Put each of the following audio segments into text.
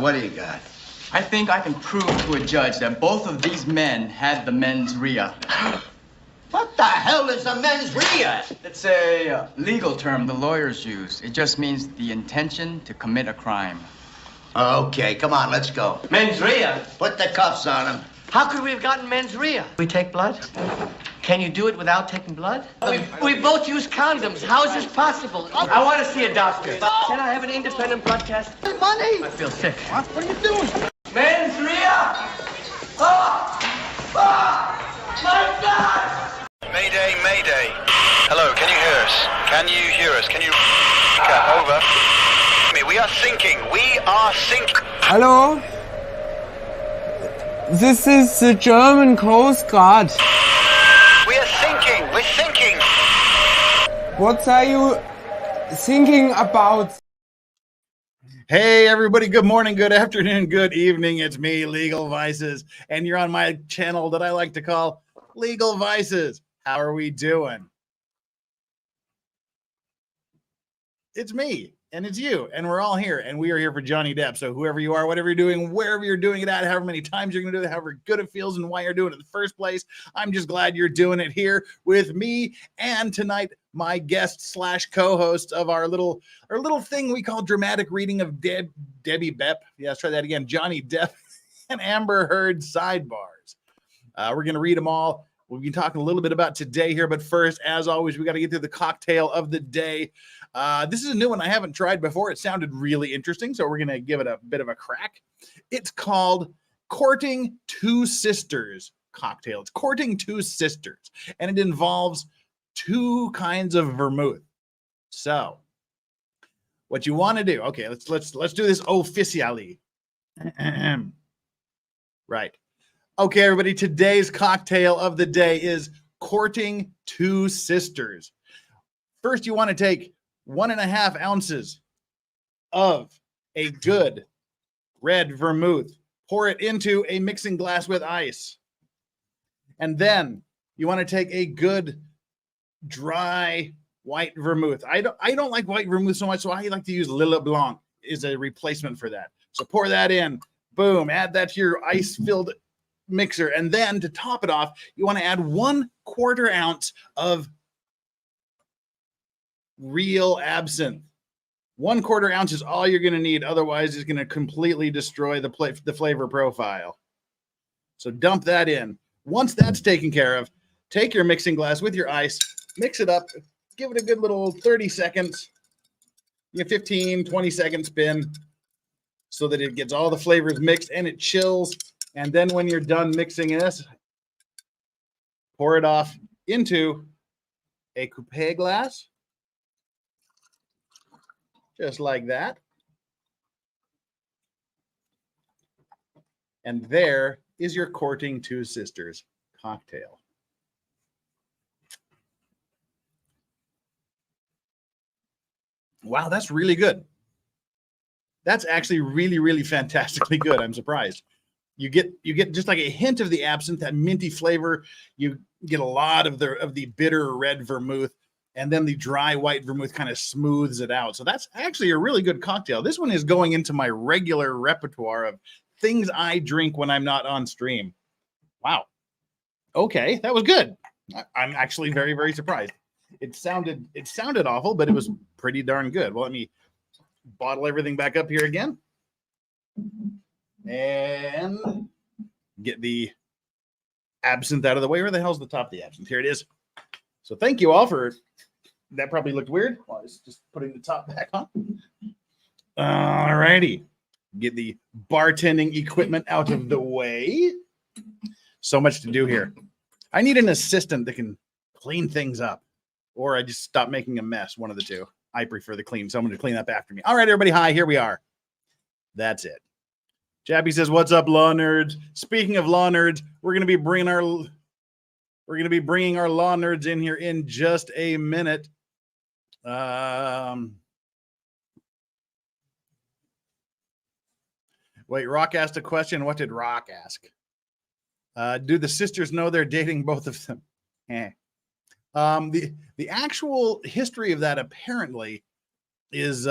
what do you got? I think I can prove to a judge that both of these men had the mens rea. What the hell is a mens rea? It's a legal term the lawyers use. It just means the intention to commit a crime. Okay, come on, let's go. Mens rea? Put the cuffs on him. How could we have gotten mens rea? We take blood? Can you do it without taking blood? We both use condoms. How is this possible? I want to see a doctor. Can I have an independent blood test? Hey, money! I feel sick. What are you doing? Mens rea! Oh! Oh! My God! Mayday, mayday. Hello, can you hear us? Can you hear us? Can you... Over. We are sinking. We are sinking. Hello? This is the German Coast Guard. We are sinking. We're sinking. What are you thinking about? Hey, everybody. Good morning, good afternoon, good evening. It's me, Legal Vices, and you're on my channel that I like to call Legal Vices. How are we doing? It's me, and it's you, and we're all here, and we are here for Johnny Depp. So whoever you are, whatever you're doing, wherever you're doing it at, however many times you're going to do it, however good it feels, and why you're doing it in the first place, I'm just glad you're doing it here with me. And tonight, my guest slash co-host of our little thing we call dramatic reading of Debbie Depp. Yeah, let's try that again. Johnny Depp and Amber Heard sidebars. We're going to read them all. We'll be talking a little bit about today here, but first, as always, we got to get through the cocktail of the day. This is a new one I haven't tried before. It sounded really interesting, so we're going to give it a bit of a crack. It's called Courting Two Sisters cocktail. It's Courting Two Sisters, and it involves two kinds of vermouth. So, what you want to do? Okay, let's do this officially. Right. Okay, everybody, today's cocktail of the day is Courting Two Sisters. First, you want to take 1.5 ounces of a good red vermouth. Pour it into a mixing glass with ice. And then you want to take a good dry white vermouth. I don't like white vermouth so much, so I like to use Lillet Blanc is a replacement for that. So pour that in. Boom. Add that to your ice-filled mixer, and then to top it off, you want to add 1/4 ounce of real absinthe. 1/4 ounce is all you're going to need. Otherwise, it's going to completely destroy the flavor profile. So dump that in. Once that's taken care of, take your mixing glass with your ice, mix it up, give it a good little 30 seconds, 15, 20 second spin so that it gets all the flavors mixed and it chills. And then when you're done mixing this, pour it off into a coupe glass, just like that. And there is your Courting Two Sisters cocktail. Wow, that's really good. That's actually really, really fantastically good. I'm surprised. You get just like a hint of the absinthe, that minty flavor. You get a lot of the bitter red vermouth, and then the dry white vermouth kind of smooths it out. So that's actually a really good cocktail. This one is going into my regular repertoire of things I drink when I'm not on stream. Wow. Okay, that was good. I'm actually very, very surprised. It sounded awful, but it was pretty darn good. Well, let me bottle everything back up here again. And get the absinthe out of the way. Where the hell's the top of the absinthe? Here it is. So thank you all for that. Probably looked weird. Well, I was just putting the top back on. All righty. Get the bartending equipment out of the way. So much to do here. I need an assistant that can clean things up, or I just stop making a mess. One of the two. I prefer the clean. Someone to clean up after me. All right, everybody. Hi, here we are. That's it. Jappy says, "What's up, law nerds?" Speaking of law nerds, we're gonna be bringing our law nerds in here in just a minute. Wait, Rock asked a question. What did Rock ask? Do the sisters know they're dating both of them? The actual history of that apparently is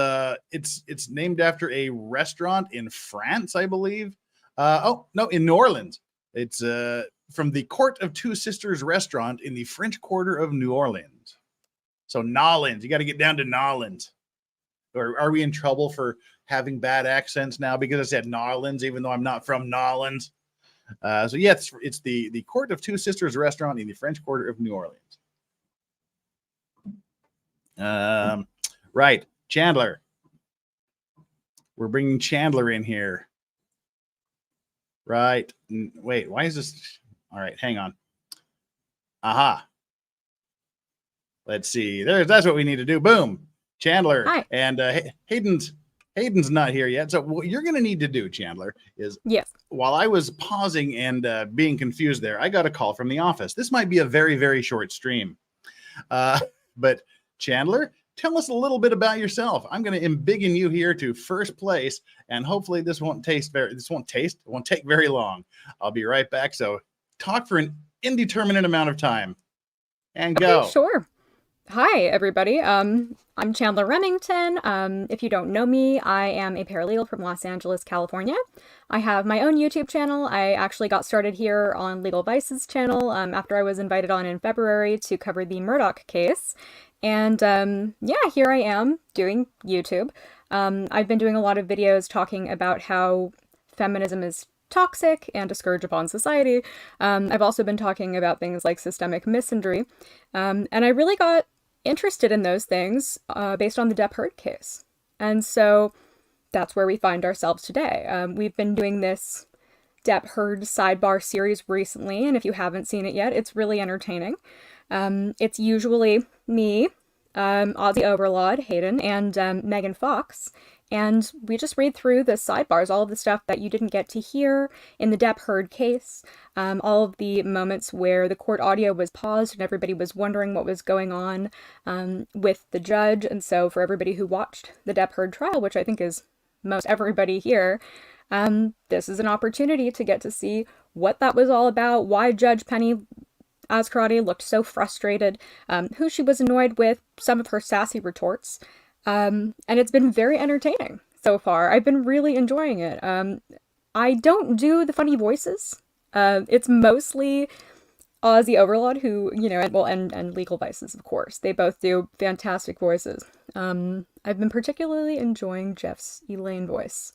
it's named after a restaurant in France, I believe. Oh no, in New Orleans. It's from the Court of Two Sisters restaurant in the French Quarter of New Orleans. So Nolans, you got to get down to Nolans. Or are we in trouble for having bad accents now because I said Nolans, even though I'm not from Nolans? So yeah, it's the Court of Two Sisters restaurant in the French Quarter of New Orleans. Right, Chandler. We're bringing Chandler in here. Right. Wait, why is this? All right, hang on. Aha. Let's see. That's what we need to do. Boom. Chandler. Hi. And Hayden's not here yet. So what you're going to need to do, Chandler, is while I was pausing and being confused there, I got a call from the office. This might be a very, very short stream. But Chandler, tell us a little bit about yourself. I'm going to embiggen you here to first place, and hopefully this won't take very long. I'll be right back. So talk for an indeterminate amount of time and go. Okay, sure. Hi, everybody. I'm Chandler Remington. If you don't know me, I am a paralegal from Los Angeles, California. I have my own YouTube channel. I actually got started here on Legal Vice's channel after I was invited on in February to cover the Murdoch case. And yeah, here I am doing YouTube. I've been doing a lot of videos talking about how feminism is toxic and a scourge upon society. I've also been talking about things like systemic misandry. And I really got interested in those things based on the Depp Heard case. And so that's where we find ourselves today. We've been doing this Depp Heard sidebar series recently, and if you haven't seen it yet, it's really entertaining. It's usually me, Aussie Overlord, Hayden, and Megan Fox, and we just read through the sidebars, all of the stuff that you didn't get to hear in the Depp Heard case, all of the moments where the court audio was paused and everybody was wondering what was going on with the judge. And so for everybody who watched the Depp Heard trial, which I think is most everybody here, this is an opportunity to get to see what that was all about, why Judge Penny Askarate looked so frustrated, who she was annoyed with, some of her sassy retorts. And it's been very entertaining so far. I've been really enjoying it. I don't do the funny voices. It's mostly Aussie Overlord who, you know, and Legal Vices, of course. They both do fantastic voices. I've been particularly enjoying Jeff's Elaine voice,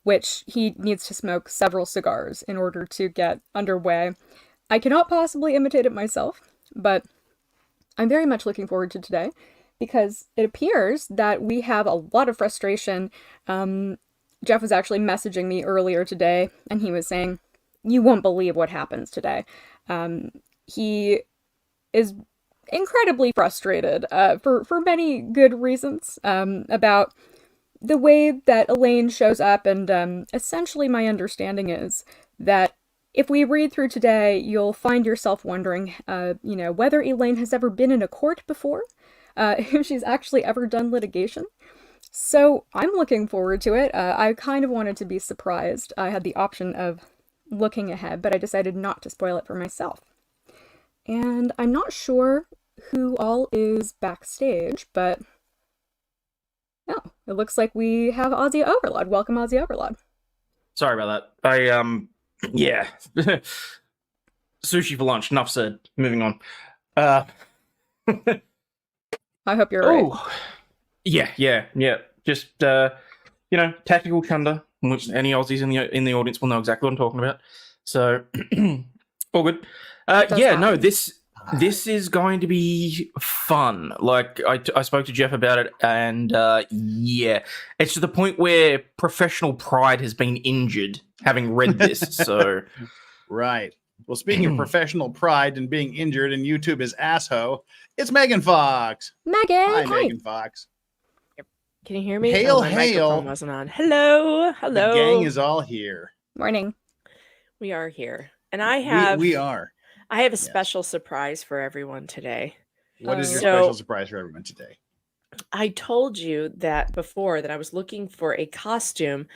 which he needs to smoke several cigars in order to get underway. I cannot possibly imitate it myself, but I'm very much looking forward to today, because it appears that we have a lot of frustration. Jeff was actually messaging me earlier today, and he was saying, you won't believe what happens today. He is incredibly frustrated for many good reasons about the way that Elaine shows up, and essentially my understanding is that if we read through today, you'll find yourself wondering, you know, whether Elaine has ever been in a court before, if she's actually ever done litigation. So I'm looking forward to it. I kind of wanted to be surprised. I had the option of looking ahead, but I decided not to spoil it for myself. And I'm not sure who all is backstage, but oh, it looks like we have Aussie Overlord. Welcome, Aussie Overlord. Sorry about that. Yeah. Sushi for lunch. Enough said. Moving on. I hope you're right. Yeah. Just you know, tactical chunder. Which any Aussies in the audience will know exactly what I'm talking about. So all good. This is going to be fun. Like I spoke to Jeff about it, and yeah, it's to the point where professional pride has been injured having read this. So right. Well, speaking of professional pride and being injured, and YouTube is assho, it's Megan Fox. Megan, hi. Megan Fox. Can you hear me? Hail, my hail. microphone wasn't on. Hello. The gang is all here. Morning. We are here. And I have... We are. I have a special surprise for everyone today. What is your special surprise for everyone today? I told you that before that I was looking for a costume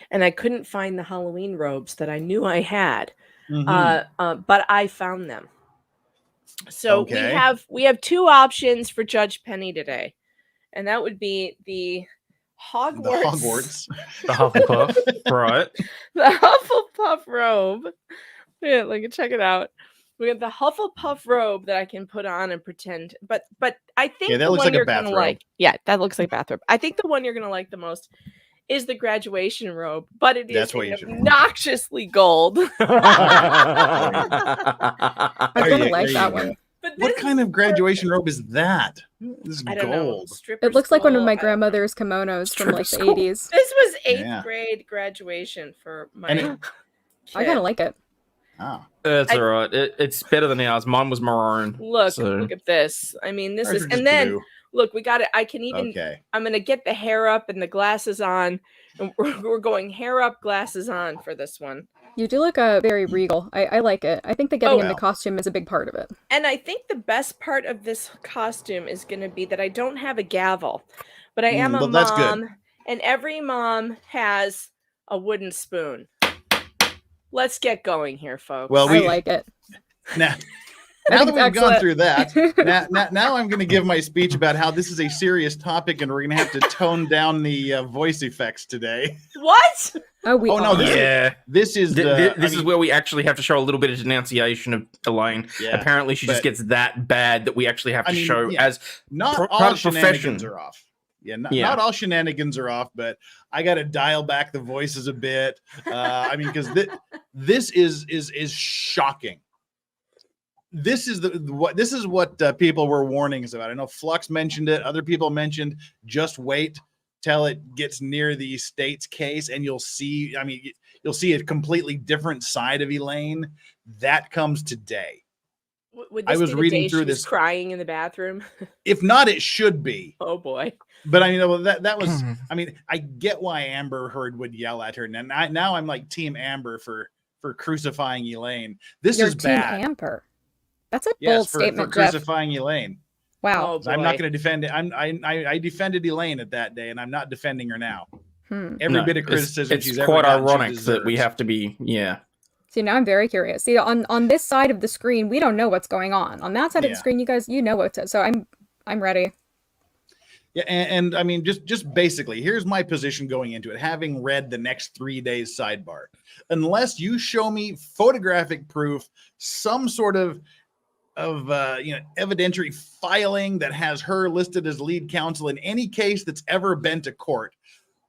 and I couldn't find the Halloween robes that I knew I had. Mm-hmm. But I found them. So we have two options for Judge Penny today. And that would be the Hogwarts. The Hufflepuff, right? The Hufflepuff robe. Yeah, like check it out. We got the Hufflepuff robe that I can put on and pretend. But I think that the looks one like a you're gonna bathrobe. like. Yeah, that looks like a bathrobe. I think the one you're gonna like the most is the graduation robe, but it is That's what you should. obnoxiously gold. I kind of like that one. But What kind of graduation robe is that? This is I don't know. gold. It looks like one of my Stripper grandmother's kimonos from like the Stripper 80s. This was 8th Yeah. grade graduation for my And I kind of like it. Oh. That's all right. It's better than ours. Mine was maroon. Look at this. I mean, this Ours is, are just and then blue. look, we got it. I can even, Okay. I'm going to get the hair up and the glasses on. And we're going hair up, glasses on for this one. You do look very regal. I like it. I think that getting in the well. costume is a big part of it. And I think the best part of this costume is going to be that I don't have a gavel, but I am a well, that's good. mom, and every mom has a wooden spoon. Let's get going here, folks. Well, I like it. Now think that we've it's gone excellent. through that, now I'm going to give my speech about how this is a serious topic, and we're going to have to tone down the voice effects today. What? Oh, we Oh no, are. Yeah. this is the. This is where we actually have to show a little bit of denunciation of Elaine. Yeah, Apparently, she just but- gets that bad that we actually have to show as not part all of shenanigans profession. are off. Yeah, not all shenanigans are off, but I got to dial back the voices a bit. I mean, because this is shocking. This is what people were warning us about. I know Flux mentioned it. Other people mentioned just wait till it gets near the state's case, and you'll see. I mean, you'll see a completely different side of Elaine. That comes today. Would I this was be the reading day through she was this. crying in the bathroom? If not, it should be. Oh boy. But I mean, that was. I mean, I get why Amber Heard would yell at her, and now I'm like Team Amber for crucifying Elaine. This You're is Team bad. Amber. That's a Yes, bold for statement, Jeff. crucifying Elaine. Wow. Oh, I'm not boy. going to defend it. I defended Elaine at that day, and I'm not defending her now. Every No, bit of criticism it's she's ever quite gotten, she ironic that we deserves. have to be. Yeah. See, now I'm very curious. See, on this side of the screen, we don't know what's going on. On that side of the Yeah. screen, you guys, you know what's it. So I'm ready. Yeah, and I mean, just basically, here's my position going into it, having read the next 3 days sidebar. Unless you show me photographic proof, some sort of evidentiary filing that has her listed as lead counsel in any case that's ever been to court,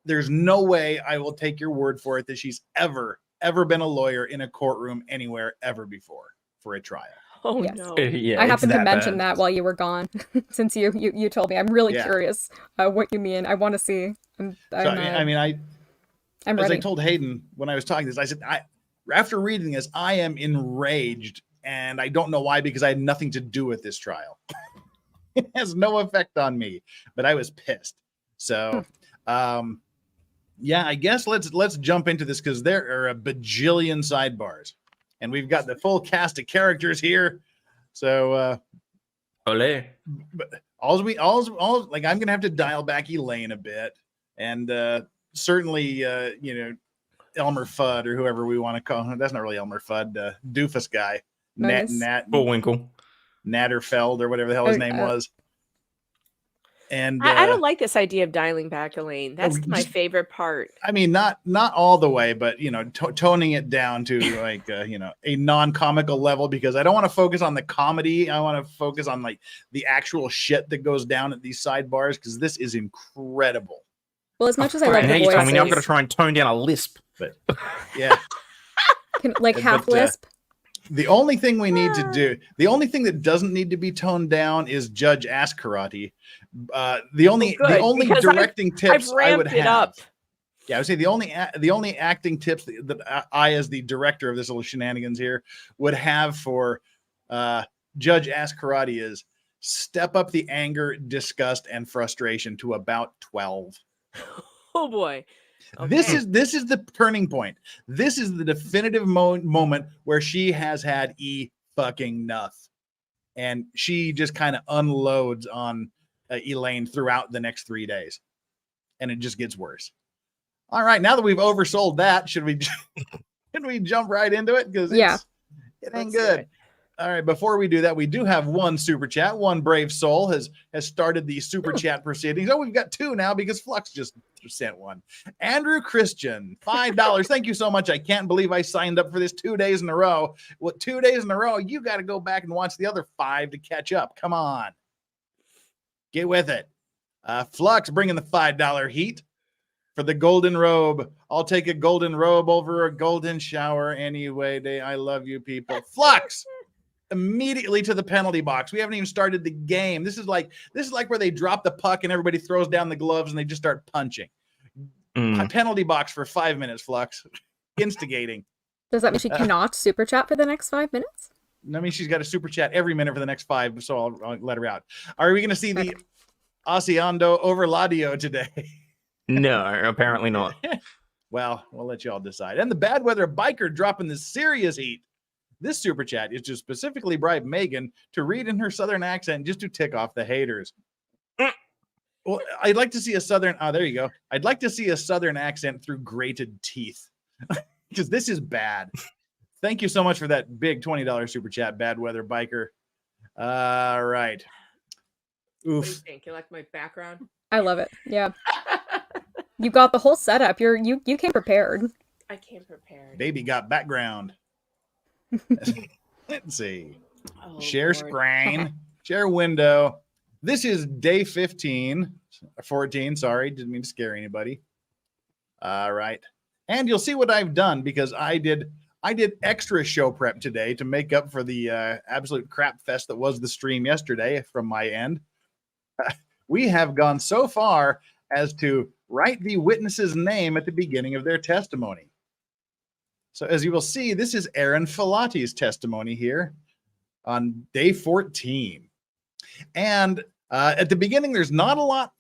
there's no way I will take your word for it that she's ever been a lawyer in a courtroom anywhere ever before for a trial. Oh Yes. no. Yeah. I it's happened to that mention bad. that while you were gone, since you told me. I'm really Yeah. curious what you mean. I want to see. I'm As ready. I told Hayden when I was talking this, I said, after reading this, I am enraged, and I don't know why, because I had nothing to do with this trial. It has no effect on me, but I was pissed. So, yeah, I guess let's jump into this, because there are a bajillion sidebars, and we've got the full cast of characters here. So, Ole. but all like, I'm gonna have to dial back Elaine a bit, and certainly Elmer Fudd, or whoever we want to call him. That's not really Elmer Fudd, doofus guy, Nice. Bullwinkle. Natterfeld, or whatever the hell his name was. And I don't like this idea of dialing back Elaine. That's my favorite part. I mean, not all the way, but toning it down to like a non-comical level, because I don't want to focus on the comedy. I want to focus on like the actual shit that goes down at these sidebars, because this is incredible. Well, as much as I love And now the you tell me now I've got to voices, try and tone down a lisp. But yeah, like half lisp. the only thing we need to do, the only thing that doesn't need to be toned down is Judge Ass Karate. The only because directing tips I've I would ramped it have. up. Yeah, I would say the only acting tips that I, as the director of this little shenanigans here, would have for Judge Ass Karate is step up the anger, disgust, and frustration to about 12. Oh boy. This is the turning point. This is the definitive moment where she has had fucking enough, and she just kind of unloads on Elaine throughout the next 3 days, and it just gets worse. All right, now that we've oversold that, should we jump right into it? Because Yeah. it ain't Let's do good. it. All right, before we do that, we do have one super chat. One brave soul has started the super chat proceedings. Oh, we've got two now because Flux just sent one. Andrew Christian, $5. Thank you so much. I can't believe I signed up for this 2 days in a row. Well, 2 days in a row, you got to go back and watch the other 5 to catch up. Come on. Get with it. Flux bringing the $5 heat for the golden robe. I'll take a golden robe over a golden shower anyway. Day, I love you people. Flux immediately to the penalty box. We haven't even started the game. This is like where they drop the puck and everybody throws down the gloves and they just start punching. Penalty box for 5 minutes, Flux. Instigating. Does that mean she cannot super chat for the next 5 minutes? I mean, she's got a super chat every minute for the next 5, so I'll let her out. Are we going to see the Asiando over Ladio today? No, apparently not. Well, we'll let you all decide. And the bad weather biker dropping the serious heat. This super chat is to specifically bribe Megan to read in her southern accent just to tick off the haters. Well, I'd like to see a southern. Oh, there you go. I'd like to see a southern accent through grated teeth because this is bad. Thank you so much for that big $20 super chat, bad weather biker. All right. Oof. What do you think? You like my background? I love it. Yeah. You got the whole setup. You came prepared. I came prepared. Baby got background. Let's see. Oh, Share Lord. screen. Share window. This is day 14, sorry. Didn't mean to scare anybody. All right. And you'll see what I've done because I did extra show prep today to make up for the absolute crap fest that was the stream yesterday from my end. We have gone so far as to write the witness's name at the beginning of their testimony. So as you will see, this is Aaron Filati's testimony here on day 14. And at the beginning, there's not a lot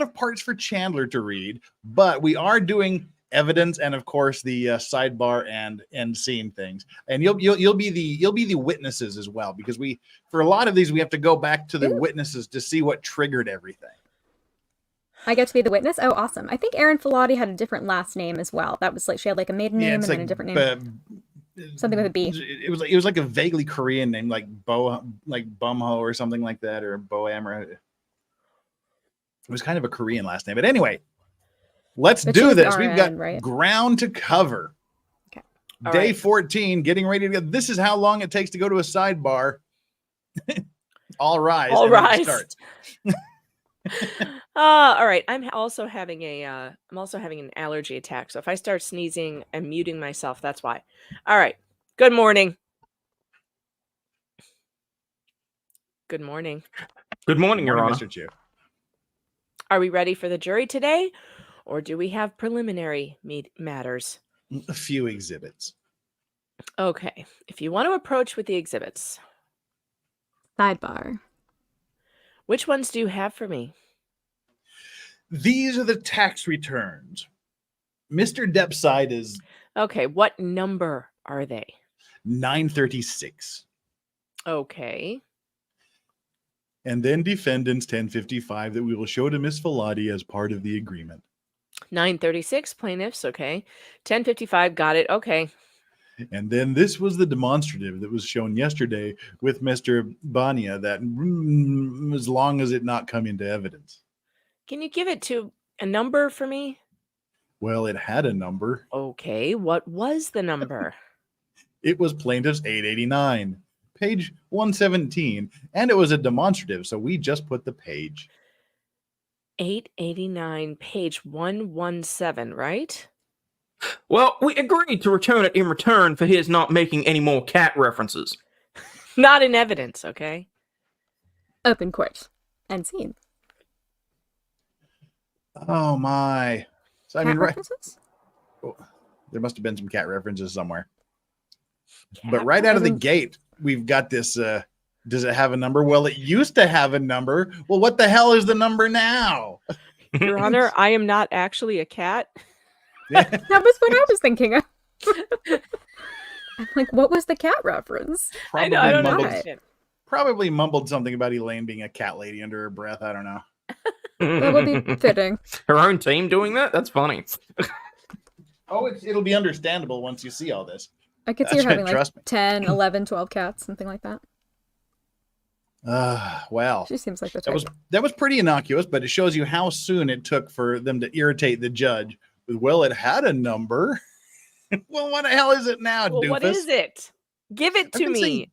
of parts for Chandler to read, but we are doing evidence and of course the sidebar and end scene things. And you'll be the witnesses as well, because for a lot of these we have to go back to the witnesses to see what triggered everything. I get to be the witness? Oh, awesome. I think Erin Filati had a different last name as well. That was like, she had like a maiden name and then a different name. Something with a B. It was like a vaguely Korean name, like Bumho or something like that, or Boam. It was kind of a Korean last name. But anyway, let's do this. We've got ground to cover. Okay. Day 14, getting ready to go. This is how long it takes to go to a sidebar. All rise. All rise. Start. All right. I'm also having an allergy attack. So if I start sneezing and muting myself, that's why. All right. Good morning. Good morning. Good morning, Your Honor. Mr. Chu. Are we ready for the jury today, or do we have preliminary matters? A few exhibits. Okay. If you want to approach with the exhibits. Sidebar. Which ones do you have for me? These are the tax returns. Mr. Depp's side is... Okay, what number are they? 936. Okay. And then defendants 1055 that we will show to Miss Filati as part of the agreement. 936 plaintiffs, okay. 1055, got it, okay. And then this was the demonstrative that was shown yesterday with Mr. Bania, that as long as it not come into evidence. Can you give it to a number for me? Well, it had a number. Okay, what was the number? It was plaintiff's 889, page 117, and it was a demonstrative, so we just put the page. 889, page 117, right? Well, we agreed to return it in return for his not making any more cat references. Not in evidence, okay? Open court. End scene. Oh my. So I Cat mean, references? Oh, there must have been some cat references somewhere. But right out of the gate, we've got this. Does it have a number? Well, it used to have a number. Well, what the hell is the number now? Your Honor, I am not actually a cat. That was what I was thinking of. I'm like, what was the cat reference? Probably I don't mumbled, know. probably mumbled something about Elaine being a cat lady under her breath. I don't know. That would be fitting. Her own team doing that? That's funny. Oh, it'll be understandable once you see all this. I could see her having like Trust me. 10, 11, 12 cats, something like that. Well, She seems like the that type. that was pretty innocuous, but it shows you how soon it took for them to irritate the judge with, well, it had a number. Well, what the hell is it now, Well, doofus? what is it? Give it to me.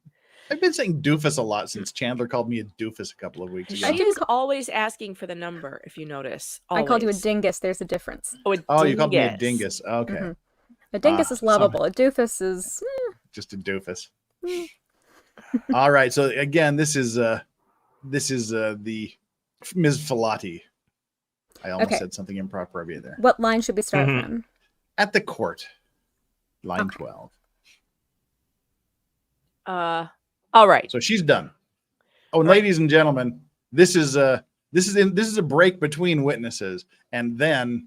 I've been saying doofus a lot since Chandler called me a doofus a couple of weeks ago. She's always asking for the number, if you notice. Always. I called you a dingus. There's a difference. Oh, you called me a dingus. Okay. Mm-hmm. A dingus is lovable. A doofus is just a doofus. All right. So again, this is the Ms. Filati. I almost said something improper of you there. What line should we start from? At the court. Line 12. All right. So she's done. Oh, and ladies and gentlemen, this is a break between witnesses, and then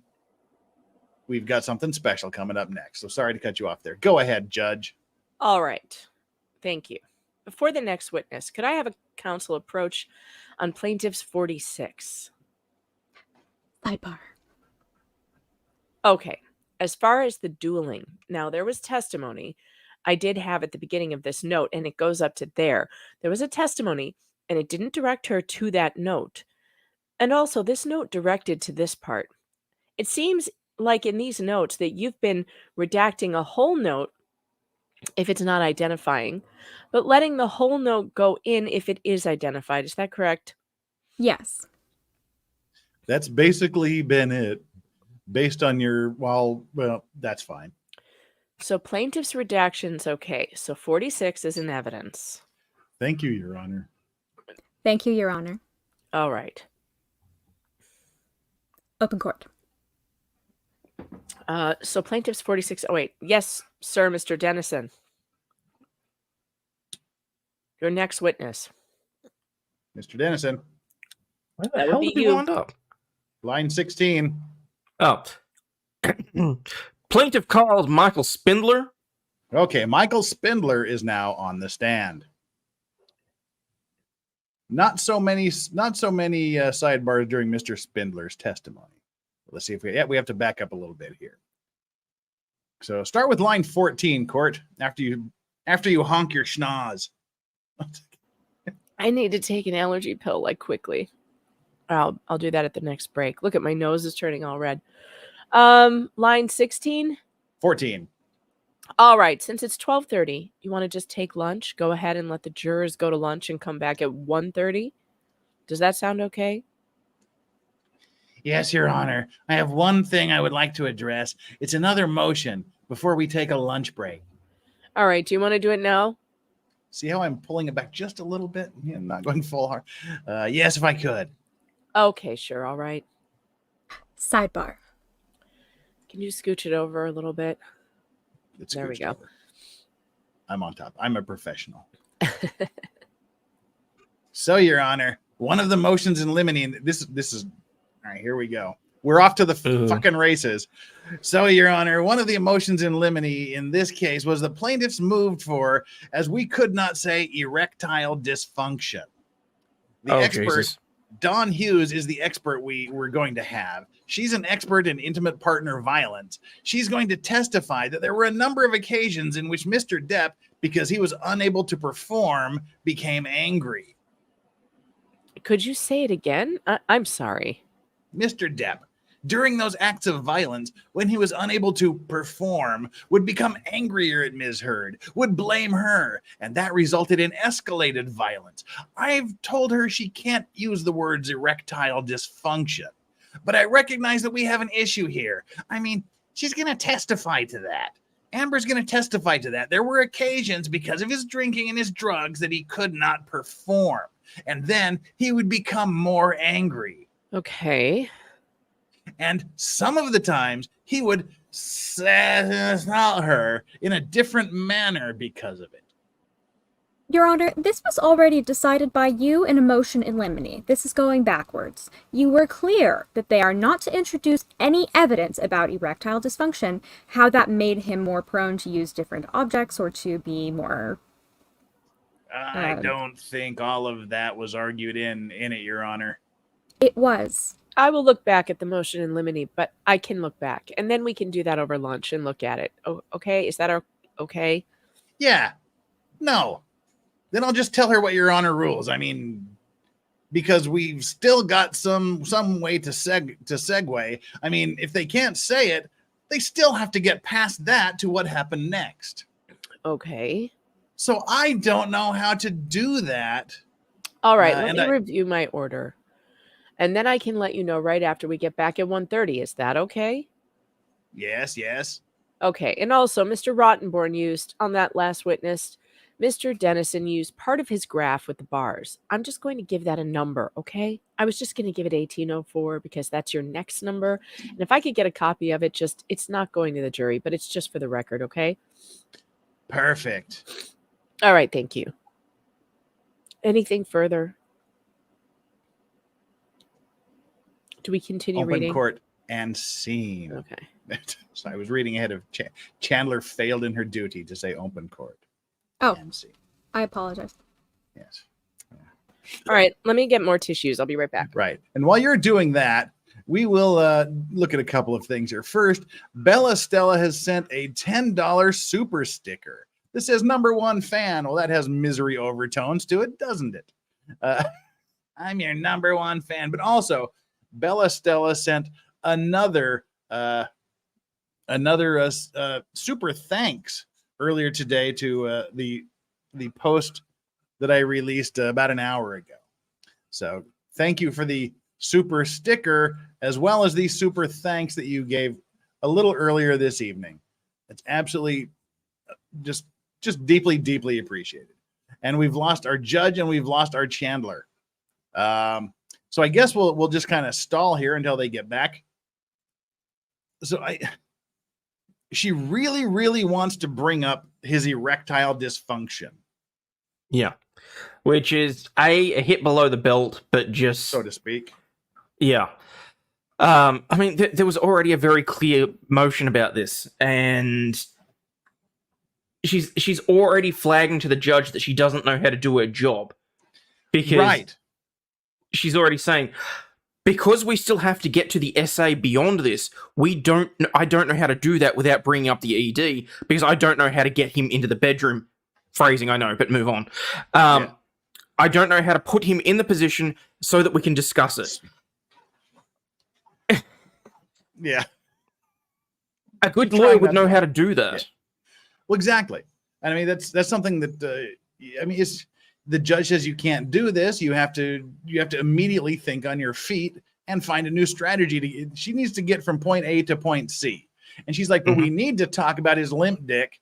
we've got something special coming up next. So sorry to cut you off there. Go ahead, Judge. All right. Thank you. Before the next witness, could I have a counsel approach on plaintiff's 46? Sidebar. Okay. As far as the dueling, now there was testimony I did have at the beginning of this note, and it goes up to there. There was a testimony, and it didn't direct her to that note. And also, this note directed to this part. It seems like in these notes that you've been redacting a whole note if it's not identifying, but letting the whole note go in if it is identified. Is that correct? Yes. That's basically been it. Based on your, well, that's fine. So plaintiff's redaction's okay. So 46 is in evidence. Thank you, Your Honor. Thank you, Your Honor. All right. Open court. So plaintiff's 46. Oh, wait. Yes, sir, Mr. Dennison. Your next witness. Mr. Dennison. Where the hell did we wind up? Line 16. Oh. Plaintiff called Michael Spindler. Okay, Michael Spindler is now on the stand. Not so many sidebars during Mr. Spindler's testimony. Let's see if we have to back up a little bit here. So start with line 14, court. After you honk your schnoz. I need to take an allergy pill quickly. I'll do that at the next break. Look at my nose is turning all red. Line 16? 14. All right. Since it's 12:30, you want to just take lunch? Go ahead and let the jurors go to lunch and come back at 1:30? Does that sound okay? Yes, Your Honor. I have one thing I would like to address. It's another motion before we take a lunch break. All right. Do you want to do it now? See how I'm pulling it back just a little bit? Yeah, I'm not going full hard. Yes, if I could. Okay, sure. All right. Sidebar. Can you scooch it over a little bit? There we go. Over. I'm on top. I'm a professional. So, Your Honor, one of the motions in limine, this is, all right, here we go. We're off to the fucking races. So, Your Honor, one of the emotions in limine in this case was the plaintiffs moved for, as we could not say, erectile dysfunction. The expert, Jesus. Dawn Hughes, is the expert we were going to have. She's an expert in intimate partner violence. She's going to testify that there were a number of occasions in which Mr. Depp, because he was unable to perform, became angry. Could you say it again? I'm sorry. Mr. Depp, during those acts of violence, when he was unable to perform, would become angrier at Ms. Heard, would blame her, and that resulted in escalated violence. I've told her she can't use the words erectile dysfunction, but I recognize that we have an issue here. I mean, she's going to testify to that. Amber's going to testify to that. There were occasions because of his drinking and his drugs that he could not perform, and then he would become more angry. Okay. And some of the times he would assault her in a different manner because of it. Your Honor, this was already decided by you in a motion in limine. This is going backwards. You were clear that they are not to introduce any evidence about erectile dysfunction, how that made him more prone to use different objects or to be more... I don't think all of that was argued in it, Your Honor. It was. I will look back at the motion in limine, but I can look back, and then we can do that over lunch and look at it. Oh, okay? Is that okay? Yeah. No. then I'll just tell her what Your Honor rules. I mean, because we've still got some way to segue. I mean, if they can't say it, they still have to get past that to what happened next. Okay. So I don't know how to do that. All right, let me review my order. And then I can let you know right after we get back at 1:30. Is that okay? Yes, yes. Okay, and also Mr. Rottenborn used, on that last witness, Mr. Dennison used part of his graph with the bars. I'm just going to give that a number, okay? I was just going to give it 1804 because that's your next number. And if I could get a copy of it, it's not going to the jury, but it's just for the record, okay? Perfect. All right, thank you. Anything further? Do we continue reading? Open court and scene. Okay. So I was reading ahead of Chandler failed in her duty to say open court. Oh, I apologize. Yes. Yeah. All right, let me get more tissues. I'll be right back. Right. And while you're doing that, we will look at a couple of things here. First, Bella Stella has sent a $10 super sticker. This says #1 fan. Well, that has misery overtones to it, doesn't it? I'm your #1 fan. But also, Bella Stella sent another super thanks earlier today to the post that I released about an hour ago. So thank you for the super sticker as well as the super thanks that you gave a little earlier this evening. It's absolutely just deeply, deeply appreciated. And we've lost our judge and we've lost our Chandler. So I guess we'll just kind of stall here until they get back. So she really, really wants to bring up his erectile dysfunction. Yeah. Which is a hit below the belt, but just so to speak. Yeah. I mean, there was already a very clear motion about this, and she's already flagging to the judge that she doesn't know how to do her job. Because she's already saying, because we still have to get to the essay beyond this, I don't know how to do that without bringing up the ED, because I don't know how to get him into the bedroom. Phrasing, I know, but move on. I don't know how to put him in the position so that we can discuss it. Yeah. A good lawyer would know how to do that. Yeah. Well, exactly. And I mean, that's something that, I mean, it's, the judge says you can't do this. You have to immediately think on your feet and find a new strategy. She needs to get from point A to point C. And she's like, but we need to talk about his limp dick,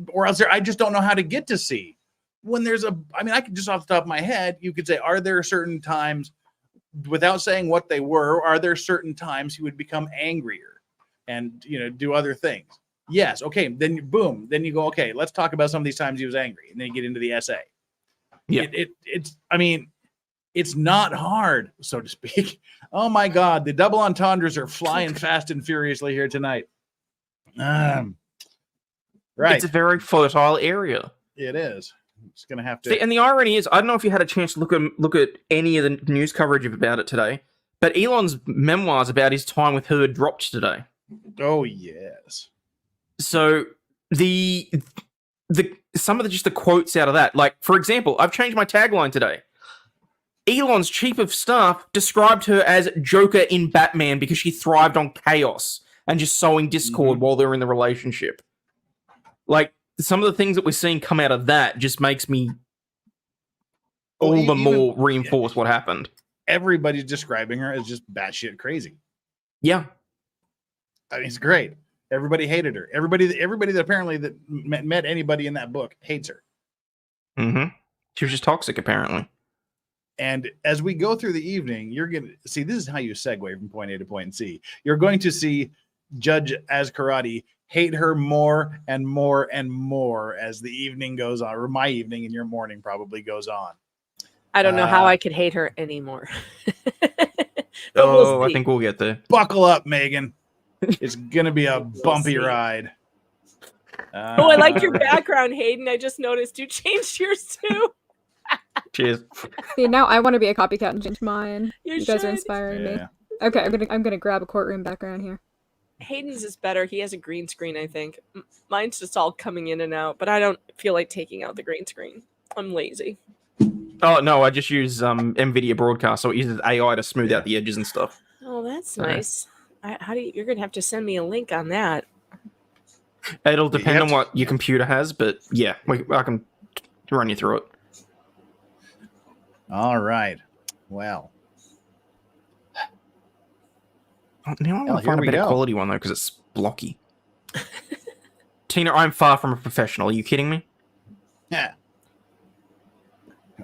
or else I just don't know how to get to C. When I mean, I could just off the top of my head, you could say, are there certain times, without saying what they were, are there certain times he would become angrier and, do other things? Yes. Okay. Then boom. Then you go, okay, let's talk about some of these times he was angry. And then you get into the essay. Yeah. I mean, it's not hard, so to speak. Oh my God. The double entendres are flying fast and furiously here tonight. Right. It's a very fertile area. It is. It's going to have to. See, and the irony is, I don't know if you had a chance to look at any of the news coverage about it today, but Elon's memoirs about his time with her dropped today. Oh, yes. So some of the quotes out of that, like, for example, I've changed my tagline today. Elon's chief of staff described her as Joker in Batman because she thrived on chaos and just sowing discord while they're in the relationship. Like, some of the things that we're seeing come out of that just makes me more reinforce what happened. Everybody's describing her as just batshit crazy. Yeah. I mean, it's great. Everybody hated her. Everybody that apparently that met anybody in that book hates her. Mm-hmm. She was just toxic, apparently. And as we go through the evening, you're going to see, this is how you segue from point A to point C. You're going to see Judge Azkarate hate her more and more and more as the evening goes on, or my evening and your morning probably goes on. I don't know how I could hate her anymore. I think we'll get there. Buckle up, Megan. It's going to be a bumpy ride. I like your background, Hayden. I just noticed you changed yours too. Cheers. See, now I want to be a copycat and change mine. You guys are inspiring me. Okay, I'm gonna grab a courtroom background here. Hayden's is better. He has a green screen, I think. Mine's just all coming in and out, but I don't feel like taking out the green screen. I'm lazy. Oh no, I just use NVIDIA Broadcast, so it uses AI to smooth out the edges and stuff. Oh, that's nice. You're gonna have to send me a link on that. It'll depend on what your computer has, but yeah, I can run you through it. All right. Well. Now I want to find a better quality one, though, because it's blocky. Tina, I'm far from a professional. Are you kidding me? Yeah.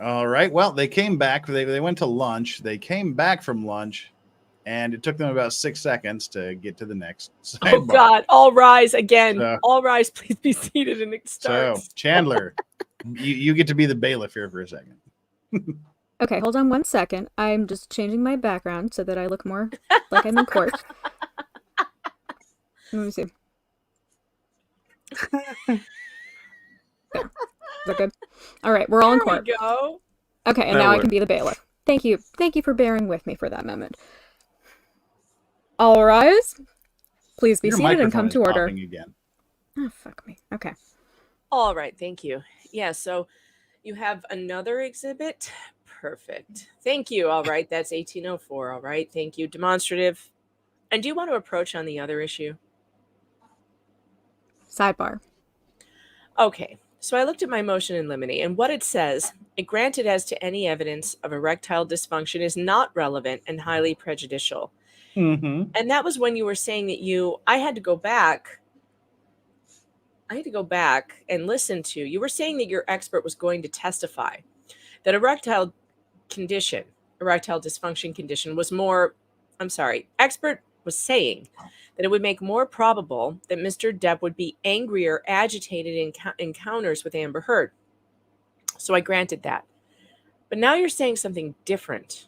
All right. Well, they came back. They went to lunch. They came back from lunch, and it took them about 6 seconds to get to the next sidebar. Oh, God. All rise again. All rise. Please be seated and it starts. So, Chandler, you get to be the bailiff here for a second. Okay, hold on 1 second. I'm just changing my background so that I look more like I'm in court. Let me see. There. Is that good? All right, we're all in court. There we go. Okay, and now I can be the bailiff. Thank you. Thank you for bearing with me for that moment. All rise. Please be seated and come to order. Again. Oh, fuck me. Okay. All right, thank you. Yeah, so you have another exhibit. Perfect. Thank you. All right, that's 1804. All right, thank you. Demonstrative. And do you want to approach on the other issue? Sidebar. Okay, so I looked at my motion in limine, and what it says, it granted as to any evidence of erectile dysfunction is not relevant and highly prejudicial. Mm-hmm. And that was when you were saying that I had to go back and listen to, you were saying that your expert was going to testify that erectile dysfunction condition was more, expert was saying that it would make more probable that Mr. Depp would be angry or agitated in encounters with Amber Heard. So I granted that. But now you're saying something different.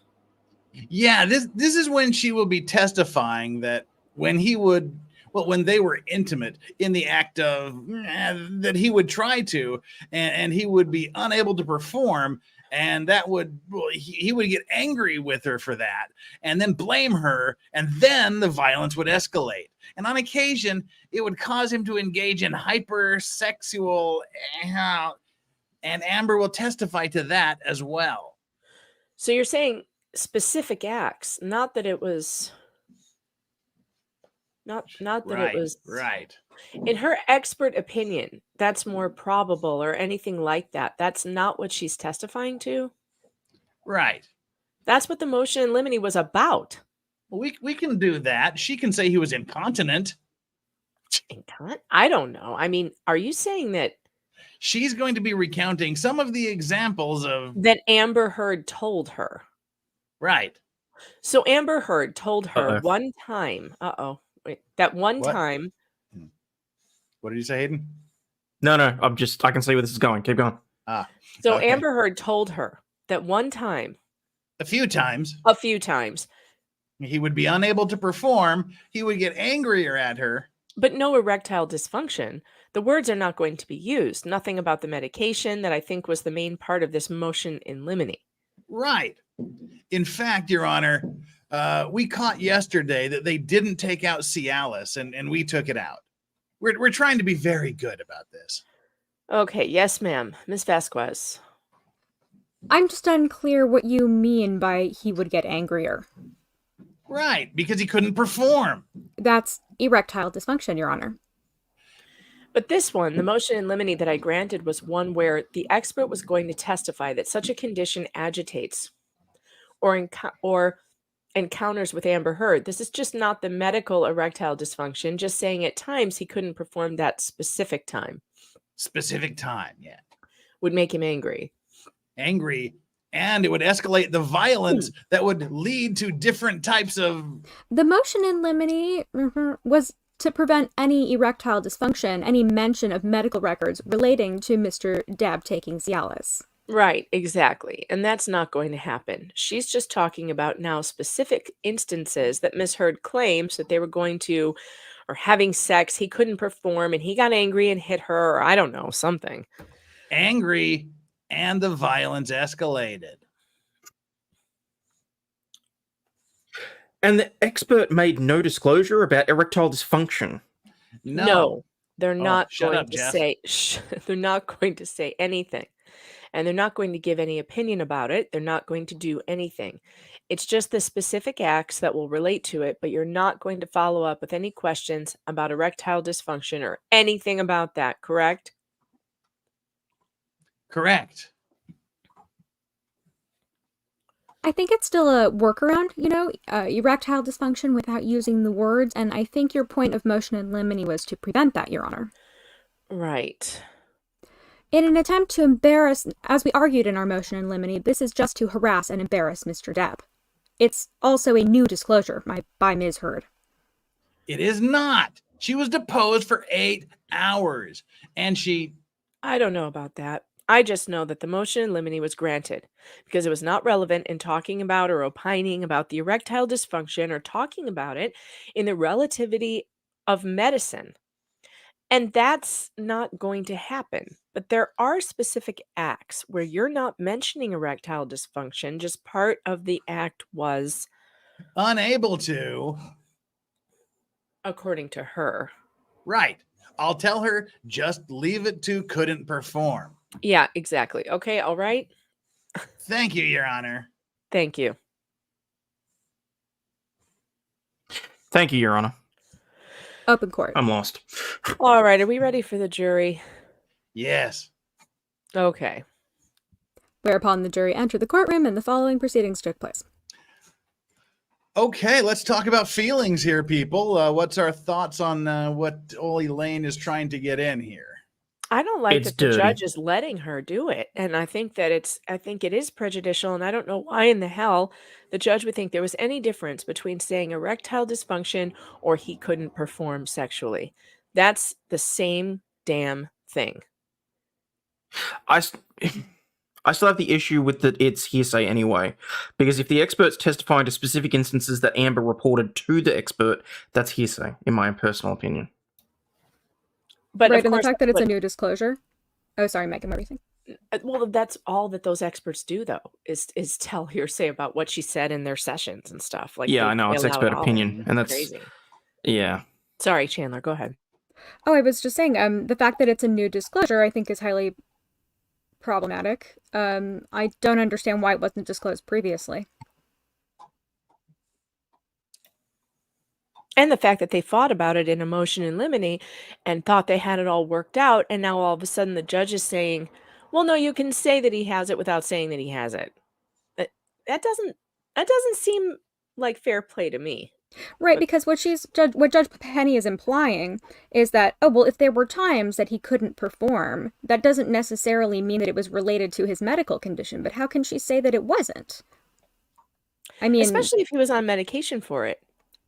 Yeah, this is when she will be testifying that when they were intimate in the act of that he would try to, and he would be unable to perform, and he would get angry with her for that, and then blame her, and then the violence would escalate. And on occasion, it would cause him to engage in hypersexual, and Amber will testify to that as well. So you're saying specific acts, not that it was not that it was right. In her expert opinion, that's more probable or anything like that. That's not what she's testifying to. Right. That's what the motion in limine was about. Well, we can do that. She can say he was incontinent. I don't know. I mean, are you saying that she's going to be recounting some of the examples of that Amber Heard told her? Right. So Amber Heard told her one time. That one time. What did you say, Hayden? No, I can see where this is going. Keep going. So okay. Amber Heard told her that one time. A few times. He would be unable to perform. He would get angrier at her. But no erectile dysfunction. The words are not going to be used. Nothing about the medication that I think was the main part of this motion in limine. Right. In fact, Your Honor, we caught yesterday that they didn't take out Cialis, and we took it out. We're trying to be very good about this. Okay, yes, ma'am. Ms. Vasquez. I'm just unclear what you mean by he would get angrier. Right, because he couldn't perform. That's erectile dysfunction, Your Honor. But this one, the motion in limine that I granted, was one where the expert was going to testify that such a condition agitates or encounters with Amber Heard. This is just not the medical erectile dysfunction, just saying at times he couldn't perform that specific time. Specific time, yeah. Would make him angry. And it would escalate the violence that would lead to different types of... The motion in limine was to prevent any erectile dysfunction, any mention of medical records relating to Mr. Depp taking Cialis. Right, exactly. And that's not going to happen. She's just talking about now specific instances that Miss Heard claims that they were going to, or having sex, he couldn't perform, and he got angry and hit her, or I don't know, something. Angry, and the violence escalated. And the expert made no disclosure about erectile dysfunction. No, they're not going to say. They're not going to say anything. and they're not going to give any opinion about it. They're not going to do anything. It's just the specific acts that will relate to it, but you're not going to follow up with any questions about erectile dysfunction or anything about that, correct? Correct. I think it's still a workaround, erectile dysfunction without using the words, and I think your point of motion in limine was to prevent that, Your Honor. Right. In an attempt to embarrass, as we argued in our motion in limine, this is just to harass and embarrass Mr. Depp. It's also a new disclosure by Ms. Heard. It is not. She was deposed for 8 hours, and I don't know about that. I just know that the motion in limine was granted because it was not relevant in talking about or opining about the erectile dysfunction or talking about it in the relativity of medicine. And that's not going to happen. But there are specific acts where you're not mentioning erectile dysfunction, just part of the act was unable to. According to her. Right. I'll tell her, just leave it to couldn't perform. Yeah, exactly. Okay, all right. Thank you, Your Honor. Thank you. Thank you, Your Honor. Open court. I'm lost. All right, are we ready for the jury? Yes. Okay. Whereupon the jury entered the courtroom and the following proceedings took place. Okay, let's talk about feelings here, people. What's our thoughts on what old Elaine is trying to get in here? I don't like It's that the dirty. judge is letting her do it. And I think that it is prejudicial. And I don't know why in the hell the judge would think there was any difference between saying erectile dysfunction or he couldn't perform sexually. That's the same damn thing. I still have the issue with that it's hearsay anyway, because if the expert's testifying to specific instances that Amber reported to the expert, that's hearsay, in my personal opinion. But right, of and the course, fact that it's a new disclosure. Oh, sorry, Megan, what were you saying? Well, that's all that those experts do, though, is tell hearsay about what she said in their sessions and stuff. Like, Yeah, they I know, it's allow expert it all. opinion, and that's crazy. Yeah. Sorry, Chandler, go ahead. Oh, I was just saying, the fact that it's a new disclosure, I think, is highly problematic. I don't understand why it wasn't disclosed previously. And the fact that they fought about it in a motion in limine and thought they had it all worked out, and now all of a sudden the judge is saying, well, no, you can say that he has it without saying that he has it. That doesn't seem like fair play to me. Right, because what Judge Penny is implying is that, oh, well, if there were times that he couldn't perform, that doesn't necessarily mean that it was related to his medical condition. But how can she say that it wasn't? I mean, especially if he was on medication for it.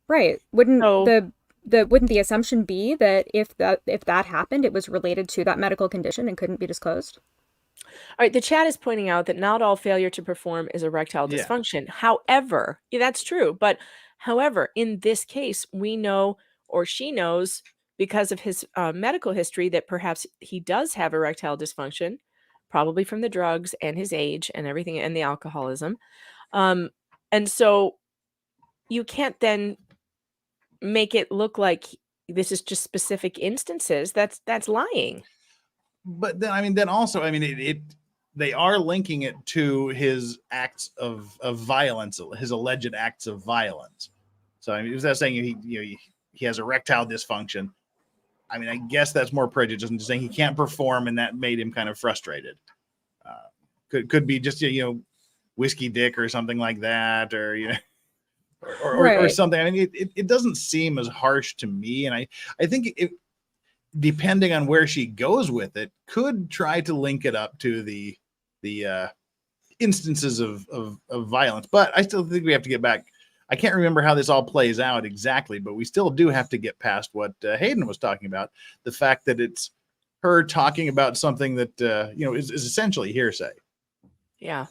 Right. Wouldn't the assumption be that if that happened, it was related to that medical condition and couldn't be disclosed? All right, the chat is pointing out that not all failure to perform is erectile dysfunction. However, that's true, but however, in this case, we know, or she knows, because of his medical history, that perhaps he does have erectile dysfunction, probably from the drugs and his age and everything, and the alcoholism. And so you can't then make it look like this is just specific instances. That's lying. But then, they are linking it to his acts of violence, his alleged acts of violence. So I mean, was that saying he has erectile dysfunction? I mean, I guess that's more prejudicial than saying he can't perform, and that made him kind of frustrated. Could be just whiskey dick or something like that, or or something. I mean, it doesn't seem as harsh to me, and I think it, depending on where she goes with it, could try to link it up to the instances of violence. But I still think we have to get back. I can't remember how this all plays out exactly, but we still do have to get past what Hayden was talking about, the fact that it's her talking about something that is essentially hearsay. Yeah.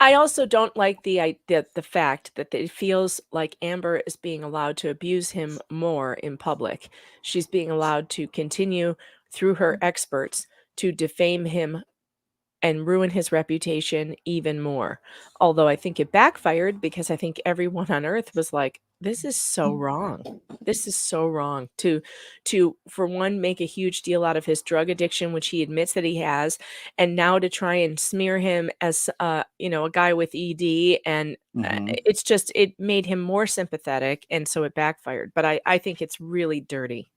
I also don't like the fact that it feels like Amber is being allowed to abuse him more in public. She's being allowed to continue through her experts to defame him and ruin his reputation even more. Although I think it backfired because I think everyone on earth was like, this is so wrong. This is so wrong to for one, make a huge deal out of his drug addiction, which he admits that he has, and now to try and smear him as a guy with ED, and it's just, it made him more sympathetic, and so it backfired. But I think it's really dirty.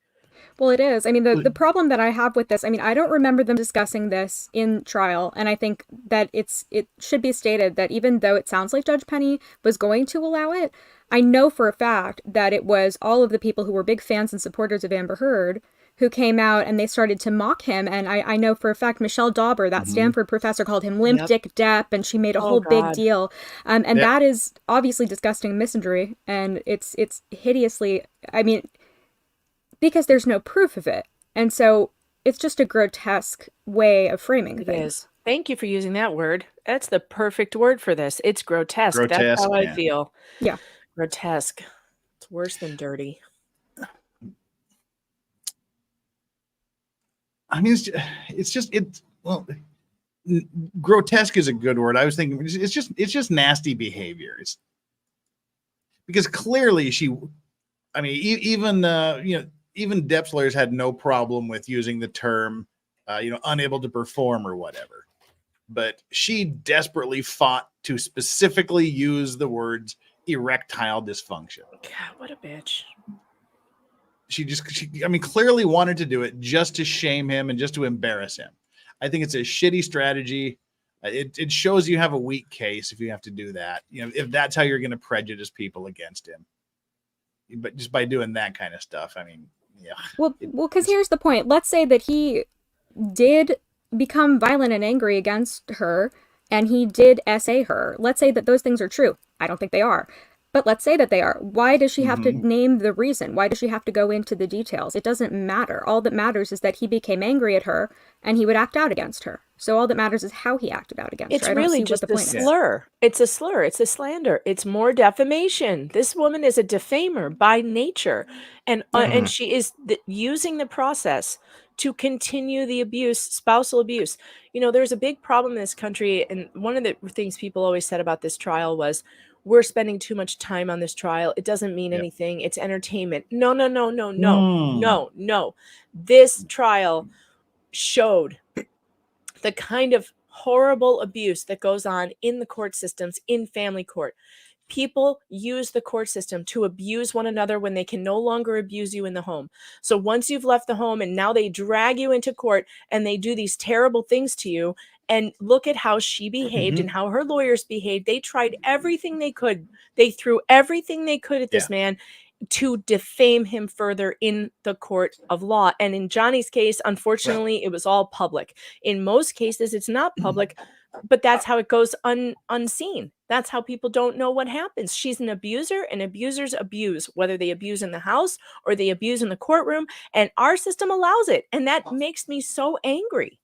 Well, it is. I mean, the problem that I have with this, I mean, I don't remember them discussing this in trial, and I think that it should be stated that even though it sounds like Judge Penny was going to allow it, I know for a fact that it was all of the people who were big fans and supporters of Amber Heard who came out and they started to mock him. And I know for a fact Michelle Dauber, that Stanford professor, called him Limp Dick Depp, and she made a whole big deal. And that is obviously disgusting misandry, and it's hideously, I mean, because there's no proof of it. And so it's just a grotesque way of framing things. It is. Thank you for using that word. That's the perfect word for this. It's grotesque. That's how I feel. Yeah. Grotesque. It's worse than dirty. I mean, grotesque is a good word. I was thinking it's just nasty behavior. It's because clearly even Depp's lawyers had no problem with using the term, unable to perform or whatever. But she desperately fought to specifically use the words erectile dysfunction. God, what a bitch. She clearly wanted to do it just to shame him and just to embarrass him. I think it's a shitty strategy. It shows you have a weak case if you have to do that. If that's how you're going to prejudice people against him. But just by doing that kind of stuff, I mean, yeah. Well, because here's the point. Let's say that he did become violent and angry against her, and he did SA her. Let's say that those things are true. I don't think they are. But let's say that they are. Why does she have to name the reason? Why does she have to go into the details? It doesn't matter. All that matters is that he became angry at her and he would act out against her. So all that matters is how he acted out against her. It's really just a slur. It's a slur. It's a slander. It's more defamation. This woman is a defamer by nature. And she is using the process to continue the abuse, spousal abuse. There's a big problem in this country. And one of the things people always said about this trial was, we're spending too much time on this trial. It doesn't mean anything. It's entertainment. No. This trial showed the kind of horrible abuse that goes on in the court systems, in family court. People use the court system to abuse one another when they can no longer abuse you in the home. So once you've left the home and now they drag you into court and they do these terrible things to you, and look at how she behaved and how her lawyers behaved. They tried everything they could. They threw everything they could at this man to defame him further in the court of law. And in Johnny's case, unfortunately, it was all public. In most cases, it's not public, but that's how it goes unseen. That's how people don't know what happens. She's an abuser, and abusers abuse, whether they abuse in the house or they abuse in the courtroom. And our system allows it. And that makes me so angry.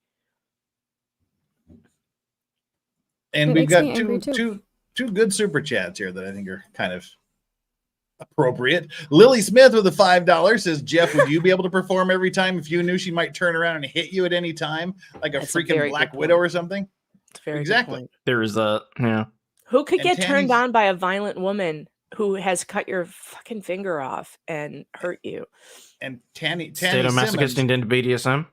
And we've got two good super chats here that I think are kind of appropriate. Lily Smith with a $5 says, Jeff, would you be able to perform every time if you knew she might turn around and hit you at any time, like a freaking Black Widow or something? It's very exactly. There is a Who could get turned on by a violent woman who has cut your fucking finger off and hurt you? And Tanny sadomasochist into BDSM.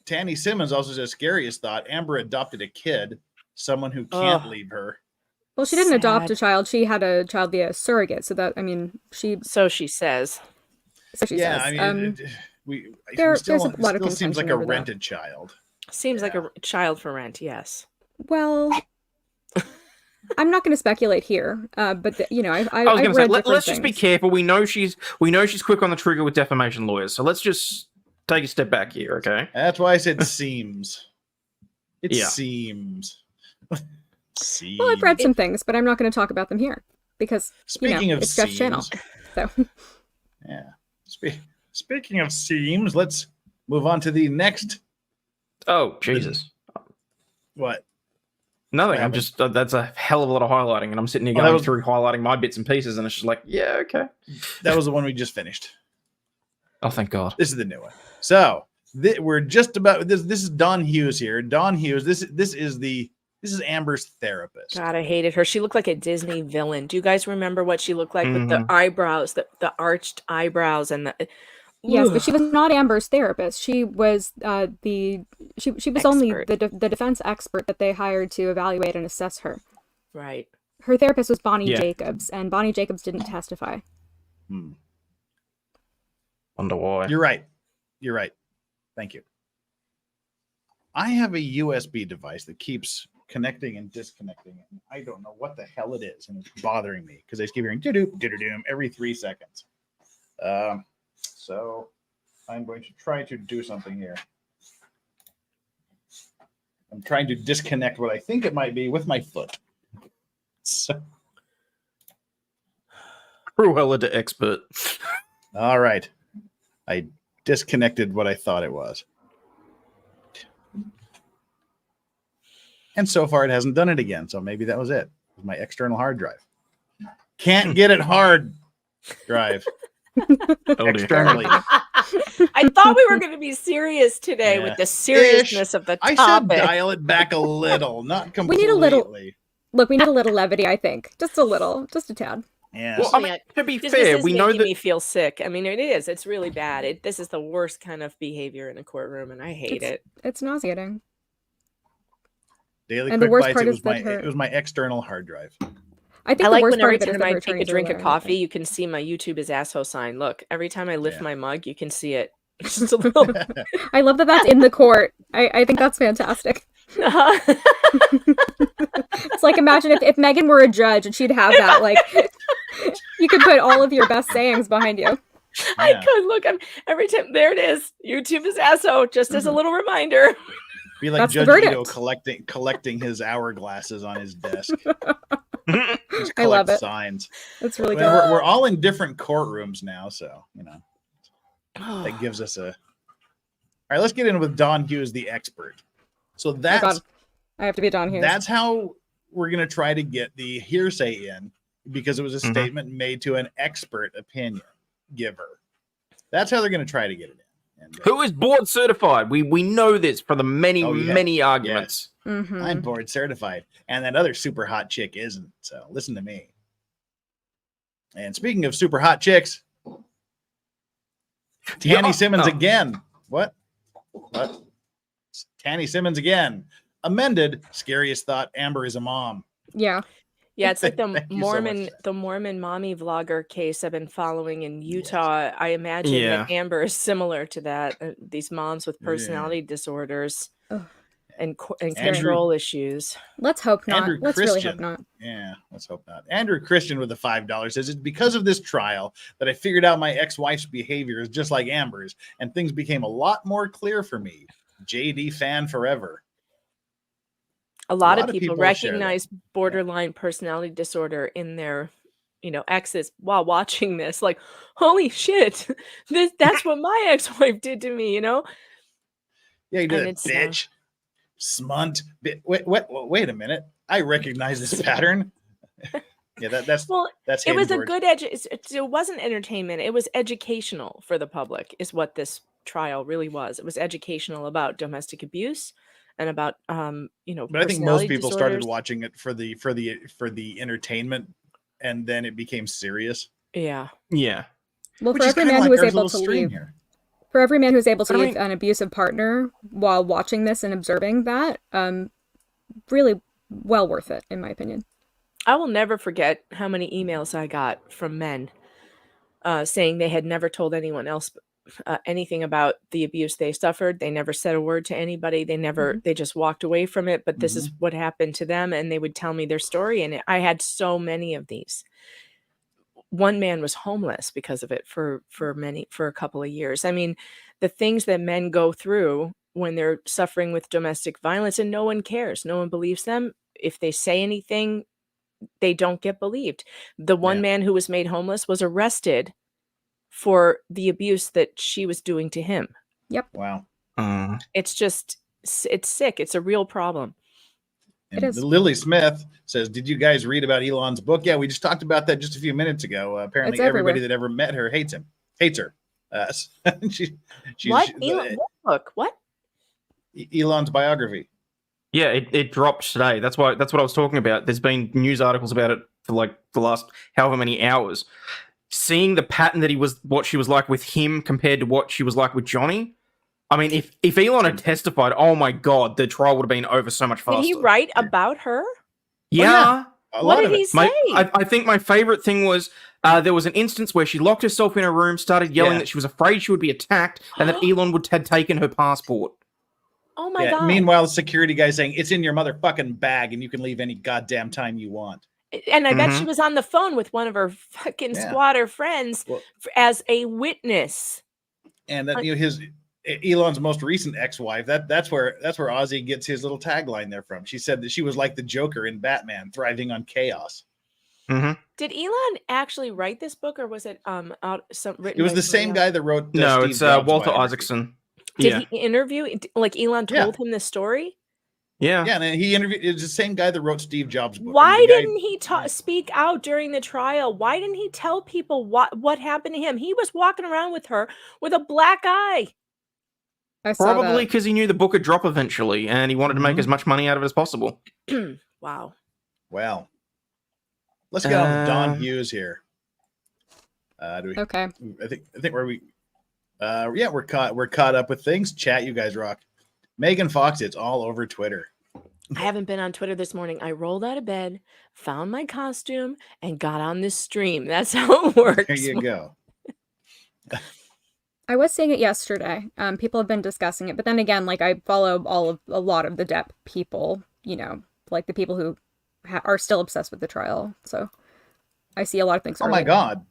Tanny Simmons also says, scariest thought, Amber adopted a kid, someone who can't leave her. Well, she didn't adopt a child. She had a child via surrogate. So that, I mean, So she says. So she says. I mean, there's a lot of seems like a rented child. Seems like a child for rent, yes. Well, I'm not going to speculate here, but I was going to say, let's just be careful. We know she's quick on the trigger with defamation lawyers. So let's just take a step back here, okay? That's why I said seems. It seems. Well, I've read some things, but I'm not going to talk about them here because it's Jeff's channel. So speaking of seams, let's move on to the next. Oh, Jesus! What? Nothing. I'm just that's a hell of a lot of highlighting, and I'm sitting here going through highlighting my bits and pieces, and it's just like, yeah, okay. That was the one we just finished. Oh, thank God! This is the new one. So we're just about this. This is Dawn Hughes here. Dawn Hughes. This is Amber's therapist. God, I hated her. She looked like a Disney villain. Do you guys remember what she looked like with the eyebrows, the arched eyebrows, and the? Yes, but she was not Amber's therapist. She was she was only the defense expert that they hired to evaluate and assess her. Right. Her therapist was Bonnie Jacobs, and Bonnie Jacobs didn't testify. Wonder why. You're right. Thank you. I have a USB device that keeps connecting and disconnecting. And I don't know what the hell it is, and it's bothering me because I keep hearing doo-doo every 3 seconds. So I'm going to try to do something here. I'm trying to disconnect what I think it might be with my foot. So. Cruella de expert. All right. I disconnected what I thought it was. And so far it hasn't done it again. So maybe that was it. It was my external hard drive. Can't get it hard drive. Externally. I thought we were going to be serious today with the seriousness of the topic. I should dial it back a little, not completely. We need a little. Look, we need a little levity. I think just a little, just a tad. Yeah. Well, I mean, to be fair, we know that me feel sick. I mean, it is. It's really bad. This is the worst kind of behavior in a courtroom, and I hate it. It's nauseating. Daily and quick the worst bites, part it was my external hard drive. I think like the worst when every part time I take a drink of coffee, you can see my YouTube is asshole sign. Look, every time I lift my mug, you can see it. Just a little. I love that that's in the court. I think that's fantastic. It's like, imagine if Megan were a judge and she'd have that, like, you could put all of your best sayings behind you. I could look. Every time there it is. YouTube is asshole. Just as a little reminder. Be like Judge Ito collecting his hourglasses on his desk. I love it. Signs. That's really good. We're all in different courtrooms now, so that gives us a. All right, let's get in with Dawn Hughes, the expert. So that's. I have to be Dawn Hughes. That's how we're gonna try to get the hearsay in, because it was a statement made to an expert opinion giver. That's how they're gonna try to get it in. And, who is board certified? We know this from the many arguments. Yes. Mm-hmm. I'm board certified, and that other super hot chick isn't. So listen to me. And speaking of super hot chicks, Tanny Simmons again. What? Tanny Simmons again. Amended. Scariest thought. Amber is a mom. Yeah. Yeah, it's like the Mormon mommy vlogger case I've been following in Utah. Yes. I imagine that Amber is similar to that. These moms with personality disorders and control issues. Let's hope not. Let's really hope not. Yeah, let's hope not. Andrew Christian with the $5 says, it's because of this trial that I figured out my ex-wife's behavior is just like Amber's, and things became a lot more clear for me. JD fan forever. A lot of people recognize borderline personality disorder in their, exes while watching this. Like, holy shit, that's what my ex-wife did to me, Yeah, you did it, bitch. Smunt. Wait a minute. I recognize this pattern. Yeah, that's it was a good it wasn't entertainment. It was educational for the public, is what this trial really was. It was educational about domestic abuse. And about but I think most people started watching it for the entertainment, and then it became serious. Yeah. Well, for every man who was able to leave, for every man who's able to leave an abusive partner while watching this and observing that, really well worth it, in my opinion. I will never forget how many emails I got from men saying they had never told anyone else anything about the abuse they suffered. They never said a word to anybody. They just walked away from it. But this is what happened to them. And they would tell me their story. And I had so many of these. One man was homeless because of it for a couple of years. I mean, the things that men go through when they're suffering with domestic violence, and no one cares. No one believes them. If they say anything, they don't get believed. The one man who was made homeless was arrested for the abuse that she was doing to him. Yep. Wow. It's sick. It's a real problem. And it is. Lily Smith says, did you guys read about Elon's book? Yeah, we just talked about that just a few minutes ago. Apparently everybody that ever met her hates her. She's What? Elon, what book? What? Elon's biography. Yeah, it dropped today. That's what I was talking about. There's been news articles about it for like the last however many hours. Seeing the pattern that what she was like with him compared to what she was like with Johnny. I mean, if Elon had testified, oh my god, the trial would have been over so much faster. Did he write about her? Yeah. What did he say? I think my favorite thing was there was an instance where she locked herself in a room, started yelling that she was afraid she would be attacked, and that Elon had taken her passport. Oh my god. Meanwhile, the security guy saying, it's in your motherfucking bag and you can leave any goddamn time you want. And I bet she was on the phone with one of her fucking squatter friends as a witness. And that Elon's most recent ex-wife, that's where Ozzy gets his little tagline there from. She said that she was like the Joker in Batman, thriving on chaos. Mm-hmm. Did Elon actually write this book, or was it written? It was the same guy that wrote. No, Steve it's Jobs Walter biography. Isaacson. Did he interview? Like Elon told him this story? Yeah. Yeah, and he interviewed. It's the same guy that wrote Steve Jobs' book. Why didn't he speak out during the trial? Why didn't he tell people what happened to him? He was walking around with her with a black eye. Probably because he knew the book would drop eventually, and he wanted to make as much money out of it as possible. Wow. Well, let's get on with Don Hughes here. Okay. I think where we. We're caught up with things. Chat, you guys rock. Megan Fox, it's all over Twitter. I haven't been on Twitter this morning. I rolled out of bed, found my costume, and got on this stream. That's how it works. There you go. I was seeing it yesterday. People have been discussing it, but then again, like I follow a lot of the Depp people, like the people who are still obsessed with the trial. So I see a lot of things. Oh my God.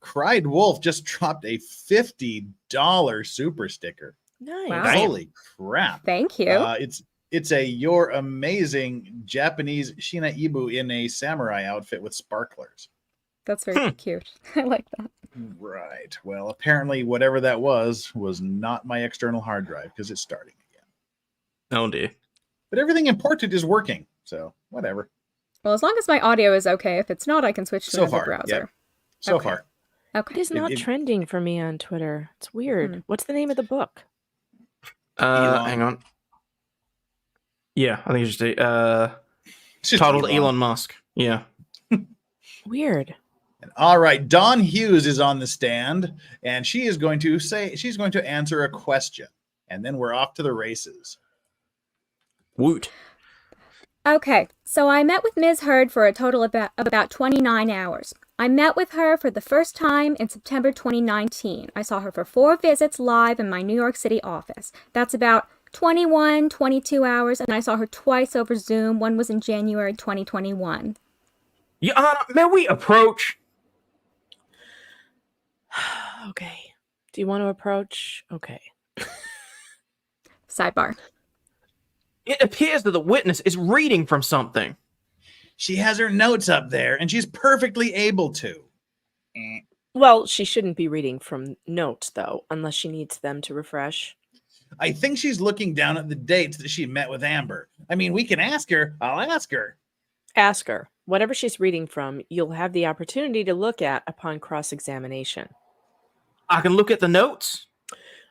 Cried Wolf just dropped a $50 super sticker. Nice. Wow. Holy crap. Thank you. It's a You're Amazing Japanese Shina Ibu in a samurai outfit with sparklers. That's very cute. I like that. Right. Well, apparently whatever that was not my external hard drive because it's starting again. Oh dear. But everything imported is working, so whatever. Well, as long as my audio is okay. If it's not, I can switch to another browser. Yeah. So far. Okay. It is not trending for me on Twitter. It's weird. What's the name of the book? Hang on. Yeah, I think it's just titled Elon Musk. Yeah. Weird. All right, Dawn Hughes is on the stand, and she's going to answer a question, and then we're off to the races. Woot. Okay, so I met with Ms. Heard for a total of about 29 hours. I met with her for the first time in September 2019. I saw her for 4 visits live in my New York City office. That's about 21, 22 hours, and I saw her twice over Zoom. One was in January 2021. Yeah, may we approach? Okay. Do you want to approach? Okay. Sidebar. It appears that the witness is reading from something. She has her notes up there, and she's perfectly able to. Well, she shouldn't be reading from notes, though, unless she needs them to refresh. I think she's looking down at the dates that she met with Amber. I mean, we can ask her. I'll ask her. Ask her. Whatever she's reading from, you'll have the opportunity to look at upon cross-examination. I can look at the notes?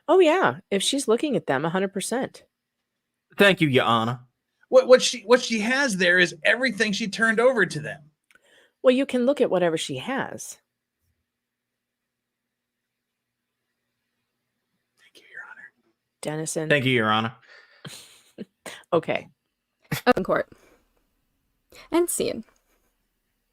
Oh, yeah. If she's looking at them, 100%. Thank you, Your Honor. What she has there is everything she turned over to them. Well, you can look at whatever she has. Thank you, Your Honor. Dennison. Thank you, Your Honor. Okay. Open court. And scene.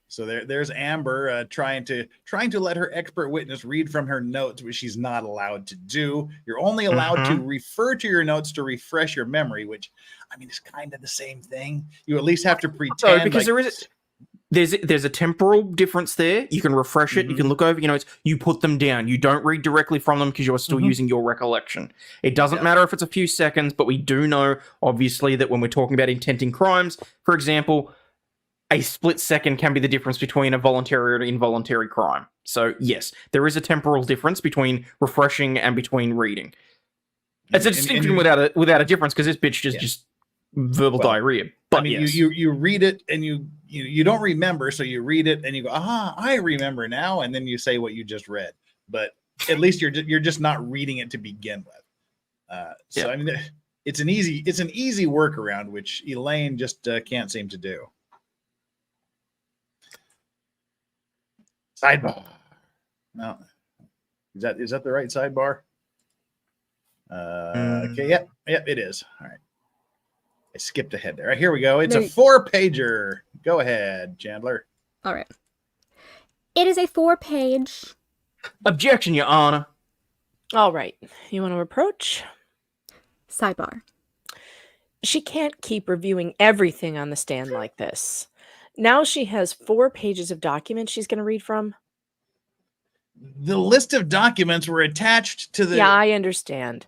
So there's Amber trying to let her expert witness read from her notes, which she's not allowed to do. You're only allowed to refer to your notes to refresh your memory, which I mean is kind of the same thing. You at least have to pretend. Because there's a temporal difference there. You can refresh it. You can look over your notes. You put them down. You don't read directly from them because you're still using your recollection. It doesn't matter if it's a few seconds, but we do know, obviously, that when we're talking about intenting crimes, for example, a split second can be the difference between a voluntary or involuntary crime. So, yes, there is a temporal difference between refreshing and between reading. It's a distinction without a difference because this bitch just verbal diarrhea. But I mean, yes. you read it and you don't remember, so you read it and you go, I remember now, and then you say what you just read. But at least you're just not reading it to begin with. So I mean, it's an easy workaround, which Elaine just can't seem to do. Sidebar. No, is that the right sidebar? Okay, yep, it is. All right. I skipped ahead there. All right, here we go. It's a 4-pager. Go ahead, Chandler. All right. It is a 4-page. Objection, Your Honor. All right. You want to approach? Sidebar. She can't keep reviewing everything on the stand like this. Now she has 4 pages of documents she's going to read from. The list of documents were attached to the... Yeah, I understand.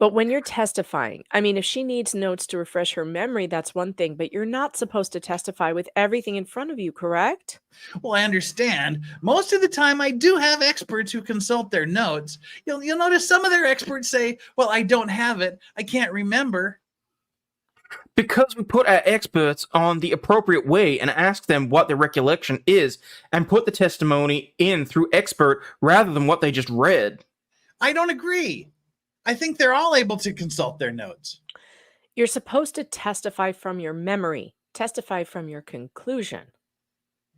But when you're testifying, I mean, if she needs notes to refresh her memory, that's one thing, but you're not supposed to testify with everything in front of you, correct? Well, I understand. Most of the time, I do have experts who consult their notes. You'll notice some of their experts say, well, I don't have it. I can't remember. Because we put our experts on the appropriate way and ask them what their recollection is and put the testimony in through expert rather than what they just read. I don't agree. I think they're all able to consult their notes. You're supposed to testify from your memory, testify from your conclusion.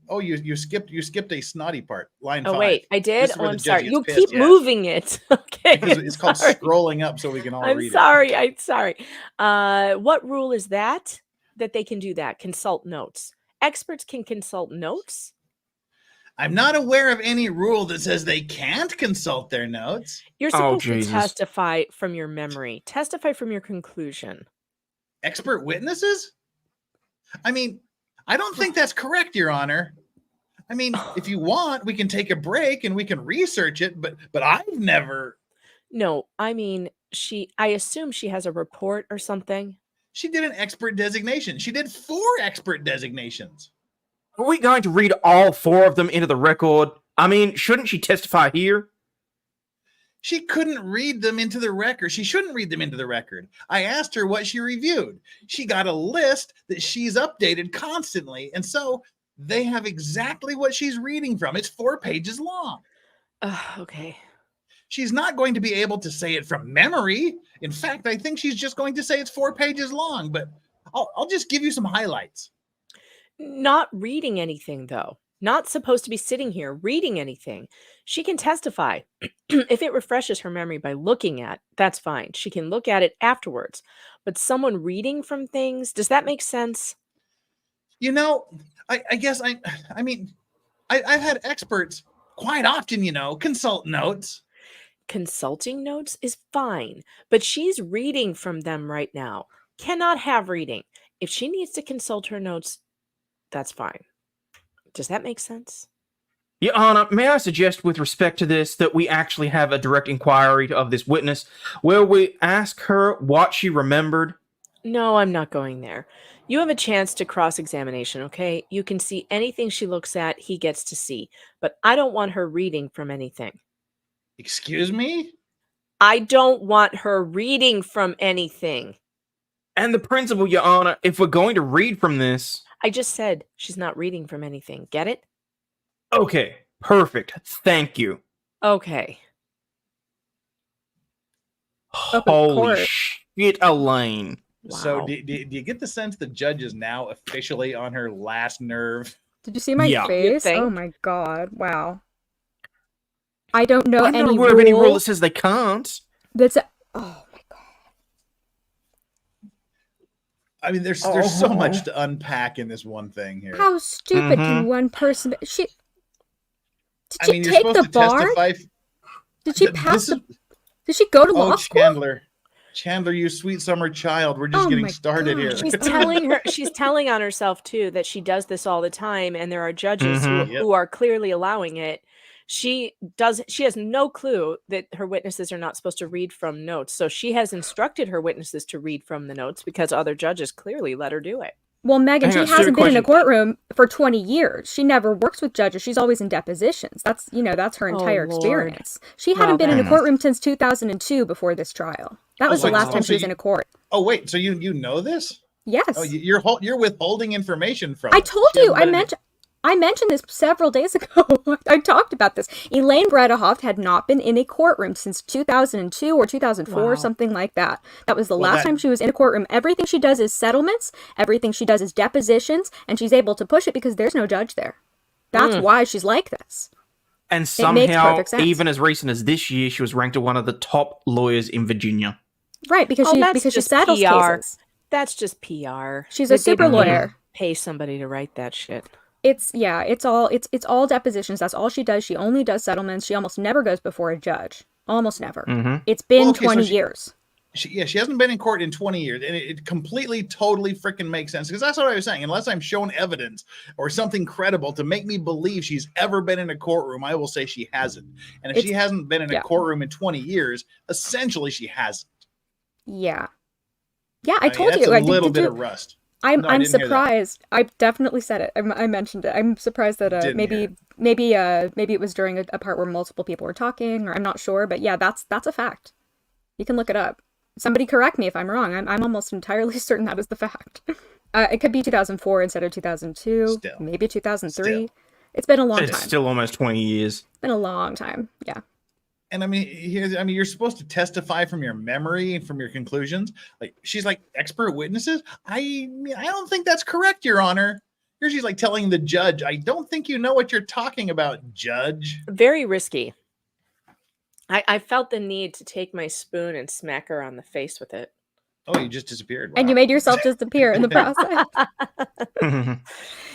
Oh, you skipped a snotty part. Line 5. Oh, wait, I did? Oh, I'm sorry. You pissed, keep moving it. Okay. Because it's called scrolling up so we can all read it. I'm sorry. What rule is that they can do that? Consult notes. Experts can consult notes? I'm not aware of any rule that says they can't consult their notes. You're supposed to testify from your memory. Testify from your conclusion. Expert witnesses? I mean, I don't think that's correct, Your Honor. I mean, if you want, we can take a break and we can research it, but I've never... No, I mean, I assume she has a report or something. She did an expert designation. She did 4 expert designations. Are we going to read all 4 of them into the record? I mean, shouldn't she testify here? She couldn't read them into the record. She shouldn't read them into the record. I asked her what she reviewed. She got a list that she's updated constantly, and so they have exactly what she's reading from. It's 4 pages long. Okay. She's not going to be able to say it from memory. In fact, I think she's just going to say it's 4 pages long, but I'll just give you some highlights. Not reading anything, though. Not supposed to be sitting here reading anything. She can testify. If it refreshes her memory by looking at, that's fine. She can look at it afterwards. But someone reading from things, does that make sense? You know, I guess I mean, I've had experts quite often, consult notes. Consulting notes is fine, but she's reading from them right now. Cannot have reading. If she needs to consult her notes, that's fine. Does that make sense? Your Honor, may I suggest with respect to this that we actually have a direct inquiry of this witness where we ask her what she remembered? No, I'm not going there. You have a chance to cross-examination, okay? You can see anything she looks at, he gets to see. But I don't want her reading from anything. Excuse me? I don't want her reading from anything. And the principal, Your Honor, if we're going to read from this... I just said she's not reading from anything. Get it? Okay, perfect. Thank you. Okay. Holy shit, Elaine. Wow. So do you get the sense the judge is now officially on her last nerve? Did you see my face? Oh my god. Wow. I don't know I've any never heard of any rule that says they can't. Oh my god. I mean, there's so much to unpack in this one thing here. How stupid can one person be? Did she you're take supposed the to bar? testify. Did she pass Did she go to law school? Chandler, you sweet summer child. We're just getting started here. She's telling on herself too that she does this all the time, and there are judges who are clearly allowing it. She has no clue that her witnesses are not supposed to read from notes. So she has instructed her witnesses to read from the notes because other judges clearly let her do it. Well, Megan, she hasn't been in a courtroom for 20 years. She never works with judges. She's always in depositions. That's her entire experience. She hadn't been in a courtroom since 2002 before this trial. That was the last time she was in a court. Oh, wait. So you know this? Yes. Oh, you're withholding information from I told you. I mentioned this several days ago. I talked about this. Elaine Bredehoft had not been in a courtroom since 2002 or 2004 or something like that. That was the last time she was in a courtroom. Everything she does is settlements. Everything she does is depositions. And she's able to push it because there's no judge there. That's why she's like this. And somehow, even as recent as this year, she was ranked as one of the top lawyers in Virginia. Right, because she settles cases. That's just PR. She's a super lawyer. Pay somebody to write that shit. It's all depositions. That's all she does. She only does settlements. She almost never goes before a judge. Almost never. Mm-hmm. It's been 20 years. She hasn't been in court in 20 years, and it completely, totally freaking makes sense, because that's what I was saying. Unless I'm shown evidence or something credible to make me believe she's ever been in a courtroom, I will say she hasn't. And if she hasn't been in a courtroom in 20 years, essentially she hasn't. Yeah. Yeah, I told you. That's a little bit of rust. I'm surprised. I definitely said it. I mentioned it. I'm surprised that maybe it was during a part where multiple people were talking, or I'm not sure. But yeah, that's a fact. You can look it up. Somebody correct me if I'm wrong. I'm almost entirely certain that is the fact. It could be 2004 instead of 2002. Maybe 2003. It's been a long time. It's still almost 20 years. It's been a long time. Yeah. And you're supposed to testify from your memory and from your conclusions. Like, she's like, expert witnesses. I don't think that's correct, Your Honor. Here she's like telling the judge, I don't think you know what you're talking about, Judge. Very risky. I felt the need to take my spoon and smack her on the face with it. Oh, you just disappeared. Wow. And you made yourself disappear in the process.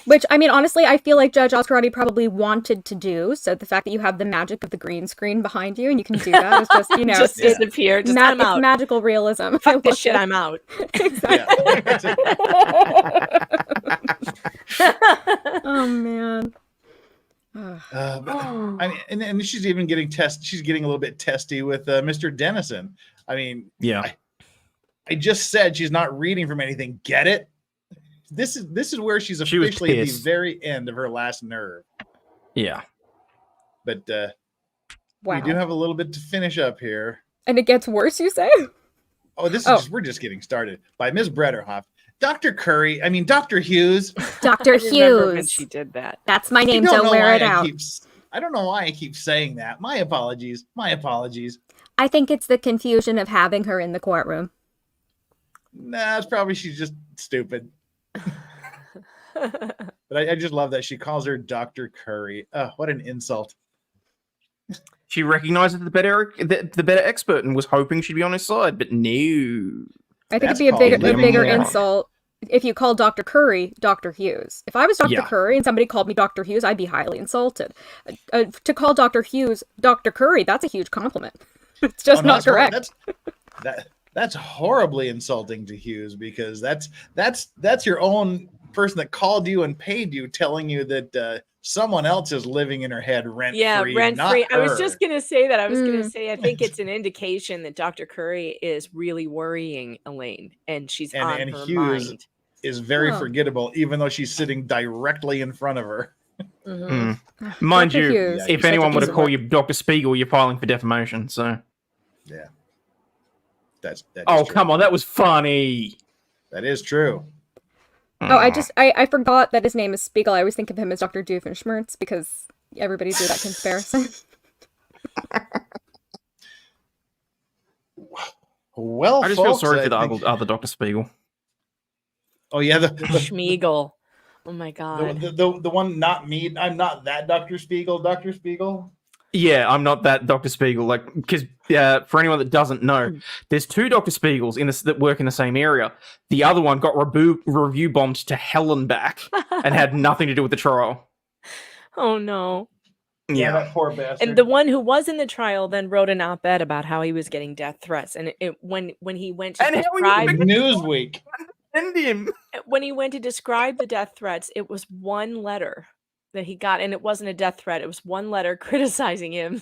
Which, I mean, honestly, I feel like Judge Oscarati probably wanted to do. So the fact that you have the magic of the green screen behind you and you can do that is just, just disappear. Just I'm out. It's magical realism. Fuck this shit, I'm out. Exactly. Oh, man. And she's even getting she's getting a little bit testy with Mr. Dennison. I mean, yeah. I just said she's not reading from anything. Get it? This is where she's officially at the very end of her last nerve. Yeah. But we do have a little bit to finish up here. And it gets worse, you say? Oh, we're just getting started. By Ms. Bredehoft. Dr. Hughes. Dr. Hughes. When she did that. That's my name. Don't wear it out. I don't know why I keep saying that. My apologies. I think it's the confusion of having her in the courtroom. Nah, it's probably she's just stupid. But I just love that she calls her Dr. Curry. Oh, what an insult. She recognized the better expert and was hoping she'd be on his side, but no. I think it'd be a bigger insult if you called Dr. Curry Dr. Hughes. If I was Dr. Curry and somebody called me Dr. Hughes, I'd be highly insulted. To call Dr. Hughes Dr. Curry, that's a huge compliment. It's just not correct. That's horribly insulting to Hughes, because that's your own person that called you and paid you, telling you that someone else is living in her head rent-free. Yeah, rent-free. I was just going to say that. I was going to say, I think it's an indication that Dr. Curry is really worrying Elaine, and she's on her Hughes mind. Is very forgettable, even though she's sitting directly in front of her. Mm-hmm. Mind you, Hughes, if anyone would have called you Dr. Spiegel, you're filing for defamation. So, yeah, that's come on, that was funny. That is true. Oh, I forgot that his name is Spiegel. I always think of him as Dr. Doofenshmirtz because everybody do that comparison. Well, I just feel sorry for the other Dr. Spiegel. Oh yeah, the Schmiegel. Oh my god. The one, not me. I'm not that Dr. Spiegel. Dr. Spiegel. Yeah, I'm not that Dr. Spiegel. Like, because for anyone that doesn't know, there's two Dr. Spiegels that work in the same area. The other one got review bombed to hell and back and had nothing to do with the trial. Oh no. Yeah, that poor bastard. And the one who was in the trial then wrote an op-ed about how he was getting death threats, and when he went to describe Newsweek. When he went to describe the death threats, it was one letter that he got, and it wasn't a death threat. It was one letter criticizing him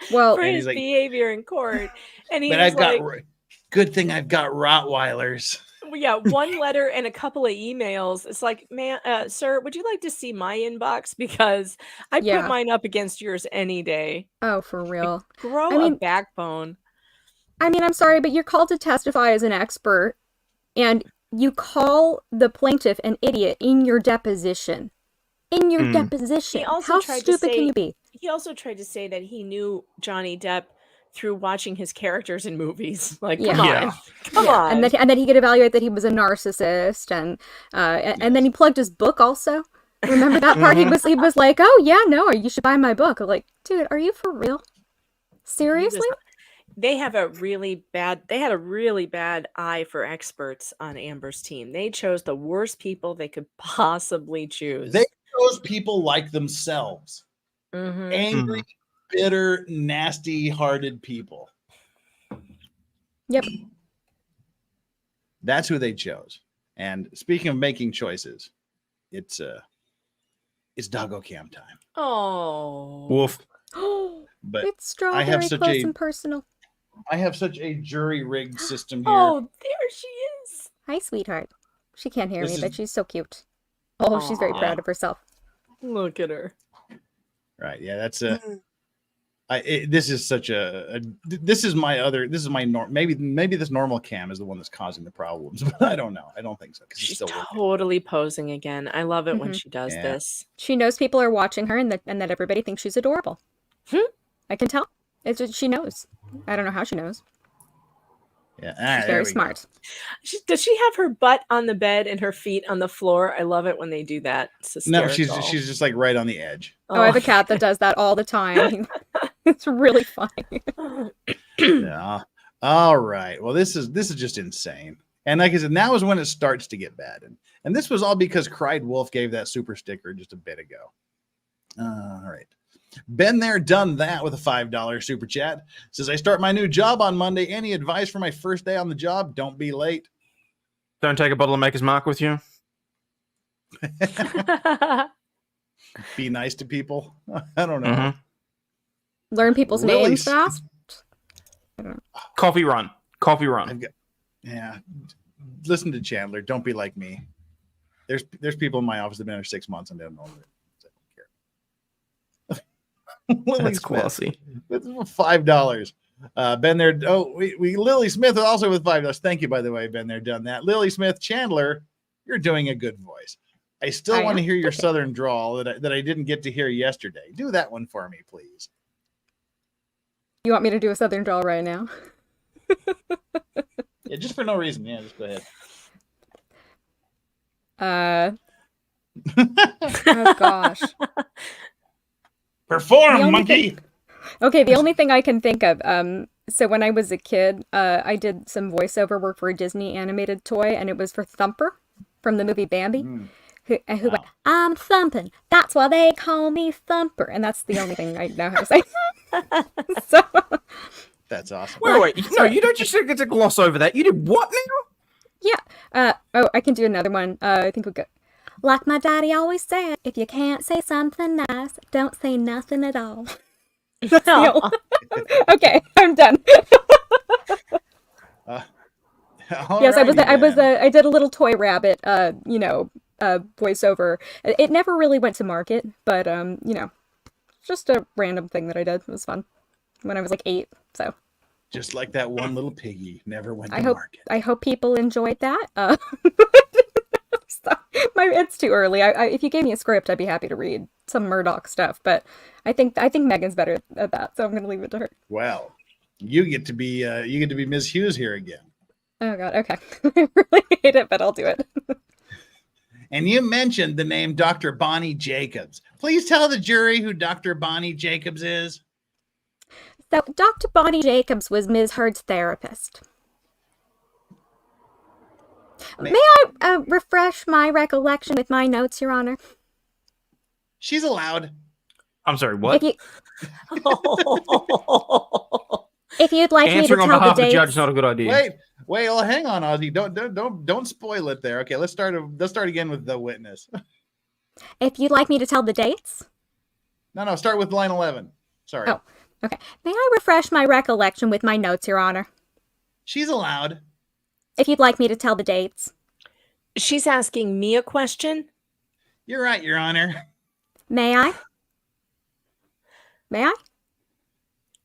for his behavior in court. And he was like, good thing I've got Rottweilers. Yeah, one letter and a couple of emails. It's like, man, sir, would you like to see my inbox? Because I put mine up against yours any day. Oh, for real. Like, grow a backbone. I mean, I'm sorry, but you're called to testify as an expert, and you call the plaintiff an idiot in your deposition. in your deposition. He also How tried to stupid say, can you be? He also tried to say that he knew Johnny Depp through watching his characters in movies. Like, come on. Come on. And then he could evaluate that he was a narcissist, and then he plugged his book also. Remember that part? He was like, "Oh yeah, no, you should buy my book." I'm like, dude, are you for real? Seriously? They had a really bad eye for experts on Amber's team. They chose the worst people they could possibly choose. They chose people like themselves. Mm-hmm. Angry, bitter, nasty-hearted people. Yep. That's who they chose. And speaking of making choices, it's doggo cam time. Oh. Woof. But it's strawberry close and personal. I have such a jury-rigged system here. Oh, there she is. Hi, sweetheart. She can't hear This me, is- but she's so cute. Oh, she's very proud of herself. Look at her. Right. Yeah, that's this is such this is my norm. Maybe this normal cam is the one that's causing the problems, but I don't know. I don't think so. She's totally posing again. I love it when she does this. She knows people are watching her, and that everybody thinks she's adorable. I can tell. It's just, she knows. I don't know how she knows. Yeah, she's very smart. Does she have her butt on the bed and her feet on the floor? I love it when they do that. No, she's just like right on the edge. Oh, I have a cat that does that all the time. It's really funny. Yeah. All right. Well, this is just insane. And like I said, now is when it starts to get bad. And this was all because Cried Wolf gave that super sticker just a bit ago. All right. Been there, done that with a $5 super chat. Says, I start my new job on Monday. Any advice for my first day on the job? Don't be late. Don't take a bottle of Maker's Mark with you. Be nice to people. I don't know. Learn people's names fast. Coffee run. Yeah. Listen to Chandler. Don't be like me. There's people in my office that have been there 6 months and they don't know it. That's classy. That's $5. Ben there. Oh, we Lily Smith also with $5. Thank you, by the way, Ben there, done that. Lily Smith, Chandler, you're doing a good voice. I still want to hear your southern drawl that I didn't get to hear yesterday. Do that one for me, please. You want me to do a southern drawl right now? Yeah, just for no reason. Yeah, just go ahead. Oh gosh. Perform, monkey. Okay, the only thing I can think of, so when I was a kid, I did some voiceover work for a Disney animated toy, and it was for Thumper from the movie Bambi, who went, I'm thumping, that's why they call me Thumper, and that's the only thing I know how to say. So, that's awesome. Wait, no, you don't just get to gloss over that. You did what now? Yeah. Oh, I can do another one. I think we'll go. Like my daddy always said, if you can't say something nice, don't say nothing at all. Okay, I'm done. Yes, I did a little toy rabbit, voiceover. It never really went to market, but just a random thing that I did. It was fun when I was like 8. So just like that one little piggy never went to market. I hope people enjoyed that. It's too early. If you gave me a script, I'd be happy to read some Murdoch stuff. But I think Megan's better at that, so I'm going to leave it to her. Well, you get to be Ms. Hughes here again. Oh God, okay. I really hate it, but I'll do it. And you mentioned the name Dr. Bonnie Jacobs. Please tell the jury who Dr. Bonnie Jacobs is. So Dr. Bonnie Jacobs was Ms. Heard's therapist. May I refresh my recollection with my notes, Your Honor? She's allowed. I'm sorry, what? If you'd like Answering me to on tell behalf the of the dates. judge is not a good idea. Wait, well, hang on, Ozzy. Don't spoil it there. Okay, let's start again with the witness. If you'd like me to tell the dates. No, start with line 11. Sorry. Oh, okay. May I refresh my recollection with my notes, Your Honor? She's allowed. If you'd like me to tell the dates. She's asking me a question. You're right, Your Honor. May I? May I?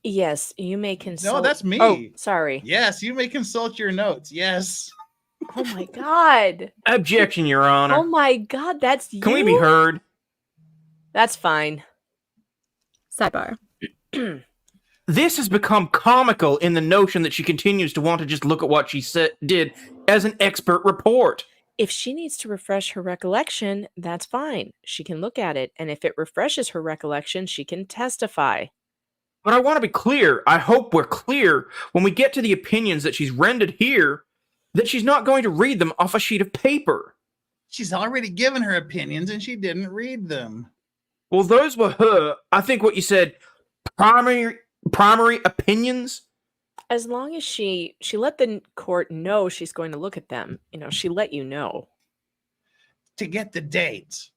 Yes, you may consult. No, that's me. Oh, sorry. Yes, you may consult your notes. Yes. Oh my God. Objection, Your Honor. Oh my God, that's you. Can we be heard? That's fine. Sidebar. This has become comical in the notion that she continues to want to just look at what she did as an expert report. If she needs to refresh her recollection, that's fine. She can look at it, and if it refreshes her recollection, she can testify. But I want to be clear. I hope we're clear when we get to the opinions that she's rendered here, that she's not going to read them off a sheet of paper. She's already given her opinions and she didn't read them. Well, those were her, I think what you said, primary opinions. As long as she let the court know she's going to look at them, she let you know. To get the dates.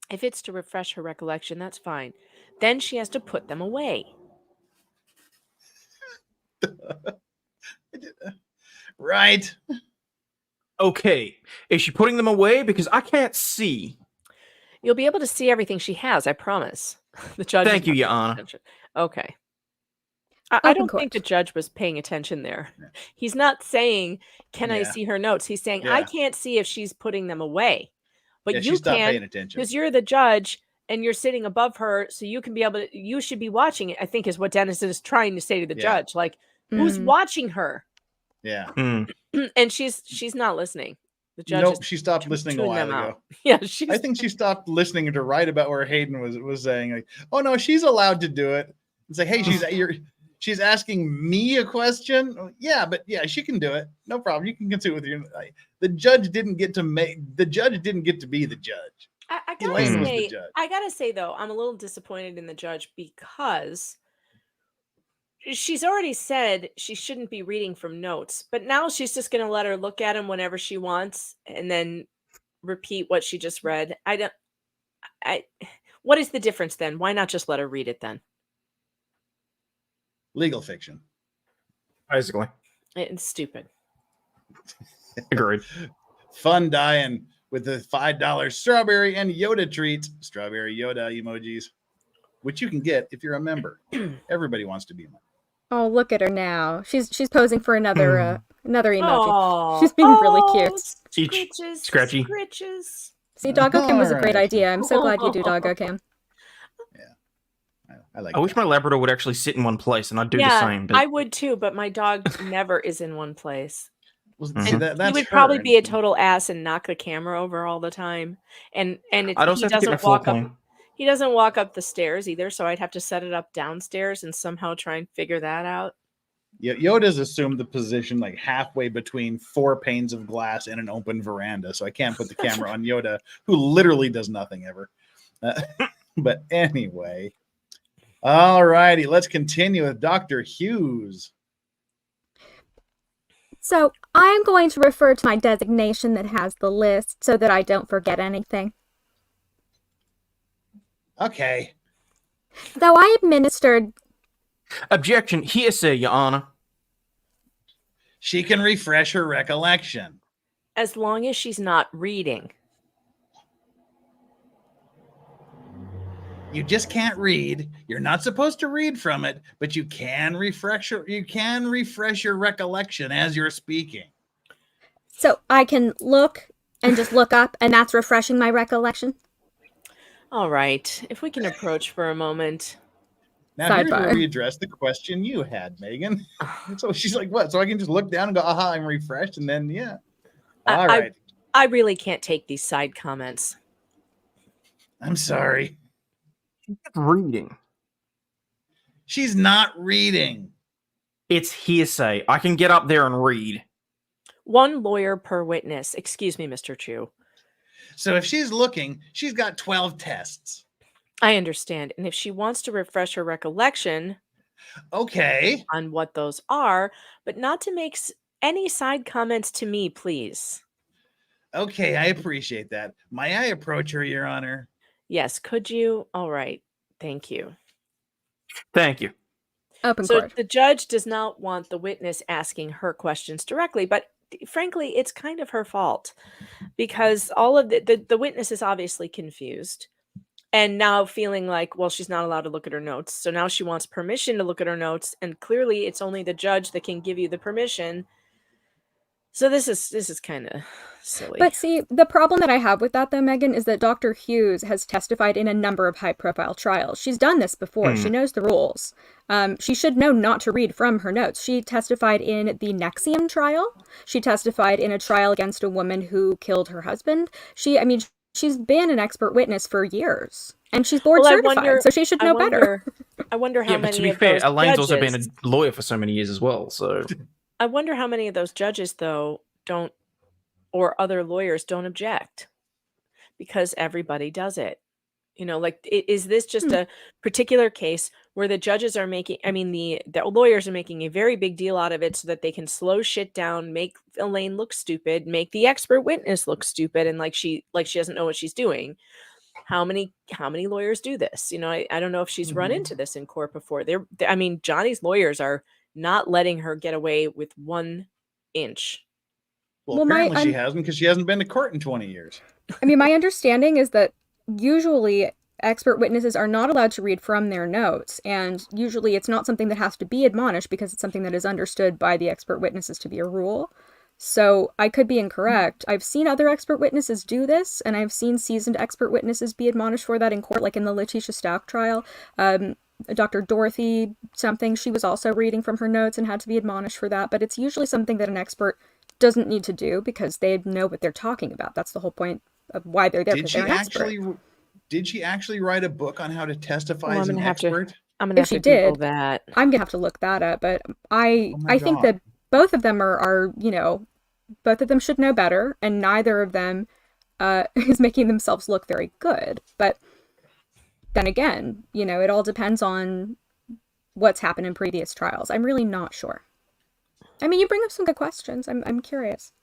If it's to refresh her recollection, that's fine. Then she has to put them away. Right. Okay. Is she putting them away? Because I can't see. You'll be able to see everything she has, I promise. The judge. Thank you, Your Honor. Okay. I don't think the judge was paying attention there. Yeah. He's not saying, can I see her notes? He's saying, I can't see if she's putting them away. But you can, because you're the judge and you're sitting above her, so you can be able to, you should be watching it, I think is what Dennis is trying to say to the judge. Like, who's watching her? Yeah. And she's not listening. The judge she stopped listening a while ago. Yeah, I think she stopped listening to write about where Hayden was saying, like, oh no, she's allowed to do it. It's like, hey, she's asking me a question. Yeah, but yeah, she can do it. No problem. You can consult with your. The judge didn't get to be the judge. I gotta say though, I'm a little disappointed in the judge because she's already said she shouldn't be reading from notes, but now she's just going to let her look at them whenever she wants and then repeat what she just read. What is the difference then? Why not just let her read it then? Legal fiction. Basically. It's stupid. Agreed. Fun dying with the $5 strawberry and Yoda treats. Strawberry Yoda emojis, which you can get if you're a member. Everybody wants to be a member. Oh, look at her now. She's posing for another emoji. Aww. She's being really cute. Scratchy. See, Doggo Cam was a great idea. I'm so glad you do Doggo Cam. Yeah. I wish my Labrador would actually sit in one place and I'd do the same. But... I would too, but my dog never is in one place. Well, he would probably be a total ass and knock the camera over all the time. And he doesn't walk up. He doesn't walk up the stairs either, so I'd have to set it up downstairs and somehow try and figure that out. Yeah, Yoda's assumed the position like halfway between 4 panes of glass and an open veranda, so I can't put the camera on Yoda, who literally does nothing ever. But anyway, all righty, let's continue with Dr. Hughes. So I'm going to refer to my designation that has the list so that I don't forget anything. Okay. Though I administered... Objection. Hearsay, Your Honor. She can refresh her recollection. As long as she's not reading. You just can't read. You're not supposed to read from it, but you can refresh your recollection as you're speaking. So I can look and just look up, and that's refreshing my recollection? All right. If we can approach for a moment. Now here's where we address the question you had, Megan. So she's like, what? So I can just look down and go, aha, I'm refreshed. And then, yeah. All right. I really can't take these side comments. I'm sorry. She's not reading. She's not reading. It's hearsay. I can get up there and read. 1 lawyer per witness. Excuse me, Mr. Chu. So if she's looking, she's got 12 tests. I understand. And if she wants to refresh her recollection, okay, on what those are, but not to make any side comments to me, please. Okay, I appreciate that. May I approach her, Your Honor? Yes, could you? All right. Thank you. Thank you. Open court. The judge does not want the witness asking her questions directly, but frankly, it's kind of her fault because all of the witness is obviously confused and now feeling like, well, she's not allowed to look at her notes. So now she wants permission to look at her notes. And clearly it's only the judge that can give you the permission. So this is kind of silly. But see, the problem that I have with that, though, Megan, is that Dr. Hughes has testified in a number of high-profile trials. She's done this before. She knows the rules. She should know not to read from her notes. She testified in the Nexium trial. She testified in a trial against a woman who killed her husband. She's been an expert witness for years. And she's board certified, so she should know better. I wonder how Yeah, many but to be of fair, those Elaine's judges, also been a lawyer for so many years as well, so... I wonder how many of those judges, though, don't, or other lawyers don't object, because everybody does it. You know, like, is this just a particular case where the judges are making, the lawyers are making a very big deal out of it so that they can slow shit down, make Elaine look stupid, make the expert witness look stupid, and like she doesn't know what she's doing. How many lawyers do this? You know, I don't know if she's run into this in court before. Johnny's lawyers are not letting her get away with 1 inch. Well, apparently she hasn't, because she hasn't been to court in 20 years. My understanding is that usually expert witnesses are not allowed to read from their notes, and usually it's not something that has to be admonished because it's something that is understood by the expert witnesses to be a rule. So I could be incorrect. I've seen other expert witnesses do this, and I've seen seasoned expert witnesses be admonished for that in court, like in the Letitia Stout trial. Dr. Dorothy something, she was also reading from her notes and had to be admonished for that, but it's usually something that an expert doesn't need to do because they know what they're talking about. That's the whole point of why they're there. Did she actually write a book on how to testify as an expert? I'm gonna have to Google that. I'm gonna have to look that up, but I think that both of them are both of them should know better, and neither of them is making themselves look very good. But then again, it all depends on what's happened in previous trials. I'm really not sure. You bring up some good questions. I'm curious.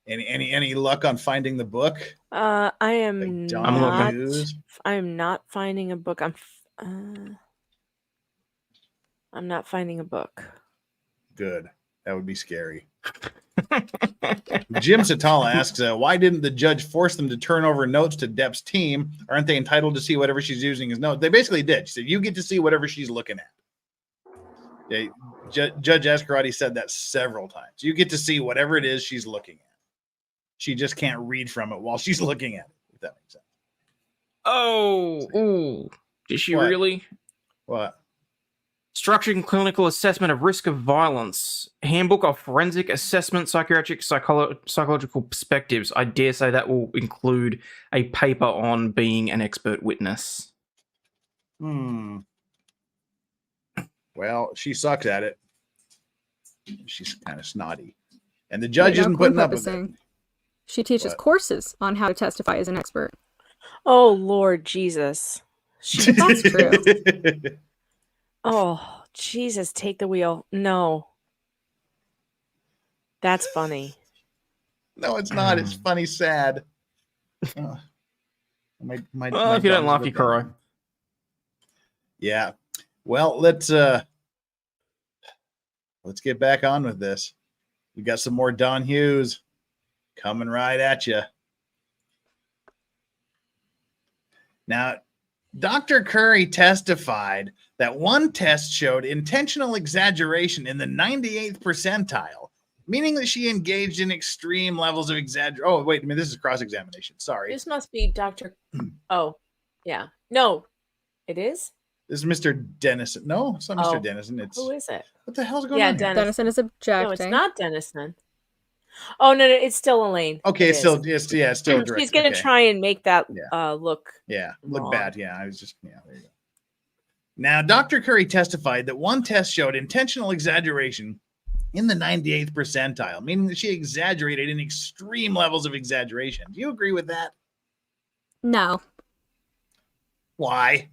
Any luck on finding the book? I am not finding a book. I'm not finding a book. Good. That would be scary. Jim Satala asks, why didn't the judge force them to turn over notes to Depp's team? Aren't they entitled to see whatever she's using as notes? They basically did. She said, you get to see whatever she's looking at. Yeah, Judge Escarati said that several times. You get to see whatever it is she's looking at. She just can't read from it while she's looking at it, if that makes sense. Oh, did she really? What? Structuring clinical assessment of risk of violence. Handbook of forensic assessment, psychiatric, psychological perspectives. I dare say that will include a paper on being an expert witness. Well, she sucks at it. She's kind of snotty. And the judge isn't putting up with it. She teaches courses on how to testify as an expert. Oh, Lord Jesus. That's true. Oh, Jesus, take the wheel. No. That's funny. No, it's not. It's funny, sad. If you don't laugh, you cry. Yeah. Well, let's get back on with this. We got some more Don Hughes coming right at you. Now, Dr. Curry testified that one test showed intentional exaggeration in the 98th percentile, meaning that she engaged in extreme levels of exaggeration. Oh, wait a minute. This is cross-examination. Sorry. This must be Dr. Oh, yeah. No, it is? This is Mr. Dennison. No, it's not Mr. Dennison. Who is it? What the hell's going on here? Dennison is objecting. No, it's not Dennison. Oh, no, it's still Elaine. Okay, it's still direct. She's going to try and make that look look bad. Yeah, I was just, there you go. Now, Dr. Curry testified that one test showed intentional exaggeration in the 98th percentile, meaning that she exaggerated in extreme levels of exaggeration. Do you agree with that? No. Why?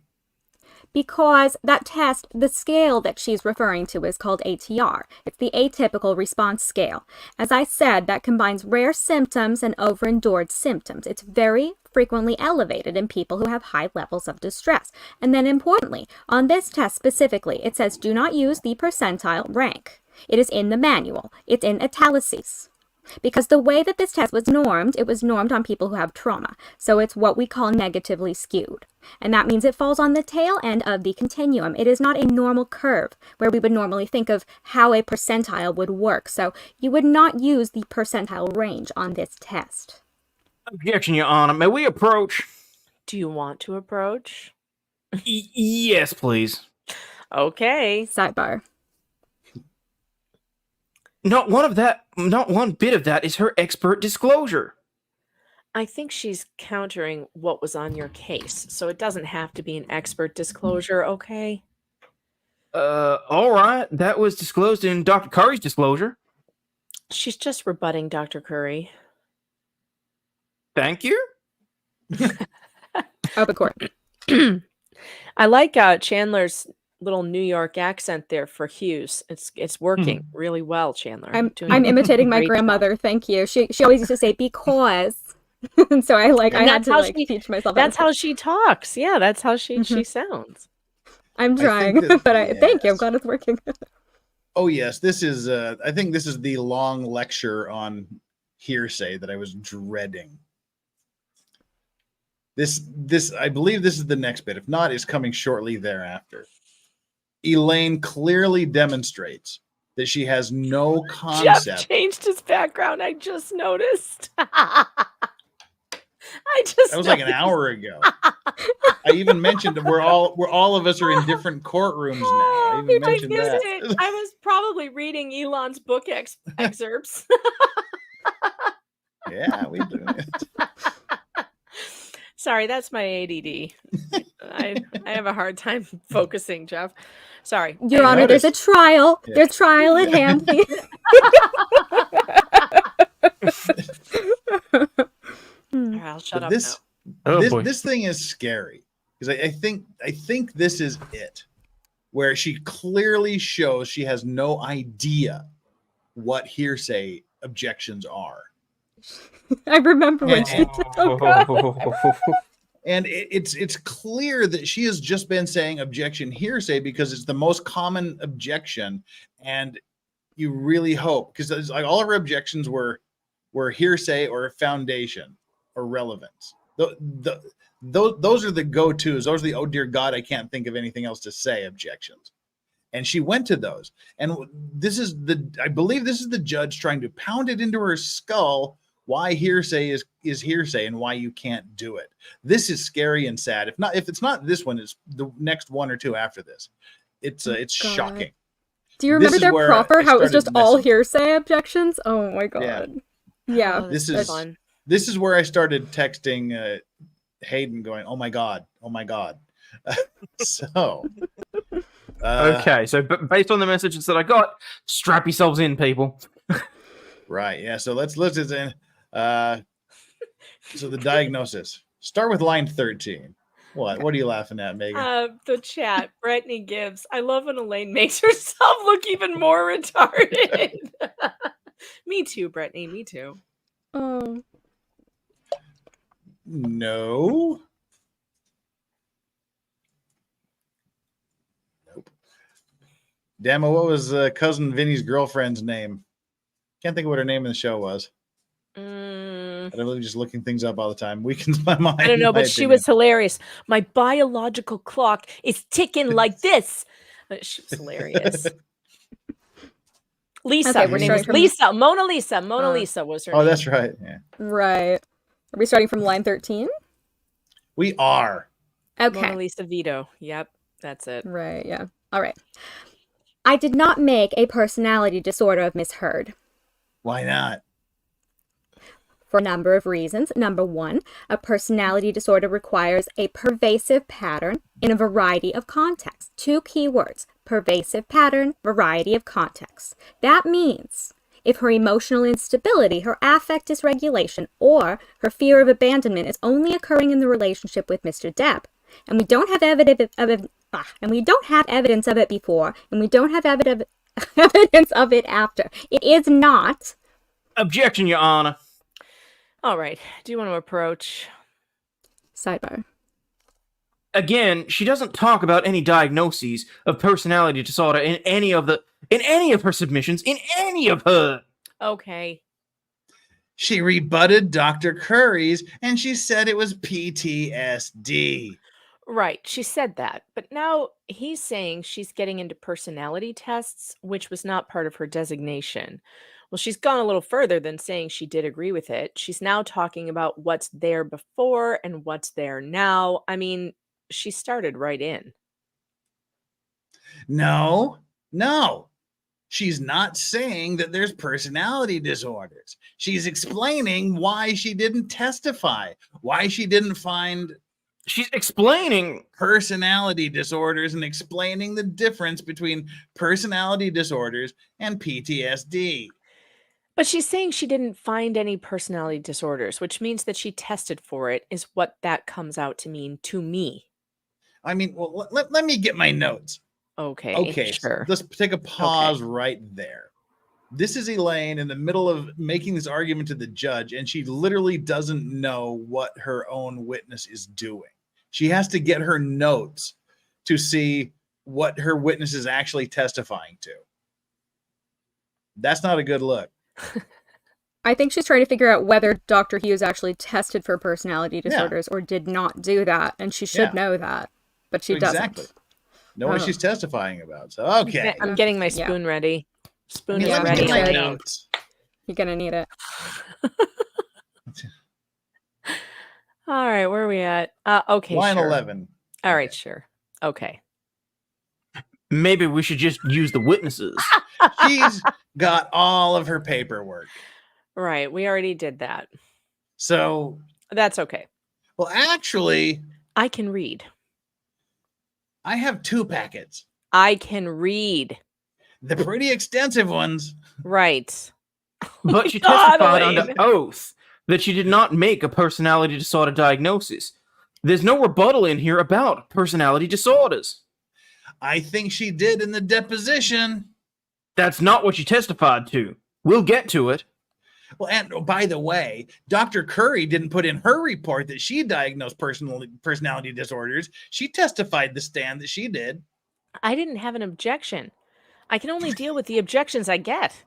Because that test, the scale that she's referring to is called ATR. It's the atypical response scale. As I said, that combines rare symptoms and over-endured symptoms. It's very frequently elevated in people who have high levels of distress. And then importantly, on this test specifically, it says do not use the percentile rank. It is in the manual. It's in italices. Because the way that this test was normed, it was normed on people who have trauma. So it's what we call negatively skewed. And that means it falls on the tail end of the continuum. It is not a normal curve where we would normally think of how a percentile would work. So you would not use the percentile range on this test. Objection, Your Honor. May we approach? Do you want to approach? Yes, please. Okay. Sidebar. Not one bit of that is her expert disclosure. I think she's countering what was on your case, so it doesn't have to be an expert disclosure, okay? All right. That was disclosed in Dr. Curry's disclosure. She's just rebutting Dr. Curry. Thank you. Open court. I like Chandler's little New York accent there for Hughes. It's working really well, Chandler. I'm Doing imitating a my great grandmother. job. Thank you. She always used to say because. And so I had to teach myself. That's how she talks. Yeah, that's how she sounds. I'm trying, thank you. I'm glad it's working. Oh yes, this is. I think this is the long lecture on hearsay that I was dreading. This I believe this is the next bit. If not, it's coming shortly thereafter. Elaine clearly demonstrates that she has no concept. Jeff changed his background. I just noticed. That was like an hour ago. I even mentioned that we're all of us are in different courtrooms now. I even mentioned that. I was probably reading Elon's book excerpts. Yeah, we do it. Sorry, that's my ADD. I have a hard time focusing, Jeff. Sorry. Your Honor, there's a trial. Yeah. There's trial at hand. I'll shut up now. This thing is scary because I think this is it, where she clearly shows she has no idea what hearsay objections are. I remember when she did. Oh, God. And it's clear that she has just been saying objection hearsay because it's the most common objection, and you really hope, because like all of her objections were hearsay or foundation or relevance. Those are the go-tos. Those are the, oh dear God, I can't think of anything else to say objections. And she went to those. And I believe this is the judge trying to pound it into her skull why hearsay is hearsay and why you can't do it. This is scary and sad. If it's not this one, it's the next one or two after this. It's shocking. Do you remember their proffer? How it was just all hearsay objections? Oh my God. Yeah. Oh, this is fun. This is where I started texting Hayden going, oh my God. So. Okay, so based on the messages that I got, strap yourselves in, people. Right. Yeah. So let's in. So the diagnosis. Start with line 13. What are you laughing at, Megan? The chat. Brittany Gibbs. I love when Elaine makes herself look even more retarded. Me too, Brittany. Me too. Oh. No. Nope. Damn it, what was cousin Vinny's girlfriend's name? Can't think of what her name in the show was. I'm really just looking things up all the time. Weakens my mind. I don't know, but she was hilarious. My biological clock is ticking like this. She was hilarious. Lisa. Okay, her name was Lisa. Mona Lisa. Mona Lisa was her name. Oh, that's right. Yeah. Right. Are we starting from line 13? We are. Okay. Mona Lisa Vito. Yep. That's it. Right. Yeah. All right. I did not make a personality disorder of Miss Heard. Why not? For a number of reasons. Number one, a personality disorder requires a pervasive pattern in a variety of contexts. Two key words, pervasive pattern, variety of contexts. That means if her emotional instability, her affect dysregulation, or her fear of abandonment is only occurring in the relationship with Mr. Depp, and we don't have evidence of it before, and we don't have evidence of it after, it is not. Objection, Your Honor. All right. Do you want to approach? Sidebar. Again, she doesn't talk about any diagnoses of personality disorder in any of her submissions, in any of her. Okay. She rebutted Dr. Curry's and she said it was PTSD. Right, she said that. But now he's saying she's getting into personality tests, which was not part of her designation. Well, she's gone a little further than saying she did agree with it. She's now talking about what's there before and what's there now. I mean, she started right in. No. She's not saying that there's personality disorders. She's explaining why she didn't testify, why she didn't find. She's explaining personality disorders and explaining the difference between personality disorders and PTSD. But she's saying she didn't find any personality disorders, which means that she tested for it, is what that comes out to mean to me. I mean, well, let me get my notes. Okay, sure. Let's take a pause right there. This is Elaine in the middle of making this argument to the judge, and she literally doesn't know what her own witness is doing. She has to get her notes to see what her witness is actually testifying to. That's not a good look. I think she's trying to figure out whether Dr. Hughes actually tested for personality disorders or did not do that, and she should know that, but she doesn't. Know what she's testifying about. So, okay. I'm getting my spoon ready. Spoon is let me ready. get my notes. You're going to need it. All right, where are we at? Okay, Line sure. 11. All right, sure. Okay. maybe we should just use the witnesses. She's got all of her paperwork. Right. We already did that. So that's okay. Well, actually, I can read. I have 2 packets. I can read. The pretty extensive ones. Right. But she testified under oath that she did not make a personality disorder diagnosis. There's no rebuttal in here about personality disorders. I think she did in the deposition. That's not what she testified to. We'll get to it. Well, and by the way, Dr. Curry didn't put in her report that she diagnosed personality disorders. She testified the stand that she did. I didn't have an objection. I can only deal with the objections I get.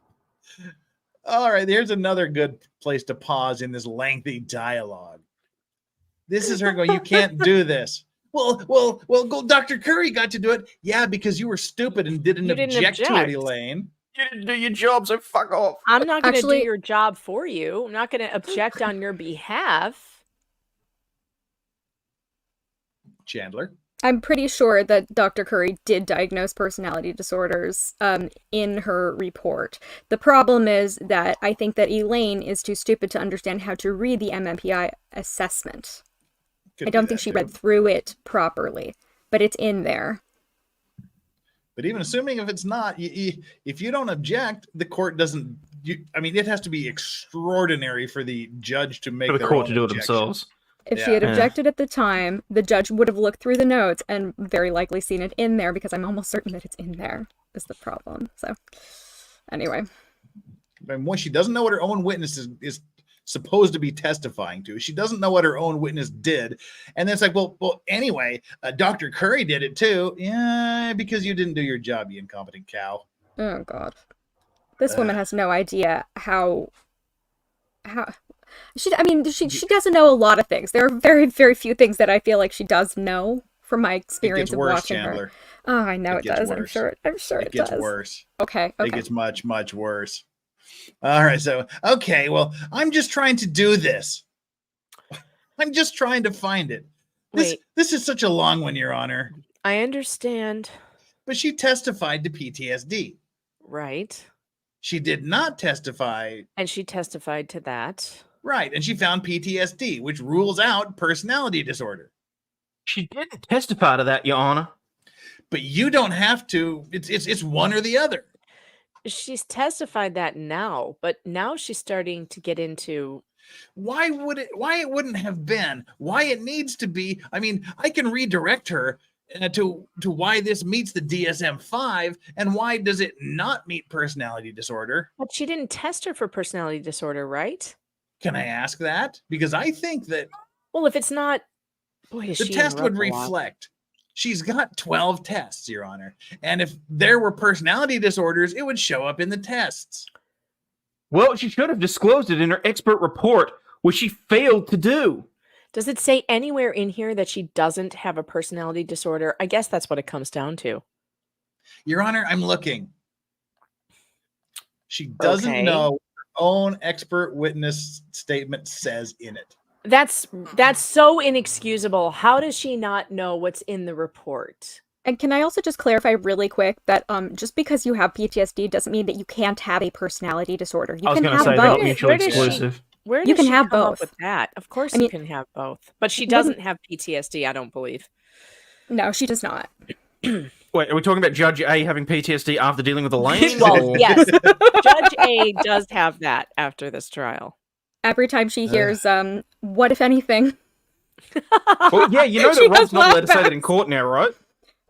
All right, here's another good place to pause in this lengthy dialogue. This is her going, you can't do this. Well, Dr. Curry got to do it. Yeah, because you were stupid and didn't object to it, Elaine. You didn't do your job, so fuck off. I'm not going to do your job for you. I'm not going to object on your behalf. Chandler? I'm pretty sure that Dr. Curry did diagnose personality disorders in her report. The problem is that I think that Elaine is too stupid to understand how to read the MMPI assessment. I don't think she read through it properly, but it's in there. But even assuming if it's not, if you don't object, the court doesn't. I mean, it has to be extraordinary for the judge to make for the court to do it themselves. If she had objected at the time, the judge would have looked through the notes and very likely seen it in there, because I'm almost certain that it's in there is the problem. So anyway. And when she doesn't know what her own witness is supposed to be testifying to, she doesn't know what her own witness did. And then it's like, well, anyway, Dr. Curry did it too. Yeah, because you didn't do your job, you incompetent cow. Oh, God. This woman has no idea how... She doesn't know a lot of things. There are very, very few things that I feel like she does know from my experience of watching her. Oh, I know it does. I'm sure it does. It gets worse. Okay. It gets much, much worse. All right. So, okay. Well, I'm just trying to do this. I'm just trying to find it. This is such a long one, Your Honor. I understand. But she testified to PTSD. Right. She did not testify. And she testified to that. Right, and she found PTSD, which rules out personality disorder. She didn't testify to that, Your Honor. But you don't have to. It's one or the other. She's testified that now, but now she's starting to get into why it wouldn't have been, why it needs to be. I mean, I can redirect her to why this meets the DSM-5 and why does it not meet personality disorder. But she didn't test her for personality disorder, right? Can I ask that? Because I think that... Well, if it's not... Boy, the test would reflect. She's got 12 tests, Your Honor. And if there were personality disorders, it would show up in the tests. Well, she should have disclosed it in her expert report, which she failed to do. Does it say anywhere in here that she doesn't have a personality disorder? I guess that's what it comes down to. Your Honor, I'm looking. She doesn't know what her own expert witness statement says in it. That's so inexcusable. How does she not know what's in the report? And can I also just clarify really quick that just because you have PTSD doesn't mean that you can't have a personality disorder. You can have both. Mutually exclusive. Where does she come up with that? Of course you can have both. But she doesn't have PTSD, I don't believe. No, she does not. Wait, are we talking about Judge A having PTSD after dealing with Elaine? Well, yes. Judge A does have that after this trial. Every time she hears, what if anything? Well, yeah, you know that Rob's not allowed to say that in court now, right?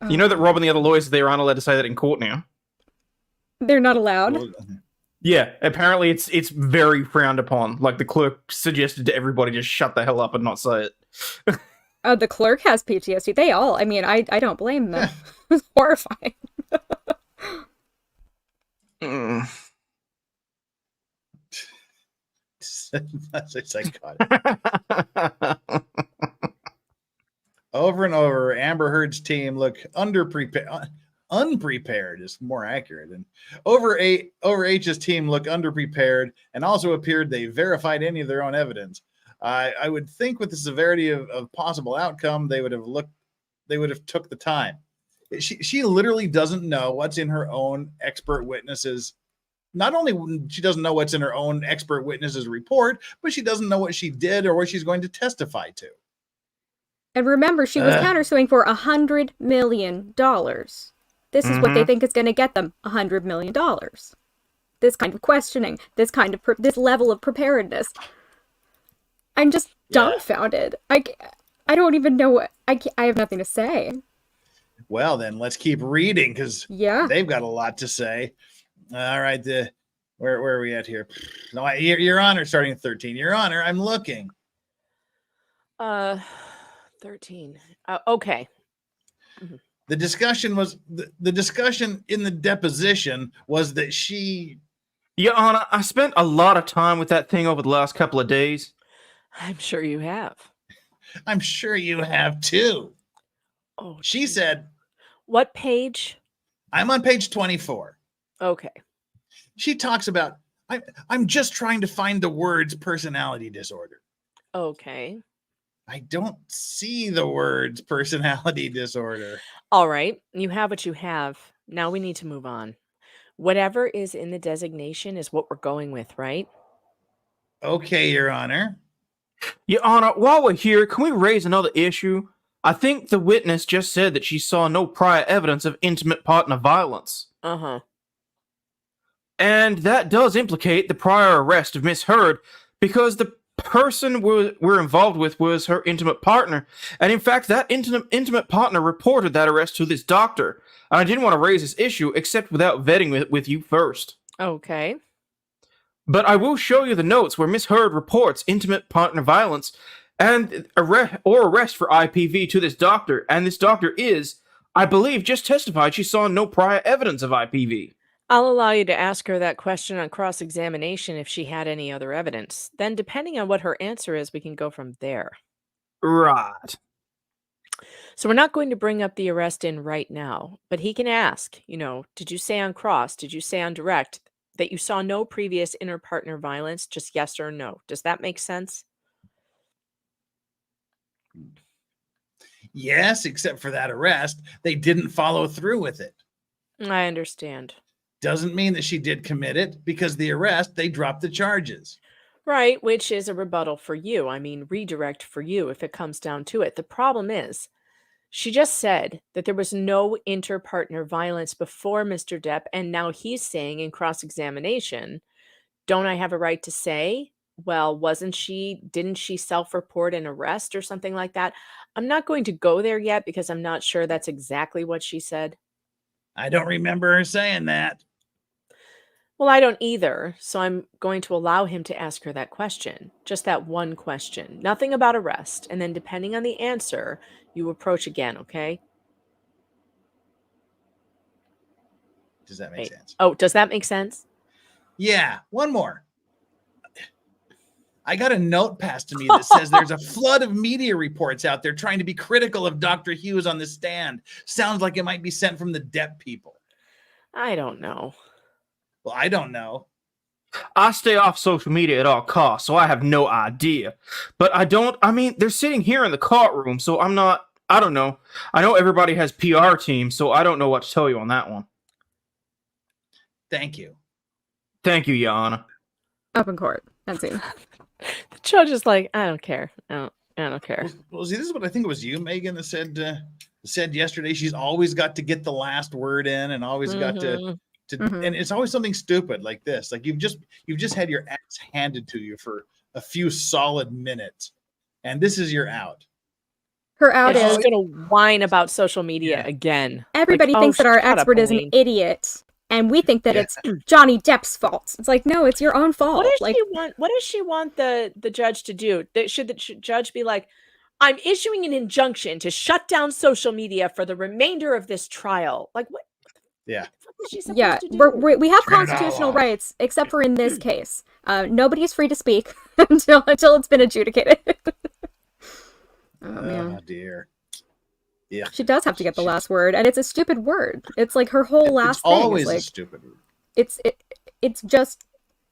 You know that Rob and the other lawyers, they aren't allowed to say that in court now. They're not allowed? Yeah, apparently it's very frowned upon. Like, the clerk suggested to everybody just shut the hell up and not say it. The clerk has PTSD. They all. I mean, I don't blame them. It's horrifying. Psychotic. Over and over, Amber Heard's team look unprepared is more accurate, and over H's team look underprepared, and also appeared they verified any of their own evidence. I would think with the severity of possible outcome, they would have took the time. She literally doesn't know what's in her own expert witnesses. Not only she doesn't know what's in her own expert witnesses report, but she doesn't know what she did or what she's going to testify to. And remember, she was countersuing for $100 million. This is what they think is going to get them, $100 million. This kind of questioning, this level of preparedness. I'm just dumbfounded. I don't even know what I have nothing to say. Well, then let's keep reading because they've got a lot to say. All right, where are we at here? No, Your Honor, starting at 13. Your Honor, I'm looking. 13. Okay. Mm-hmm. The discussion was the discussion in the deposition was that she. Your Honor, I spent a lot of time with that thing over the last couple of days. I'm sure you have. I'm sure you have too. Oh, she said. What page? I'm on page 24. Okay. She talks about I'm just trying to find the words personality disorder. Okay. I don't see the words personality disorder. All right. You have what you have. Now we need to move on. Whatever is in the designation is what we're going with, right? Okay, Your Honor. Your Honor, while we're here, can we raise another issue? I think the witness just said that she saw no prior evidence of intimate partner violence. Uh-huh. And that does implicate the prior arrest of Miss Heard because the person we're involved with was her intimate partner. And in fact, that intimate partner reported that arrest to this doctor. And I didn't want to raise this issue except without vetting it with you first. Okay. But I will show you the notes where Miss Heard reports intimate partner violence and arrest for IPV to this doctor. And this doctor is, I believe, just testified she saw no prior evidence of IPV. I'll allow you to ask her that question on cross-examination if she had any other evidence. Then, depending on what her answer is, we can go from there. Right. So we're not going to bring up the arrest in right now, but he can ask, did you say on cross, did you say on direct that you saw no previous inter-partner violence, just yes or no? Does that make sense? Yes, except for that arrest. They didn't follow through with it. I understand. Doesn't mean that she did commit it because the arrest, they dropped the charges. Right, which is a rebuttal for you. I mean, redirect for you if it comes down to it. The problem is, she just said that there was no inter-partner violence before Mr. Depp, and now he's saying in cross-examination, don't I have a right to say, well, didn't she self-report an arrest or something like that? I'm not going to go there yet because I'm not sure that's exactly what she said. I don't remember her saying that. Well, I don't either, so I'm going to allow him to ask her that question. Just that one question. Nothing about arrest. And then depending on the answer, you approach again, okay? Does that make sense? Oh, does that make sense? Yeah, one more. I got a note passed to me that says there's a flood of media reports out there trying to be critical of Dr. Hughes on the stand. Sounds like it might be sent from the Depp people. I don't know. Well, I don't know. I stay off social media at all costs, so I have no idea. But they're sitting here in the courtroom, so I don't know. I know everybody has PR teams, so I don't know what to tell you on that one. Thank you. Thank you, Your Honor. Open court. That's it. The judge is like, I don't care. I don't care. Well, see, this is what I think it was you, Megan, that said yesterday. She's always got to get the last word in, and always got to and it's always something stupid like this. Like you've just had your ass handed to you for a few solid minutes, and this is your out. Her out is is going to whine about social media again. Everybody thinks that our expert is an idiot, and we think that it's Johnny Depp's fault. It's like, no, it's your own fault. What does she want the judge to do? Should the judge be like, I'm issuing an injunction to shut down social media for the remainder of this trial? Like what? Yeah. Yeah, we have constitutional rights, except for in this case. Nobody is free to speak until it's been adjudicated. Oh dear. Yeah. She does have to get the last word, and it's a stupid word. It's like her whole last thing. It's always like, a stupid word. It's just,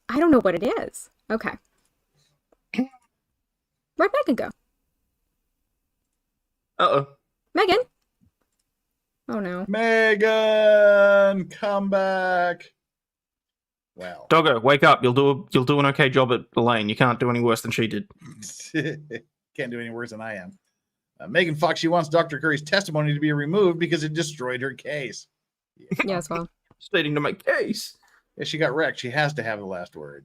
I don't know what it is. Okay. Where'd Megan go? Uh-oh. Megan? Oh no. Megan, come back. Well. Doggo, wake up. You'll do an okay job at Elaine. You can't do any worse than she did. Can't do any worse than I am. Megan Fox, she wants Dr. Curry's testimony to be removed because it destroyed her case. Yes, well. Stating to my case. Yeah, she got wrecked. She has to have the last word.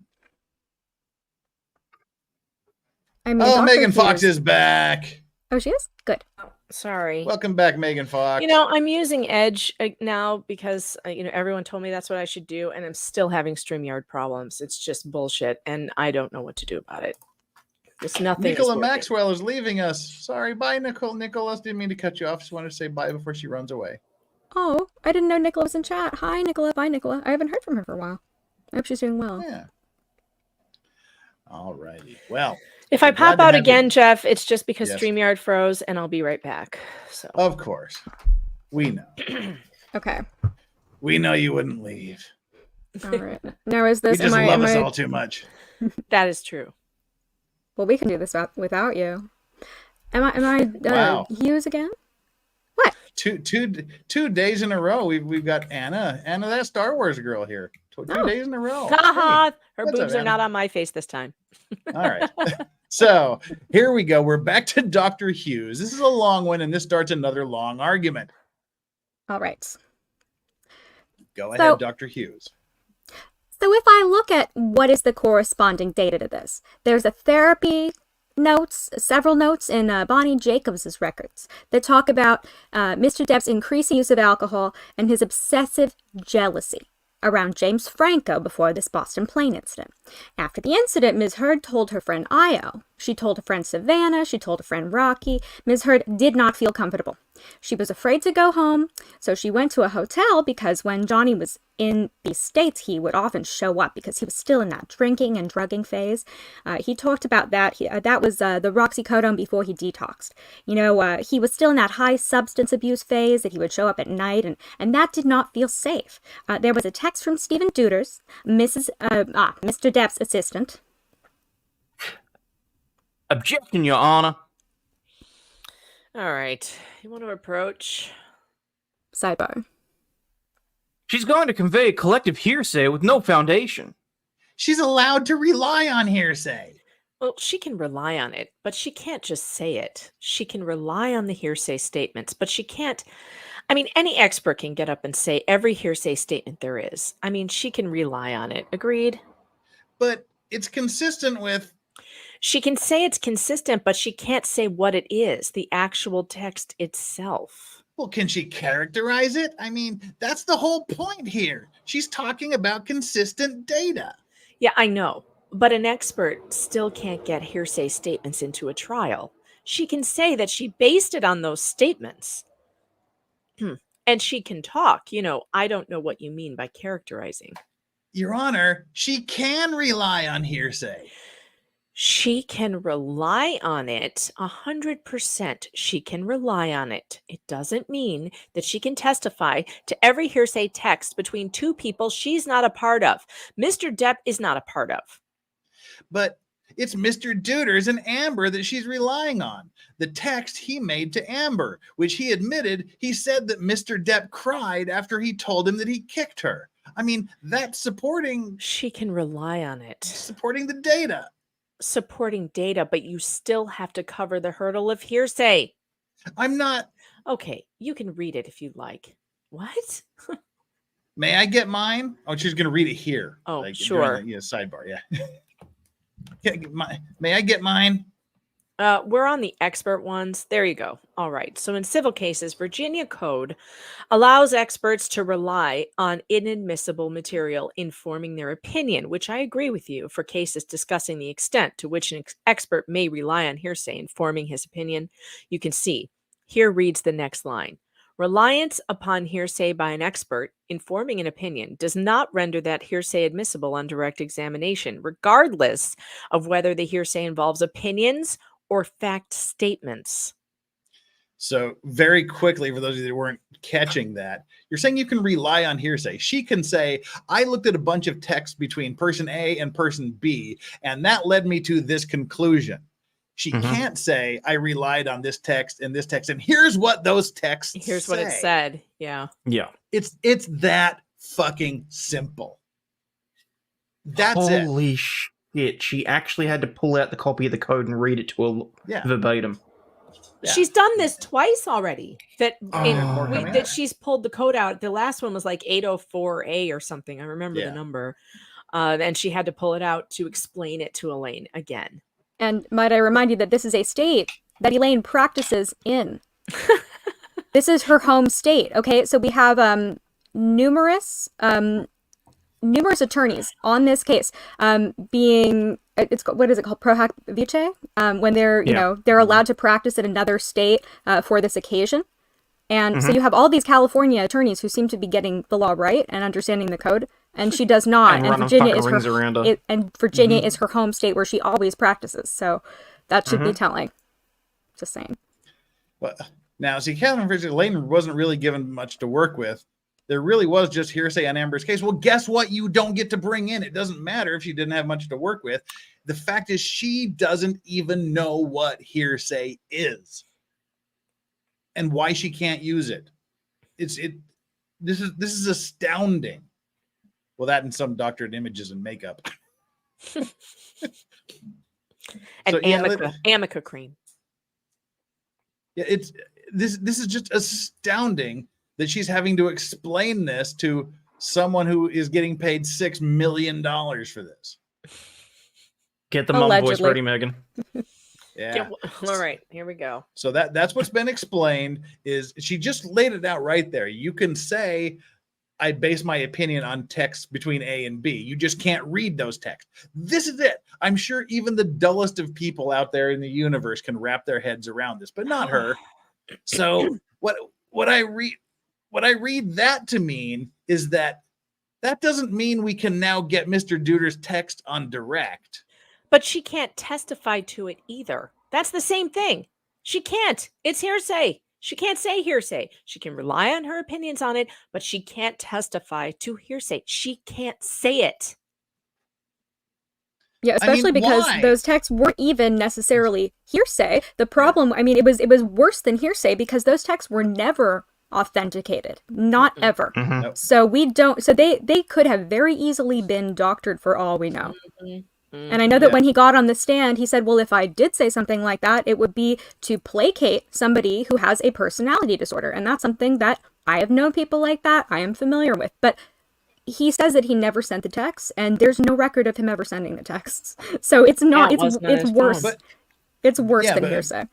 I mean, Dr. Megan Fox is back. Oh, she is? Good. Sorry. Welcome back, Megan Fox. I'm using Edge now because everyone told me that's what I should do, and I'm still having StreamYard problems. It's just bullshit, and I don't know what to do about it. It's nothing. Nicola Maxwell is leaving us. Sorry, bye, Nicole. Nicholas, didn't mean to cut you off. Just wanted to say bye before she runs away. Oh, I didn't know Nicola was in chat. Hi, Nicola. Bye, Nicola. I haven't heard from her for a while. I hope she's doing well. Yeah. All righty. Well. If I pop out again, Jeff, it's just because StreamYard froze, and I'll be right back. So of course, we know. Okay. We know you wouldn't leave. All right. Now is this? You just love us all too much. That is true. Well, we can do this without you. Am I wow. Hughes again? What? Two days in a row. We've got Anna, that Star Wars girl here. Two days in a row. Hey, her boobs are not on my face this time. All right. So here we go. We're back to Dr. Hughes. This is a long one, and this starts another long argument. All right. Go ahead, Dr. Hughes. So if I look at what is the corresponding data to this, there's a therapy notes, several notes in Bonnie Jacobs' records that talk about Mr. Depp's increasing use of alcohol and his obsessive jealousy around James Franco before this Boston plane incident. After the incident, Ms. Heard told her friend Io. She told her friend Savannah. She told her friend Rocky. Ms. Heard did not feel comfortable. She was afraid to go home, so she went to a hotel because when Johnny was in the States, he would often show up because he was still in that drinking and drugging phase. He talked about that. That was the roxycodone before he detoxed. He was still in that high substance abuse phase that he would show up at night, and that did not feel safe. There was a text from Stephen Duders, Mr. Depp's assistant. Objection, Your Honor. All right. You want to approach? Sidebar. She's going to convey collective hearsay with no foundation. She's allowed to rely on hearsay. Well, she can rely on it, but she can't just say it. She can rely on the hearsay statements, but she can't. I mean, any expert can get up and say every hearsay statement there is. I mean, she can rely on it. Agreed? But it's consistent with... She can say it's consistent, but she can't say what it is, the actual text itself. Well, can she characterize it? I mean, that's the whole point here. She's talking about consistent data. Yeah, I know. But an expert still can't get hearsay statements into a trial. She can say that she based it on those statements. And she can talk. I don't know what you mean by characterizing. Your Honor, she can rely on hearsay. She can rely on it 100%. She can rely on it. It doesn't mean that she can testify to every hearsay text between two people she's not a part of. Mr. Depp is not a part of. But it's Mr. Duders and Amber that she's relying on. The text he made to Amber, which he admitted he said that Mr. Depp cried after he told him that he kicked her. I mean, that's supporting. She can rely on it. Supporting the data. Supporting data, but you still have to cover the hurdle of hearsay. I'm not. Okay, you can read it if you like. What? May I get mine? Oh, she's going to read it here. Oh, sure. Sidebar, yeah. May I get mine? We're on the expert ones. There you go. All right. So in civil cases, Virginia code allows experts to rely on inadmissible material informing their opinion, which I agree with you. For cases discussing the extent to which an expert may rely on hearsay informing his opinion, you can see. Here reads the next line. Reliance upon hearsay by an expert informing an opinion does not render that hearsay admissible on direct examination, regardless of whether the hearsay involves opinions or fact statements. So very quickly, for those of you that weren't catching that, you're saying you can rely on hearsay. She can say, I looked at a bunch of texts between person A and person B, and that led me to this conclusion. She can't say, I relied on this text, and here's what those texts Here's say. what it said. Yeah. Yeah. It's that fucking simple. That's Holy shit. She actually had to pull out the copy of the code and read it to her verbatim. Yeah. She's done this twice already. That she's pulled the code out. The last one was like 804A or something. I remember the number. And she had to pull it out to explain it to Elaine again. And might I remind you that this is a state that Elaine practices in. This is her home state. Okay, so we have numerous attorneys on this case, being what is it called, pro hac vice, when they're they're allowed to practice in another state for this occasion. And so you have all these California attorneys who seem to be getting the law right and understanding the code, and she does not. And Virginia is is her home state where she always practices. So that should be telling. Just saying. Well, now see, Elaine wasn't really given much to work with. There really was just hearsay on Amber's case. Well, guess what? You don't get to bring in. It doesn't matter if she didn't have much to work with. The fact is, she doesn't even know what hearsay is and why she can't use it. This is astounding. Well, that and some doctored images and makeup. And Amica cream. Yeah, this is just astounding that she's having to explain this to someone who is getting paid $6 million for this. Get the mom voice ready, Megan. Yeah. All right, here we go. So that's what's been explained. Is she just laid it out right there. You can say, I base my opinion on texts between A and B. You just can't read those texts. This is it. I'm sure even the dullest of people out there in the universe can wrap their heads around this, but not her. So what I read that to mean is that doesn't mean we can now get Mr. Duder's text on direct. But she can't testify to it either. That's the same thing. She can't. It's hearsay. She can't say hearsay. She can rely on her opinions on it, but she can't testify to hearsay. She can't say it. Yeah, especially because those texts weren't even necessarily hearsay. The problem, it was worse than hearsay because those texts were never authenticated, not ever. So they could have very easily been doctored for all we know. And I know that when he got on the stand, he said, well, if I did say something like that, it would be to placate somebody who has a personality disorder. And that's something that I have known people like that I am familiar with. But he says that he never sent the texts, and there's no record of him ever sending the texts. So it's not, it's worse. It's worse than hearsay.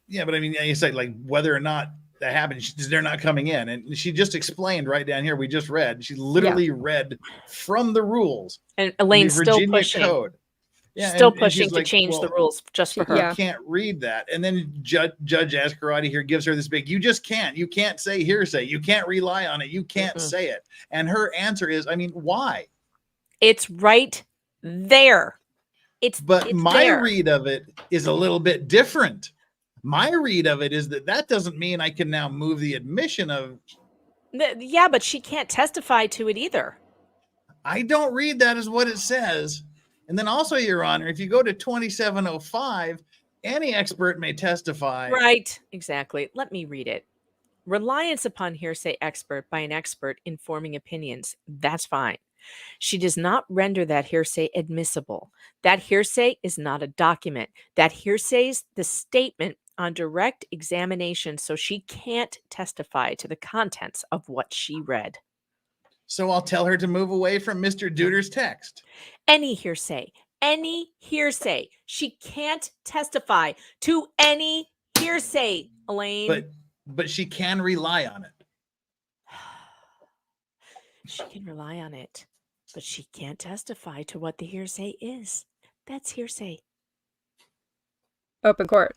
Yeah, but you say like whether or not that happened, they're not coming in. And she just explained right down here, we just read, she literally read from the rules. And Elaine's still pushing. Code. Yeah, still pushing to change the rules just for her. You can't read that. And then Judge Ascarati here gives her this big, you can't say hearsay. You can't rely on it. You can't say it. And her answer is, why? It's right there. But it's my there. read of it is a little bit different. My read of it is that doesn't mean I can now move the admission of. Yeah, but she can't testify to it either. I don't read that as what it says. And then also, Your Honor, if you go to 2705, any expert may testify. Right, exactly. Let me read it. Reliance upon hearsay expert by an expert informing opinions, that's fine. She does not render that hearsay admissible. That hearsay is not a document. That hearsay is the statement on direct examination, so she can't testify to the contents of what she read. So I'll tell her to move away from Mr. Duder's text. Any hearsay. She can't testify to any hearsay, Elaine. But she can rely on it. She can rely on it, but she can't testify to what the hearsay is. That's hearsay. Open court.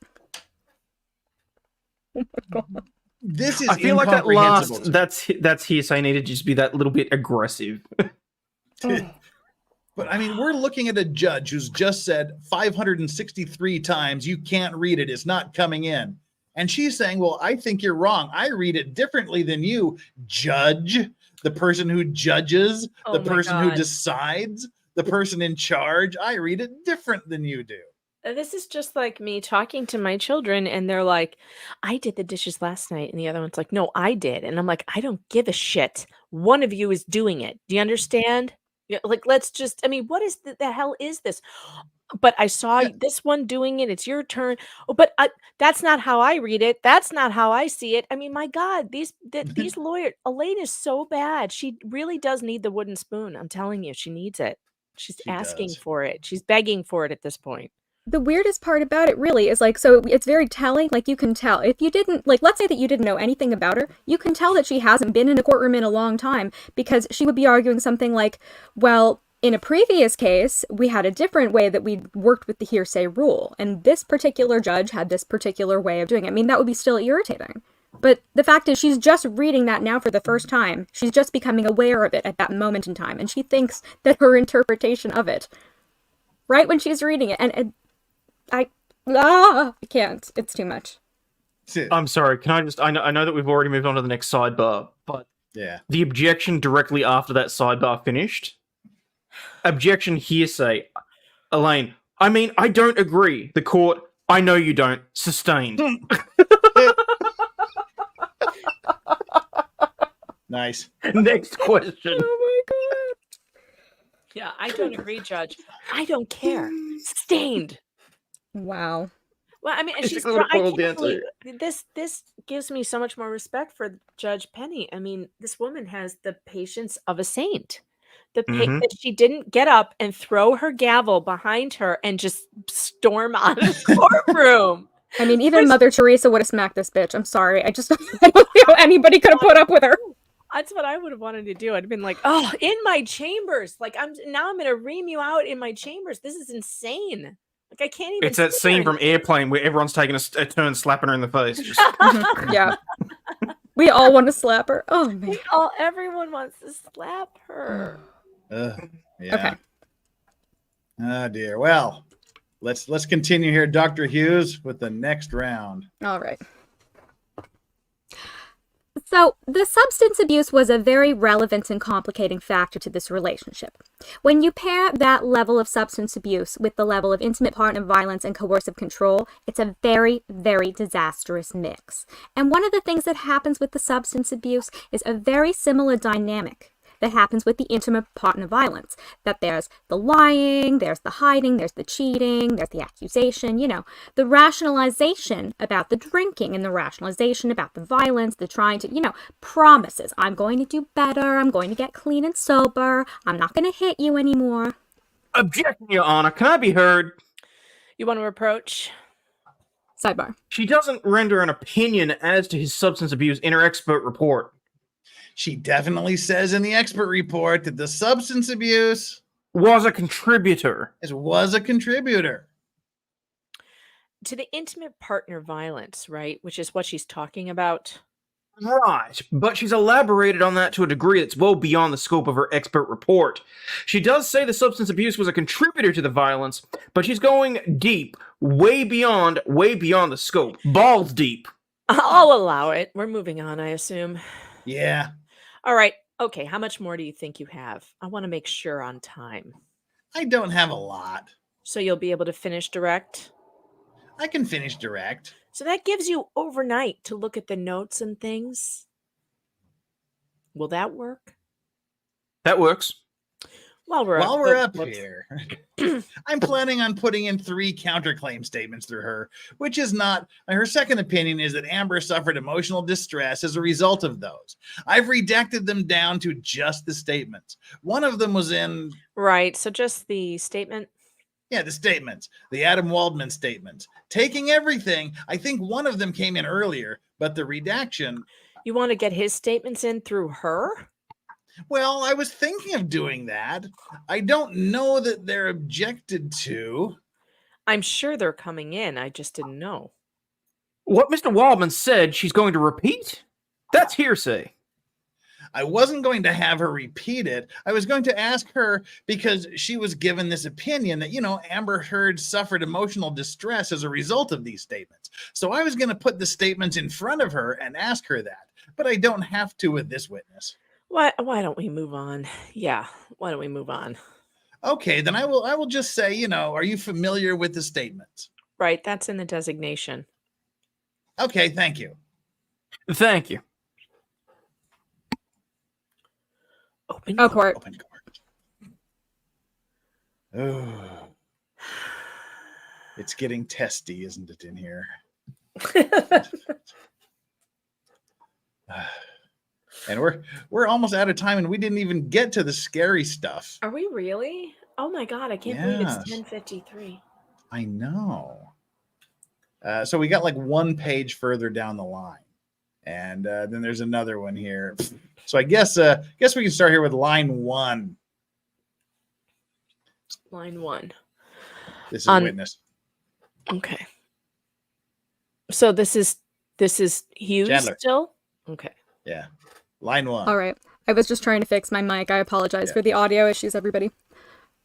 Oh my God. This is I feel like that incomprehensible. that's hearsay needed to just be that little bit aggressive. But I mean, we're looking at a judge who's just said 563 times, you can't read it. It's not coming in. And she's saying, well, I think you're wrong. I read it differently than you, judge, the person who judges, the person who decides, the person in charge. I read it different than you do. This is just like me talking to my children and they're like, I did the dishes last night. And the other one's like, no, I did. And I'm like, I don't give a shit. One of you is doing it. Do you understand? Like, let's just, I mean, what is the hell is this? But I saw this one doing it. It's your turn. Oh, but that's not how I read it. That's not how I see it. I mean, my God, these lawyers, Elaine is so bad. She really does need the wooden spoon. I'm telling you, she needs it. She's asking for it. She's begging for it at this point. The weirdest part about it really is like, so it's very telling, like you can tell. If you didn't, like, let's say that you didn't know anything about her, you can tell that she hasn't been in a courtroom in a long time because she would be arguing something like, well, in a previous case, we had a different way that we worked with the hearsay rule, and this particular judge had this particular way of doing it. I mean, that would be still irritating. But the fact is, she's just reading that now for the first time. She's just becoming aware of it at that moment in time, and she thinks that her interpretation of it, right when she's reading it, and I can't. It's too much. I'm sorry. Can I just? I know that we've already moved on to the next sidebar, but yeah, the objection directly after that sidebar finished. Objection hearsay, Elaine. I mean, I don't agree. The court. I know you don't. Sustained. Nice. Next question. Oh my God. Yeah, I don't agree, Judge. I don't care. Sustained. Wow. Well, I mean, she's. This gives me so much more respect for Judge Penny. I mean, this woman has the patience of a saint. That she didn't get up and throw her gavel behind her and just storm out of the courtroom. I mean, even Mother Teresa would have smacked this bitch. I'm sorry. I don't know how anybody could have put up with her. That's what I would have wanted to do. I'd have been like, oh, in my chambers. Like, I'm going to ream you out in my chambers. This is insane. Like, I can't even. It's that scene from Airplane where everyone's taking a turn slapping her in the face. Just... Yeah. We all want to slap her. Oh, man. Everyone wants to slap her. Yeah. Okay. Oh, dear. Well, let's continue here, Dr. Hughes, with the next round. All right. So, the substance abuse was a very relevant and complicating factor to this relationship. When you pair that level of substance abuse with the level of intimate partner violence and coercive control, it's a very, very disastrous mix. And one of the things that happens with the substance abuse is a very similar dynamic that happens with the intimate partner violence. That there's the lying, there's the hiding, there's the cheating, there's the accusation, the rationalization about the drinking and the rationalization about the violence, the trying to, promises. I'm going to do better. I'm going to get clean and sober. I'm not going to hit you anymore. Objection, Your Honor. Can I be heard? You want to approach? Sidebar. She doesn't render an opinion as to his substance abuse in her expert report. She definitely says in the expert report that the substance abuse was a contributor. Was a contributor to the intimate partner violence, right? Which is what she's talking about. Right, but she's elaborated on that to a degree that's well beyond the scope of her expert report. She does say the substance abuse was a contributor to the violence, but she's going deep, way beyond the scope. Balls deep. I'll allow it. We're moving on, I assume. Yeah. All right. Okay, how much more do you think you have? I want to make sure on time. I don't have a lot. So you'll be able to finish direct? I can finish direct. So that gives you overnight to look at the notes and things. Will that work? That works. While we're up here, I'm planning on putting in 3 counterclaim statements through her, which is not, her second opinion is that Amber suffered emotional distress as a result of those. I've redacted them down to just the statements. One of them was in... Right, so just the statement? Yeah, the statements. The Adam Waldman statements. Taking everything, I think one of them came in earlier, but the redaction... You want to get his statements in through her? Well, I was thinking of doing that. I don't know that they're objected to. I'm sure they're coming in. I just didn't know. What Mr. Waldman said she's going to repeat? That's hearsay. I wasn't going to have her repeat it. I was going to ask her because she was given this opinion that, Amber Heard suffered emotional distress as a result of these statements. So I was going to put the statements in front of her and ask her that. But I don't have to with this witness. Why don't we move on? Yeah, why don't we move on? Okay, then I will just say, are you familiar with the statements? Right, that's in the designation. Okay, thank you. Thank you. Open court. Open court. Oh. It's getting testy, isn't it, in here? And we're almost out of time, and we didn't even get to the scary stuff. Are we really? Oh my God, I can't believe it's 10:53. I know. So we got like one page further down the line. And then there's another one here. So I guess we can start here with line 1. Line 1. This is a witness. Okay. So this is Hughes Chandler. still? Okay. Yeah. Line 1. All right. I was just trying to fix my mic. I apologize for the audio issues, everybody.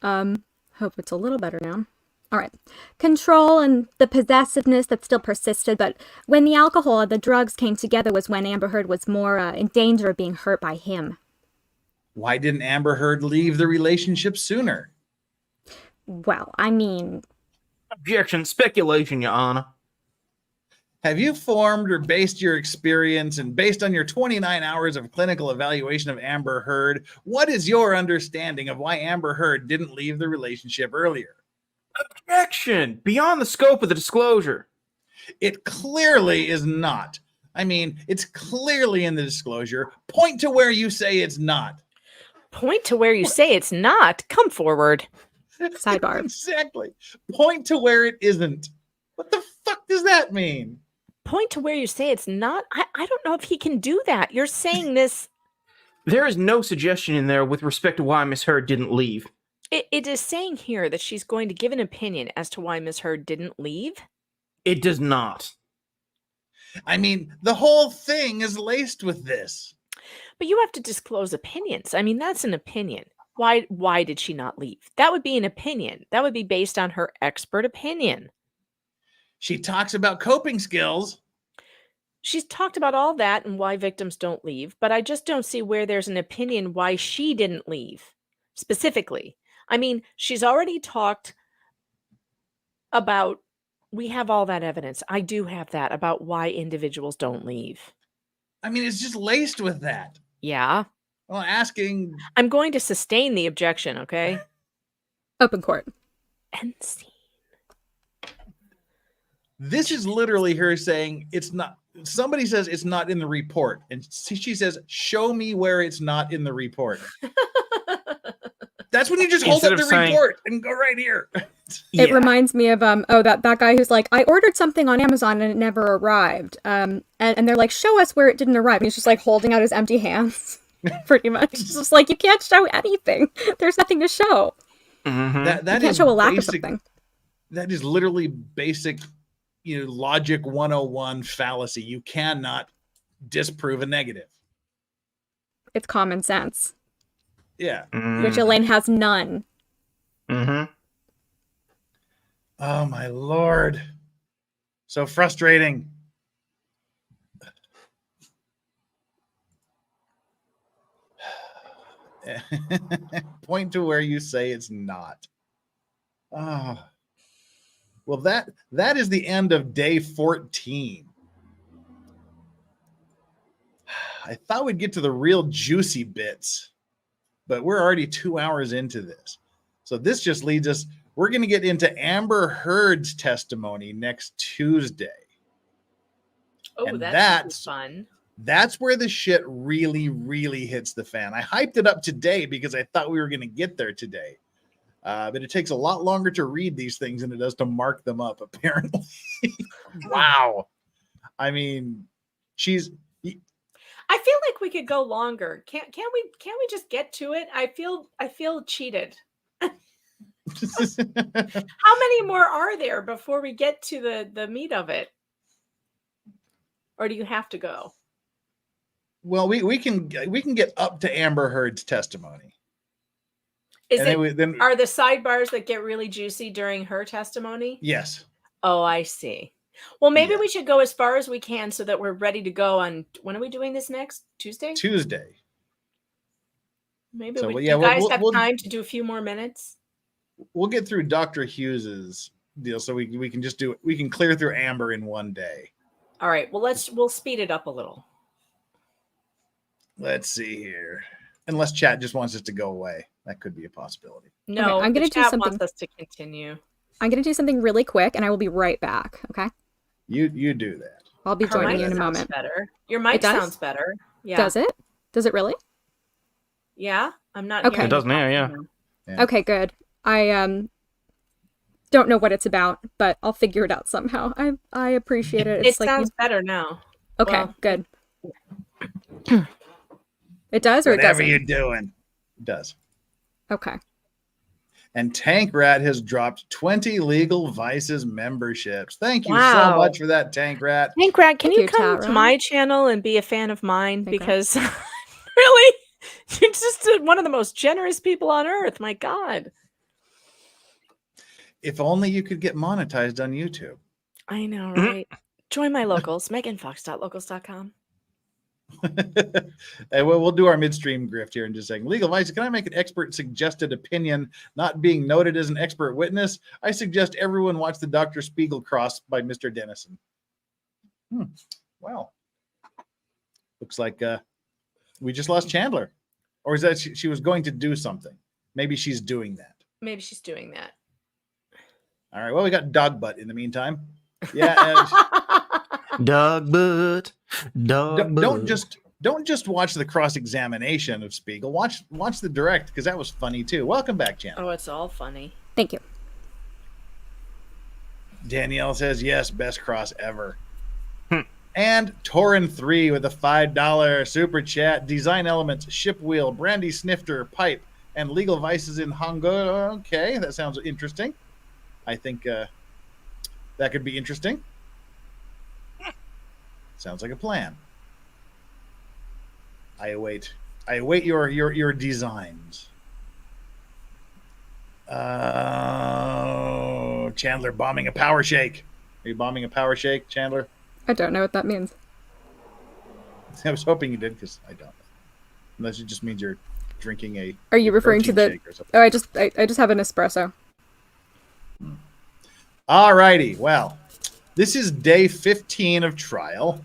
Hope it's a little better now. All right. Control and the possessiveness that still persisted, but when the alcohol and the drugs came together was when Amber Heard was more in danger of being hurt by him. Why didn't Amber Heard leave the relationship sooner? Well, I mean... Objection. Speculation, Your Honor. Have you formed or based your experience and based on your 29 hours of clinical evaluation of Amber Heard, what is your understanding of why Amber Heard didn't leave the relationship earlier? Objection! Beyond the scope of the disclosure. It clearly is not. I mean, it's clearly in the disclosure. Point to where you say it's not. Point to where you say it's not. Come forward. Sidebar. Exactly. Point to where it isn't. What the fuck does that mean? Point to where you say it's not? I don't know if he can do that. You're saying this... There is no suggestion in there with respect to why Miss Heard didn't leave. It is saying here that she's going to give an opinion as to why Miss Heard didn't leave? It does not. I mean, the whole thing is laced with this. But you have to disclose opinions. I mean, that's an opinion. Why did she not leave? That would be an opinion. That would be based on her expert opinion. She talks about coping skills. She's talked about all that and why victims don't leave, but I just don't see where there's an opinion why she didn't leave specifically. I mean, she's already talked about, we have all that evidence. I do have that about why individuals don't leave. I mean, it's just laced with that. Yeah. Well, asking... I'm going to sustain the objection, okay? Open court. End scene. This is literally her saying it's not. Somebody says it's not in the report. And she says, show me where it's not in the report. That's when you just hold up the report and go right here. It reminds me of that guy who's like, I ordered something on Amazon and it never arrived. And they're like, show us where it didn't arrive. And he's just like holding out his empty hands. Pretty much. It's just like, you can't show anything. There's nothing to show. Mm-hmm. That you can't show a lack of something. That is literally basic, logic 101 fallacy. You cannot disprove a negative. It's common sense. Yeah. Which Elaine has none. Mm-hmm. Oh, my Lord. So frustrating. Point to where you say it's not. Oh. Well, that is the end of day 14. I thought we'd get to the real juicy bits, but we're already 2 hours into this. So this just leads us, we're going to get into Amber Heard's testimony next Tuesday. Oh, and that's fun. That's where the shit really, really hits the fan. I hyped it up today because I thought we were going to get there today. But it takes a lot longer to read these things than it does to mark them up, apparently. Wow. I mean, I feel like we could go longer. Can't we just get to it? I feel cheated. How many more are there before we get to the meat of it? Or do you have to go? Well, we can get up to Amber Heard's testimony. Are the sidebars that get really juicy during her testimony? Yes. Oh, I see. Well, maybe we should go as far as we can so that we're ready to go on. When are we doing this next? Tuesday? Tuesday. Maybe you guys have time to do a few more minutes? We'll get through Dr. Hughes's deal so we can clear through Amber in one day. All right. Well, we'll speed it up a little. Let's see here. Unless chat just wants us to go away. That could be a possibility. No, okay, I'm going to do something. Wants us to continue. I'm going to do something really quick, and I will be right back. Okay. You do that. I'll be joining you in a moment. Better. Your mic sounds better. Yeah. Does it? Does it really? Yeah. I'm not. Okay. It does now. Yeah. Okay. Good. I don't know what it's about, but I'll figure it out somehow. I appreciate it. It sounds better now. Okay. Well, good. It does, or it doesn't? Whatever you're doing, it does. Okay. And Tank Rat has dropped 20 Legal Vices memberships. Thank you so much for that, Tank Rat. Tank Rat, can you come to my channel and be a fan of mine? Because really, you're just one of the most generous people on earth. My God. If only you could get monetized on YouTube. I know, right? Join my locals, meganfox.locals.com. And we'll do our midstream grift here in just a second. Legal Vice, can I make an expert suggested opinion not being noted as an expert witness? I suggest everyone watch the Dr. Spiegel Cross by Mr. Dennison. Well, looks like we just lost Chandler. Or is that she was going to do something? Maybe she's doing that. Maybe she's doing that. All right. Well, we got Dog Butt in the meantime. Yeah. Dog butt. Don't just watch the cross-examination of Spiegel. Watch the direct because that was funny too. Welcome back, Chandler. Oh, it's all funny. Thank you. Danielle says yes, best cross ever. And Torin3 with a $5 super chat. Design elements, ship wheel, brandy snifter, pipe, and legal vices in Hongo. Okay, that sounds interesting. I think that could be interesting. Sounds like a plan. I await your designs. Chandler bombing a power shake. Are you bombing a power shake, Chandler? I don't know what that means. I was hoping you did because I don't. Unless it just means you're drinking a. Are you referring to the? Oh, I just have an espresso. All righty. Well, this is day 15 of trial.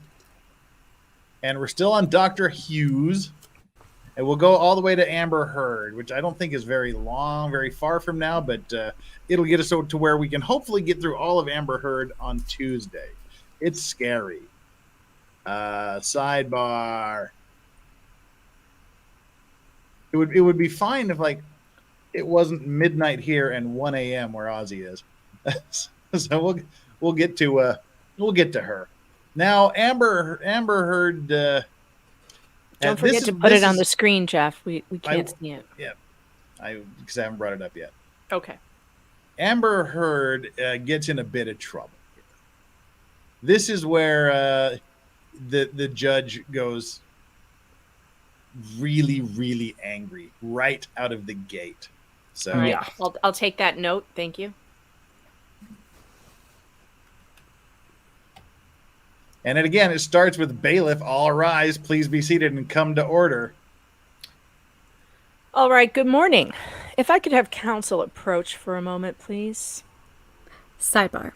And we're still on Dr. Hughes. And we'll go all the way to Amber Heard, which I don't think is very long, very far from now, but it'll get us to where we can hopefully get through all of Amber Heard on Tuesday. It's scary. Sidebar. It would be fine if it wasn't midnight here and 1 a.m. where Ozzy is. So we'll get to her. Now Amber Heard. Don't forget to put it on the screen, Jeff. We can't see it. Yeah, because I haven't brought it up yet. Okay. Amber Heard gets in a bit of trouble. This is where the judge goes really, really angry right out of the gate. So all right, I'll take that note. Thank you. And then again, it starts with bailiff, all rise, please be seated and come to order. All right, good morning. If I could have counsel approach for a moment, please. Sidebar.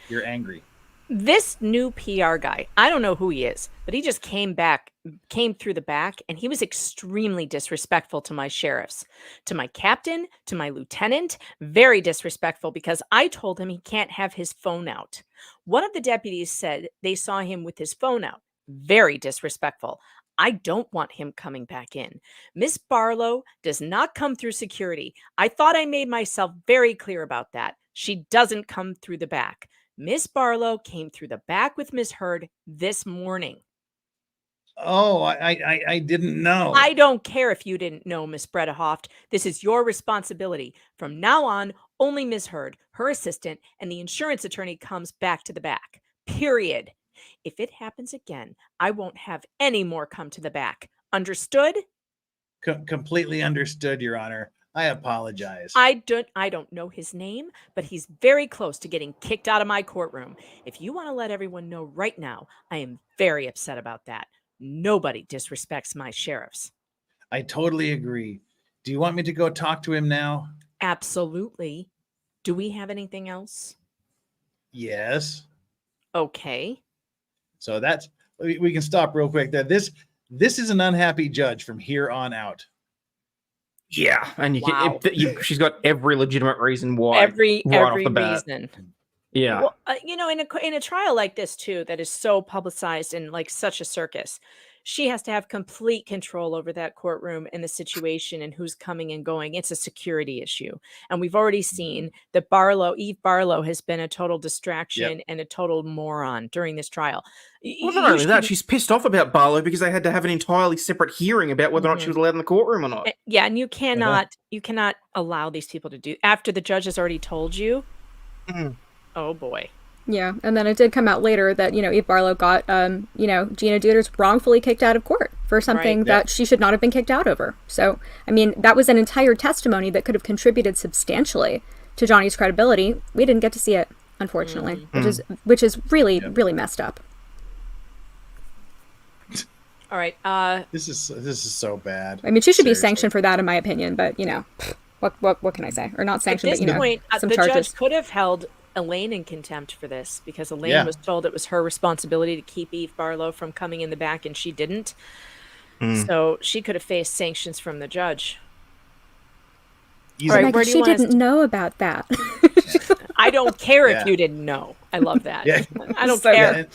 You're angry. This new PR guy, I don't know who he is, but he just came through the back, and he was extremely disrespectful to my sheriffs, to my captain, to my lieutenant, very disrespectful because I told him he can't have his phone out. One of the deputies said they saw him with his phone out. Very disrespectful. I don't want him coming back in. Miss Barlow does not come through security. I thought I made myself very clear about that. She doesn't come through the back. Miss Barlow came through the back with Miss Heard this morning. Oh, I didn't know. I don't care if you didn't know, Miss Bredehoft. This is your responsibility. From now on, only Miss Heard, her assistant, and the insurance attorney comes back to the back. Period. If it happens again, I won't have any more come to the back. Understood? Completely understood, Your Honor. I apologize. I don't know his name, but he's very close to getting kicked out of my courtroom. If you want to let everyone know right now, I am very upset about that. Nobody disrespects my sheriffs. I totally agree. Do you want me to go talk to him now? Absolutely. Do we have anything else? Yes. Okay. So we can stop real quick there. This is an unhappy judge from here on out. Yeah, and Wow. She's got every legitimate reason why. Every off the bat. reason. Yeah. Well, in a trial like this too, that is so publicized and like such a circus, she has to have complete control over that courtroom and the situation and who's coming and going. It's a security issue, and we've already seen that Eve Barlow, has been a total distraction and a total moron during this trial. Well, not only that, she's pissed off about Barlow because they had to have an entirely separate hearing about whether or not she was allowed in the courtroom or not. Yeah, and you cannot allow these people to do after the judge has already told you. Oh boy. Yeah, and then it did come out later that, Eve Barlow got, Gina Deuters wrongfully kicked out of court for something that she should not have been kicked out over. So, I mean, that was an entire testimony that could have contributed substantially to Johnny's credibility. We didn't get to see it, unfortunately, which is really, really messed up. All right. This is so bad. I mean, she should be sanctioned for that, in my opinion. But what can I say? Or not sanctioned, at this but point, some the charges. judge could have held Elaine in contempt for this because Elaine was told it was her responsibility to keep Eve Barlow from coming in the back, and she didn't. So she could have faced sanctions from the judge. All right, she didn't know about that. I don't care if you didn't know. I love that. I don't care.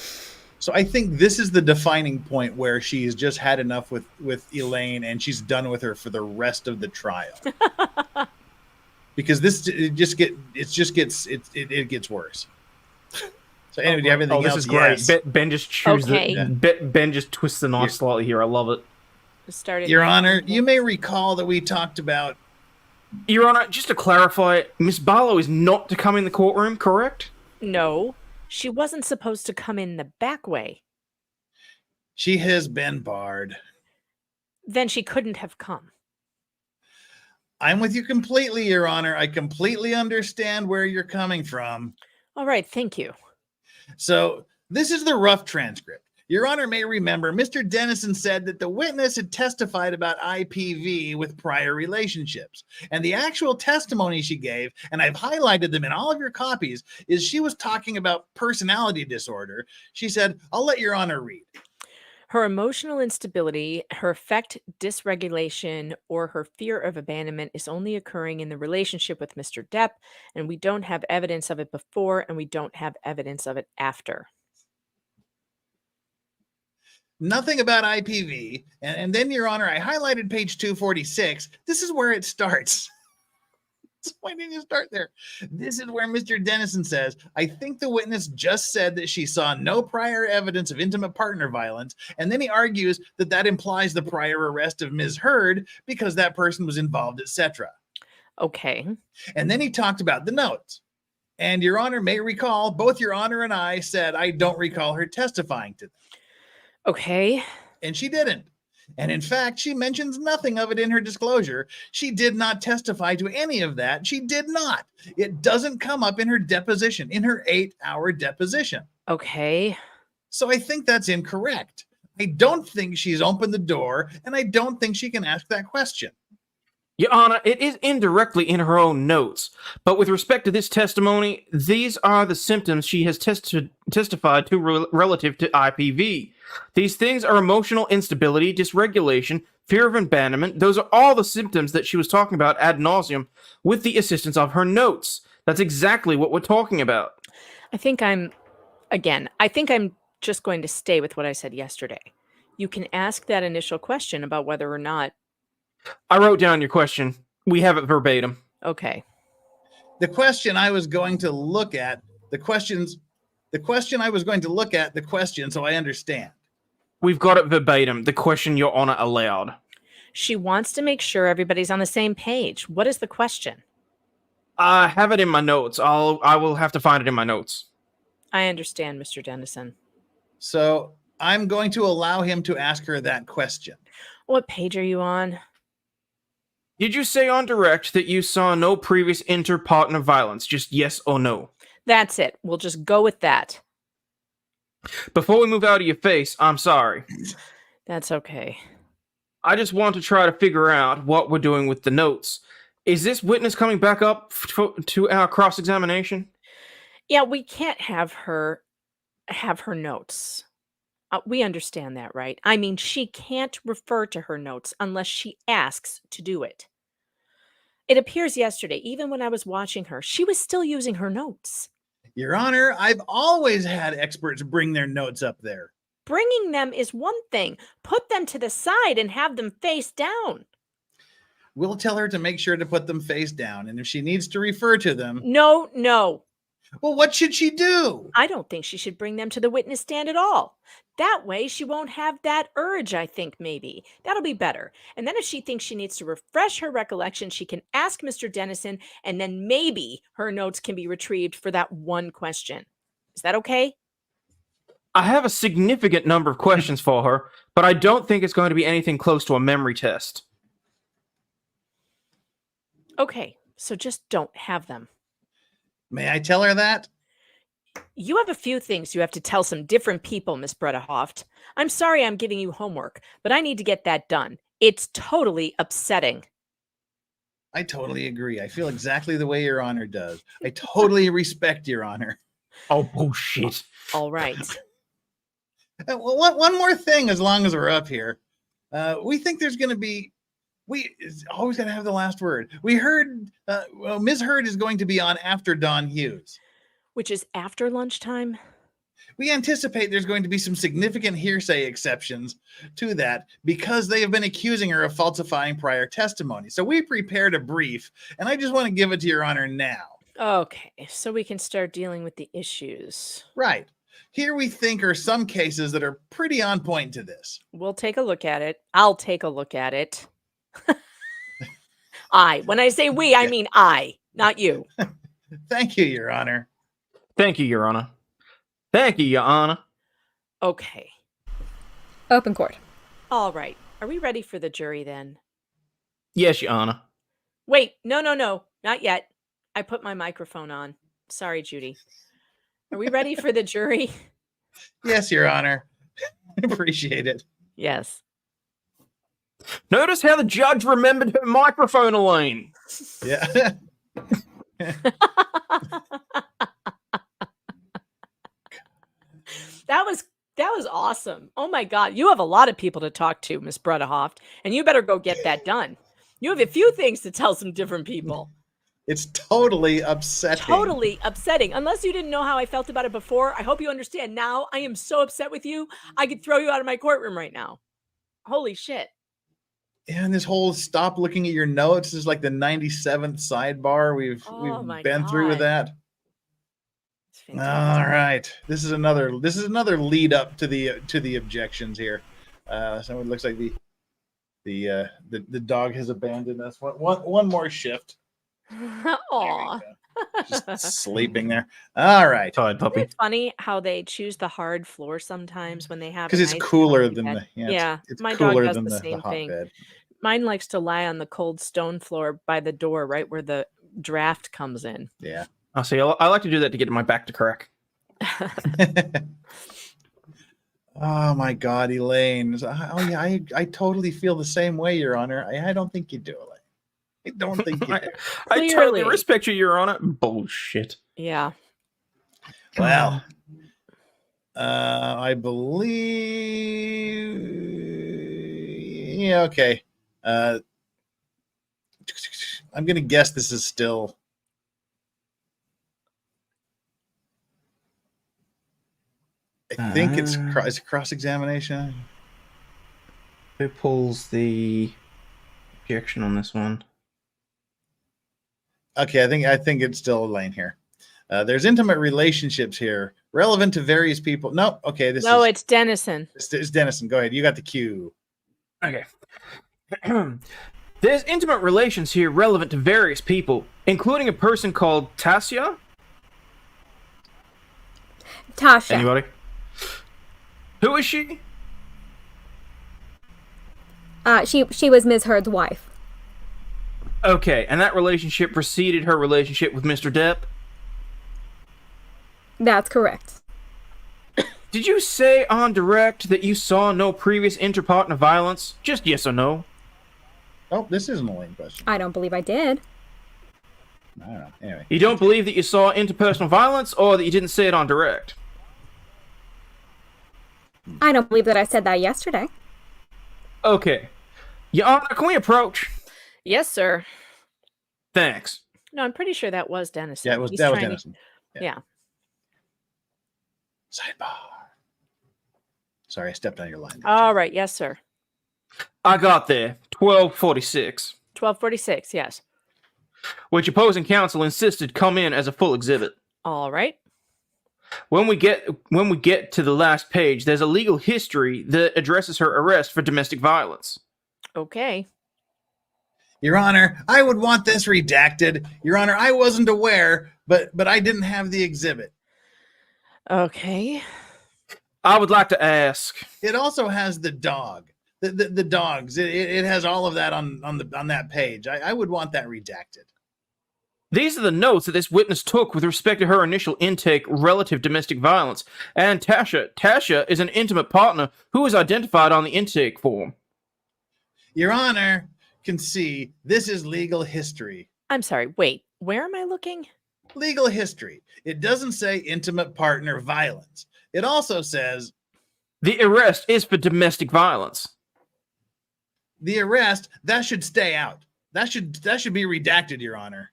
So I think this is the defining point where she's just had enough with Elaine, and she's done with her for the rest of the trial. Because it gets worse. So anyway, do you have anything else? This is great. Yes. Ben just Ben just twists the knife slightly here. I love it. Your Honor, you may recall that we talked about. Your Honor, just to clarify, Miss Barlow is not to come in the courtroom, correct? No, she wasn't supposed to come in the back way. She has been barred. Then she couldn't have come. I'm with you completely, Your Honor. I completely understand where you're coming from. All right, thank you. So this is the rough transcript. Your Honor may remember Mr. Dennison said that the witness had testified about IPV with prior relationships. And the actual testimony she gave, and I've highlighted them in all of your copies, is she was talking about personality disorder. She said, I'll let Your Honor read. Her emotional instability, her affect dysregulation, or her fear of abandonment is only occurring in the relationship with Mr. Depp, and we don't have evidence of it before, and we don't have evidence of it after. Nothing about IPV. And then, Your Honor, I highlighted page 246. This is where it starts. So why didn't you start there? This is where Mr. Dennison says, I think the witness just said that she saw no prior evidence of intimate partner violence. And then he argues that that implies the prior arrest of Ms. Heard because that person was involved, etc. Okay. And then he talked about the notes. And Your Honor may recall, both Your Honor and I said, I don't recall her testifying to them. Okay. And she didn't. And in fact, she mentions nothing of it in her disclosure. She did not testify to any of that. She did not. It doesn't come up in her deposition, in her 8-hour deposition. Okay. So I think that's incorrect. I don't think she's opened the door, and I don't think she can ask that question. Your Honor, it is indirectly in her own notes, but with respect to this testimony, these are the symptoms she has testified to relative to IPV. These things are emotional instability, dysregulation, fear of abandonment. Those are all the symptoms that she was talking about ad nauseum with the assistance of her notes. That's exactly what we're talking about. I think I'm just going to stay with what I said yesterday. You can ask that initial question about whether or not. I wrote down your question. We have it verbatim. Okay. The question I was going to look at, so I understand. We've got it verbatim. The question Your Honor allowed. She wants to make sure everybody's on the same page. What is the question? I have it in my notes. I will have to find it in my notes. I understand, Mr. Dennison. So I'm going to allow him to ask her that question. What page are you on? Did you say on direct that you saw no previous inter-partner violence? Just yes or no? That's it. We'll just go with that. Before we move out of your face, I'm sorry. That's okay. I just want to try to figure out what we're doing with the notes. Is this witness coming back up to our cross-examination? Yeah, we can't have her notes. We understand that, right? I mean, she can't refer to her notes unless she asks to do it. It appears yesterday, even when I was watching her, she was still using her notes. Your Honor, I've always had experts bring their notes up there. Bringing them is one thing. Put them to the side and have them face down. We'll tell her to make sure to put them face down, and if she needs to refer to them... No. Well, what should she do? I don't think she should bring them to the witness stand at all. That way, she won't have that urge, I think, maybe. That'll be better. And then if she thinks she needs to refresh her recollection, she can ask Mr. Dennison, and then maybe her notes can be retrieved for that one question. Is that okay? I have a significant number of questions for her, but I don't think it's going to be anything close to a memory test. Okay, so just don't have them. May I tell her that? You have a few things you have to tell some different people, Miss Bredehoft. I'm sorry I'm giving you homework, but I need to get that done. It's totally upsetting. I totally agree. I feel exactly the way Your Honor does. I totally respect Your Honor. Oh, bullshit. All right. One more thing, as long as we're up here. We think there's going to be... We always got to have the last word. We heard Ms. Heard is going to be on after Don Hughes. Which is after lunchtime? We anticipate there's going to be some significant hearsay exceptions to that because they have been accusing her of falsifying prior testimony. So we prepared a brief, and I just want to give it to Your Honor now. Okay, so we can start dealing with the issues. Right. Here we think are some cases that are pretty on point to this. We'll take a look at it. I'll take a look at it. When I say we, I mean I, not you. Thank you, Your Honor. Thank you, Your Honor. Thank you, Your Honor. Okay. Open court. All right. Are we ready for the jury then? Yes, Your Honor. Wait, no, not yet. I put my microphone on. Sorry, Judy. Are we ready for the jury? Yes, Your Honor. Appreciate it. Yes. Notice how the judge remembered her microphone, Elaine. Yeah. That was awesome. Oh my God. You have a lot of people to talk to, Miss Bredehoft, and you better go get that done. You have a few things to tell some different people. It's totally upsetting. Totally upsetting. Unless you didn't know how I felt about it before, I hope you understand now. I am so upset with you. I could throw you out of my courtroom right now. Holy shit. And this whole stop looking at your notes is like the 97th sidebar we've been through with that. All right. This is another lead up to the objections here. So it looks like the dog has abandoned us. One more shift. Aw. Just sleeping there. All right. Tired puppy. It's funny how they choose the hard floor sometimes when they have Because a it's nice cooler comfy than bed. the Yeah, it's my cooler dog does than the the same hot thing. bed. Mine likes to lie on the cold stone floor by the door, right where the draft comes in. Yeah. I see. I like to do that to get my back to crack. Oh my God, Elaine. Oh yeah, I totally feel the same way, Your Honor. I don't think you do, Elaine. I don't think you do. I totally Clearly. respect you, Your Honor. Bullshit. Yeah. Well, I believe. Yeah. Okay. I'm gonna guess this is still. I think it's cross-examination. Who pulls the objection on this one? Okay, I think it's still Elaine here. There's intimate relationships here, relevant to various people. No, okay, it's Dennison. It's Dennison. Go ahead. You got the cue. Okay. There's intimate relations here relevant to various people, including a person called Tasha. Tasha. Anybody? Who is she? She was Ms. Heard's wife. Okay, and that relationship preceded her relationship with Mr. Depp? That's correct. Did you say on direct that you saw no previous interpartner violence? Just yes or no? Oh, this is an Elaine question. I don't believe I did. I don't know. Anyway. You don't believe that you saw interpersonal violence, or that you didn't say it on direct? I don't believe that I said that yesterday. Okay. Your Honor, can we approach? Yes, sir. Thanks. No, I'm pretty sure that was Dennison. Yeah, that was Dennison. Yeah. Sidebar. Sorry, I stepped on your line. All right. Yes, sir. I got there. 1246. 1246. Yes. Which opposing counsel insisted come in as a full exhibit. All right. When we get to the last page, there's a legal history that addresses her arrest for domestic violence. Okay. Your Honor, I would want this redacted. Your Honor, I wasn't aware, but I didn't have the exhibit. Okay. I would like to ask. It also has the dog, the dogs. It has all of that on that page. I would want that redacted. These are the notes that this witness took with respect to her initial intake relative domestic violence. And Tasha is an intimate partner who is identified on the intake form. Your Honor can see this is legal history. I'm sorry. Wait, where am I looking? Legal history. It doesn't say intimate partner violence. It also says the arrest is for domestic violence. The arrest, that should stay out. That should be redacted, Your Honor.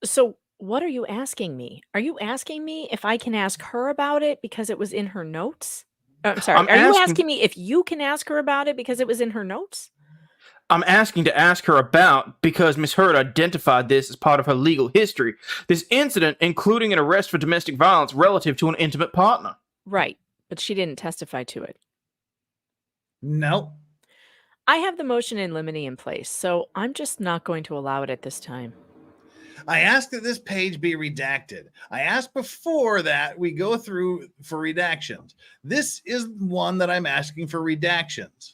So what are you asking me? Are you asking me if I can ask her about it because it was in her notes? I'm sorry. Are you asking me if you can ask her about it because it was in her notes? I'm asking to ask her about because Miss Heard identified this as part of her legal history. This incident, including an arrest for domestic violence relative to an intimate partner. Right, but she didn't testify to it. No. I have the motion in limine in place, so I'm just not going to allow it at this time. I asked that this page be redacted. I asked before that we go through for redactions. This is one that I'm asking for redactions.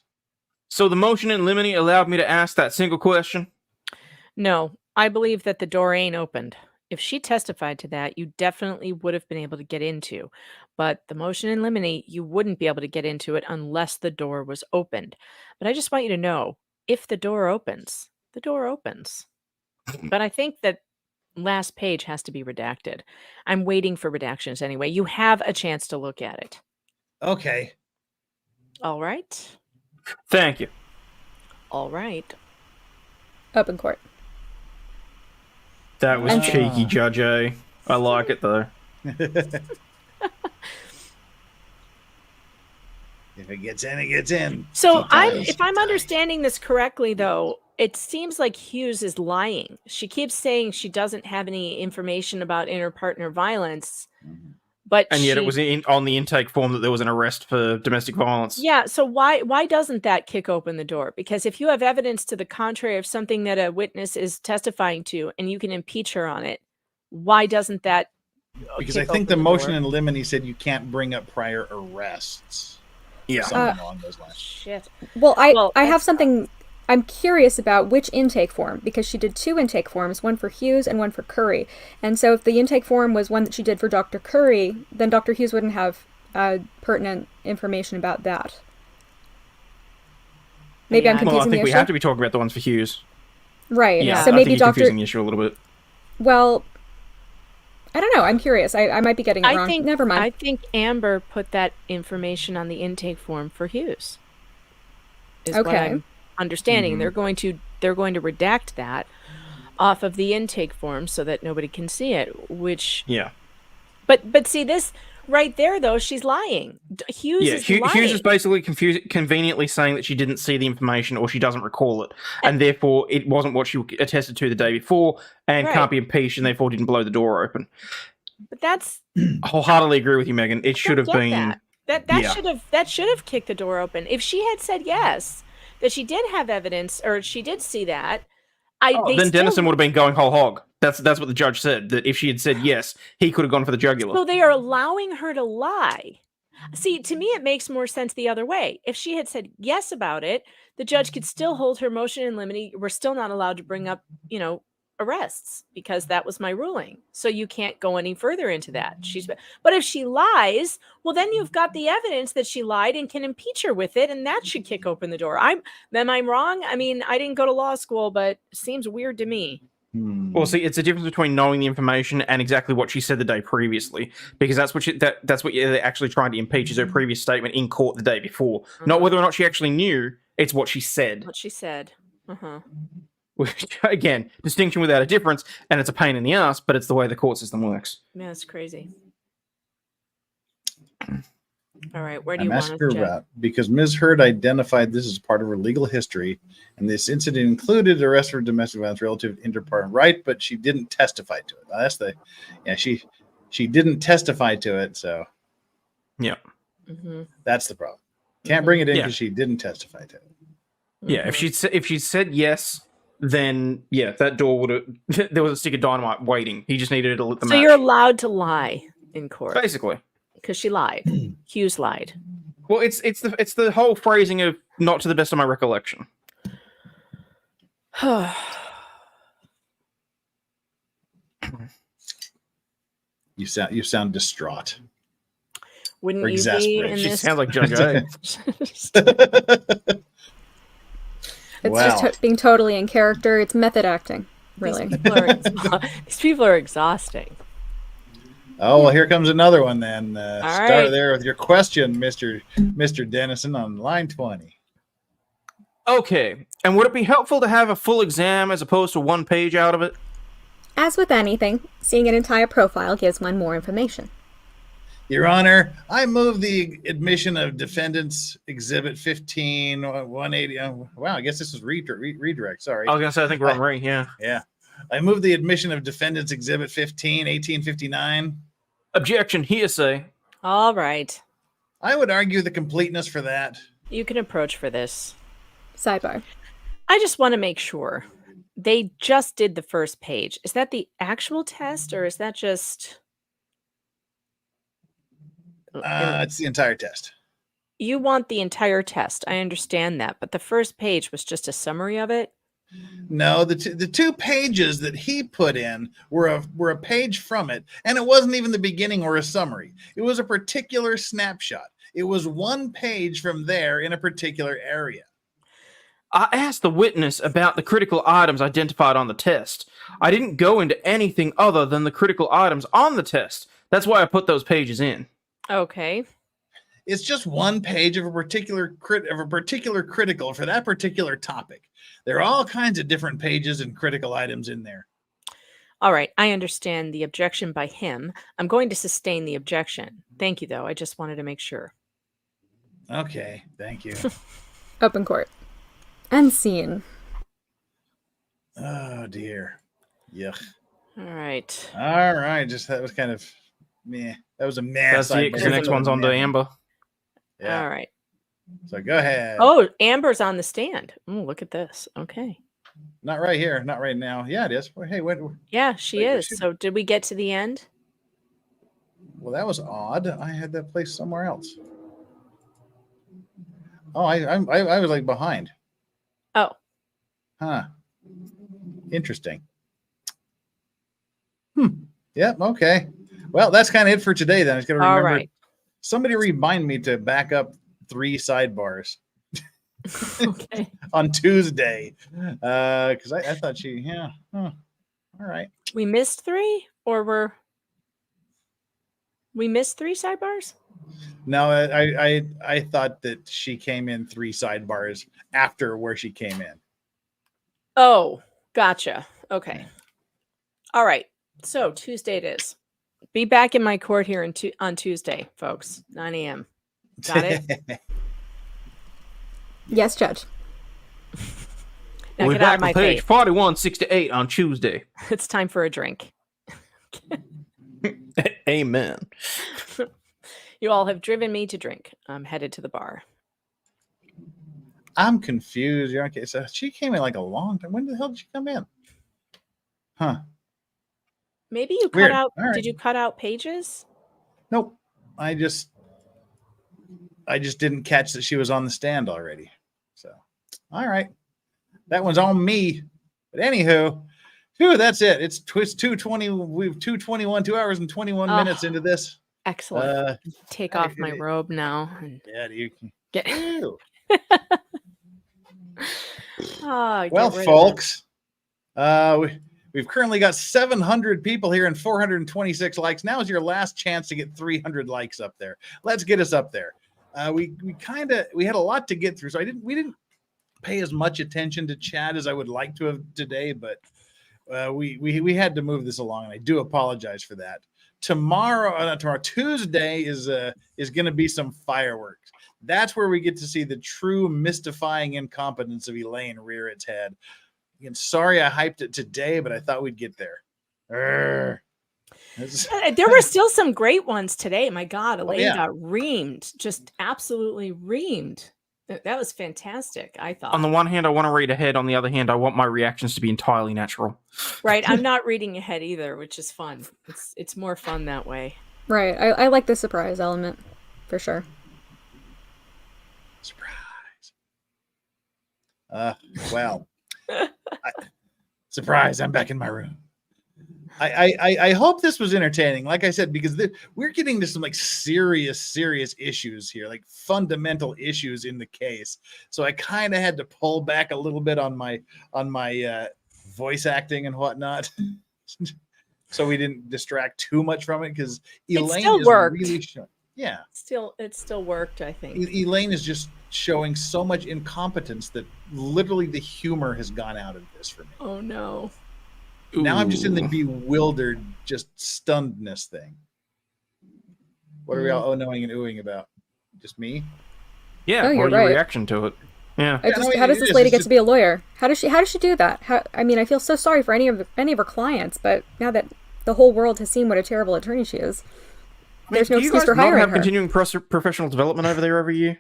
So the motion in limine allowed me to ask that single question? No, I believe that the door ain't opened. If she testified to that, you definitely would have been able to get into. But the motion in limine, you wouldn't be able to get into it unless the door was opened. But I just want you to know, if the door opens, the door opens. But I think that last page has to be redacted. I'm waiting for redactions anyway. You have a chance to look at it. Okay. All right. Thank you. All right. Open court. That was cheeky, Judge A. I like it, though. If it gets in, it gets in. So if I'm understanding this correctly, though, it seems like Hughes is lying. She keeps saying she doesn't have any information about interpartner violence, but yet it was on the intake form that there was an arrest for domestic violence. Yeah. So why doesn't that kick open the door? Because if you have evidence to the contrary of something that a witness is testifying to, and you can impeach her on it, why doesn't that? Because I kick think the open motion door? in limine said you can't bring up prior arrests. Yeah. Something along those lines. Shit. Well, I have that's- something I'm curious about which intake form, because she did 2 intake forms, one for Hughes and one for Curry. And so if the intake form was one that she did for Dr. Curry, then Dr. Hughes wouldn't have pertinent information about that. Maybe I'm Well, I confusing think the we issue. have to be talking about the ones for Hughes. Right. Yeah, So I maybe think you're Dr. confusing the issue a little bit. Well, I don't know. I'm curious. I might be getting it wrong. Never mind. I think Amber put that information on the intake form for Hughes. Is what Okay. I'm understanding. They're going to redact that off of the intake form so that nobody can see it. Which Yeah. But see this right there though, she's lying. Hughes is lying. Hughes is basically conveniently saying that she didn't see the information or she doesn't recall it, and therefore it wasn't what she attested to the day before, and Right. can't be impeached, and therefore didn't blow the door open. But that's I wholeheartedly agree with you, Megan. It should have get been. that Yeah. that should have kicked the door open. If she had said yes, that she did have evidence or she did see that, Then Dennison would have been going whole hog. That's what the judge said. That if she had said yes, he could have gone for the jugular. So they are allowing her to lie. See, to me, it makes more sense the other way. If she had said yes about it, the judge could still hold her motion in limine. We're still not allowed to bring up, arrests because that was my ruling. So you can't go any further into that. But if she lies, well, then you've got the evidence that she lied and can impeach her with it, and that should kick open the door. Am I wrong? I mean, I didn't go to law school, but it seems weird to me. Well, see, it's the difference between knowing the information and exactly what she said the day previously, because that's what they're actually trying to impeach is her previous statement in court the day before, not whether or not she actually knew. It's what she said. What she said. Which, again, distinction without a difference, and it's a pain in the ass, but it's the way the court system works. Yeah, it's crazy. All right, where do I'm you want asking us, her Jeff? about because Ms. Heard identified this as part of her legal history, and this incident included arrest for domestic violence relative to interparent right, but she didn't testify to it. She didn't testify to it, so Yeah. that's the problem. Can't bring it in Yeah. because she didn't testify to it. Yeah, if she'd said yes, then yeah, that door would have. There was a stick of dynamite waiting. He just needed to lit the So match. you're allowed to lie in court Basically. because she lied. Hughes lied. Well, it's the whole phrasing of not to the best of my recollection. You sound distraught. Wouldn't Or you be exasperated. in She this? sounds like Judge A. It's Wow. just being totally in character. It's method acting, really. These people are exhausting. Oh, well, here comes another one then. All Start right. there with your question, Mr. Dennison, on line 20. Okay, and would it be helpful to have a full exam as opposed to one page out of it? As with anything, seeing an entire profile gives one more information. Your Honor, I move the admission of defendants exhibit 15, 180. Wow, I guess this is redirect. Sorry. I was going to say, I think we're on Ray, yeah. Yeah. I move the admission of defendants exhibit 15, 1859. Objection, hearsay. All right. I would argue the completeness for that. You can approach for this. Sidebar. I just want to make sure. They just did the first page. Is that the actual test or is that just... It's the entire test. You want the entire test. I understand that. But the first page was just a summary of it. No, the two pages that he put in were a page from it, and it wasn't even the beginning or a summary. It was a particular snapshot. It was one page from there in a particular area. I asked the witness about the critical items identified on the test. I didn't go into anything other than the critical items on the test. That's why I put those pages in. Okay. It's just one page of a particular critical for that particular topic. There are all kinds of different pages and critical items in there. All right. I understand the objection by him. I'm going to sustain the objection. Thank you, though. I just wanted to make sure. Okay. Thank you. Open court. End scene. Oh, dear. Yuck. All right. All right. Just that was kind of meh. That was a mess. That's it, because the next one's on to Amber. Yeah. All right. So go ahead. Oh, Amber's on the stand. Oh, look at this. Okay. Not right here. Not right now. Yeah, it is. Hey, wait. Yeah, she Wait, is. So did we get to the end? Well, that was odd. I had that place somewhere else. Oh, I was like behind. Oh. Huh. Interesting. Yep. Okay. Well, that's kind of it for today. Then I was going to remember. All right. Somebody remind me to back up 3 sidebars. Okay. On Tuesday, because I thought she. Yeah. Huh. All right. We missed 3, or we missed 3 sidebars? No, I thought that she came in 3 sidebars after where she came in. Oh, gotcha. Okay. All right. So Tuesday it is. Be back in my court here on Tuesday, folks. 9 a.m. Got it? Yes, Judge. Now We're get out back of my on page face. 41, 6 to 8 on Tuesday. It's time for a drink. Amen. You all have driven me to drink. I'm headed to the bar. I'm confused. You're okay. So she came in like a long time. When the hell did she come in? Huh. Maybe you Weird. cut out. All right. Did you cut out pages? Nope. I just didn't catch that she was on the stand already. So, all right. That one's on me. But anywho, that's it. It's 2:20. We've 2:21, 2 hours and 21 minutes into this. Excellent. Take off my robe now. And yeah, you can get. Well, folks, we've currently got 700 people here and 426 likes. Now is your last chance to get 300 likes up there. Let's get us up there. We had a lot to get through, so we didn't pay as much attention to chat as I would like to have today, but we had to move this along, and I do apologize for that. Tuesday is going to be some fireworks. That's where we get to see the true mystifying incompetence of Elaine rear its head. Again, sorry I hyped it today, but I thought we'd get there. There were still some great ones today. My God, Elaine got reamed, just absolutely reamed. That was fantastic, I thought. On the one hand, I want to read ahead. On the other hand, I want my reactions to be entirely natural. Right. I'm not reading ahead either, which is fun. It's more fun that way. Right. I like the surprise element, for sure. Surprise. Well, surprise, I'm back in my room. I hope this was entertaining, like I said, because we're getting to some like serious issues here, like fundamental issues in the case. So I kind of had to pull back a little bit on my voice acting and whatnot, so we didn't distract too much from it. Because Elaine still is worked. really It still worked, I think. Elaine is just showing so much incompetence that literally the humor has gone out of this for me. Oh no. Now I'm just in the bewildered, just stunnedness thing. What are we all knowing and oohing about? Just me? Yeah, you're your right. reaction to it. Yeah. How does this lady get to be a lawyer? How does she do that? I mean, I feel so sorry for any of her clients, but now that the whole world has seen what a terrible attorney she is, there's no excuse for hiring her. Do you guys not have continuing professional development over there every year?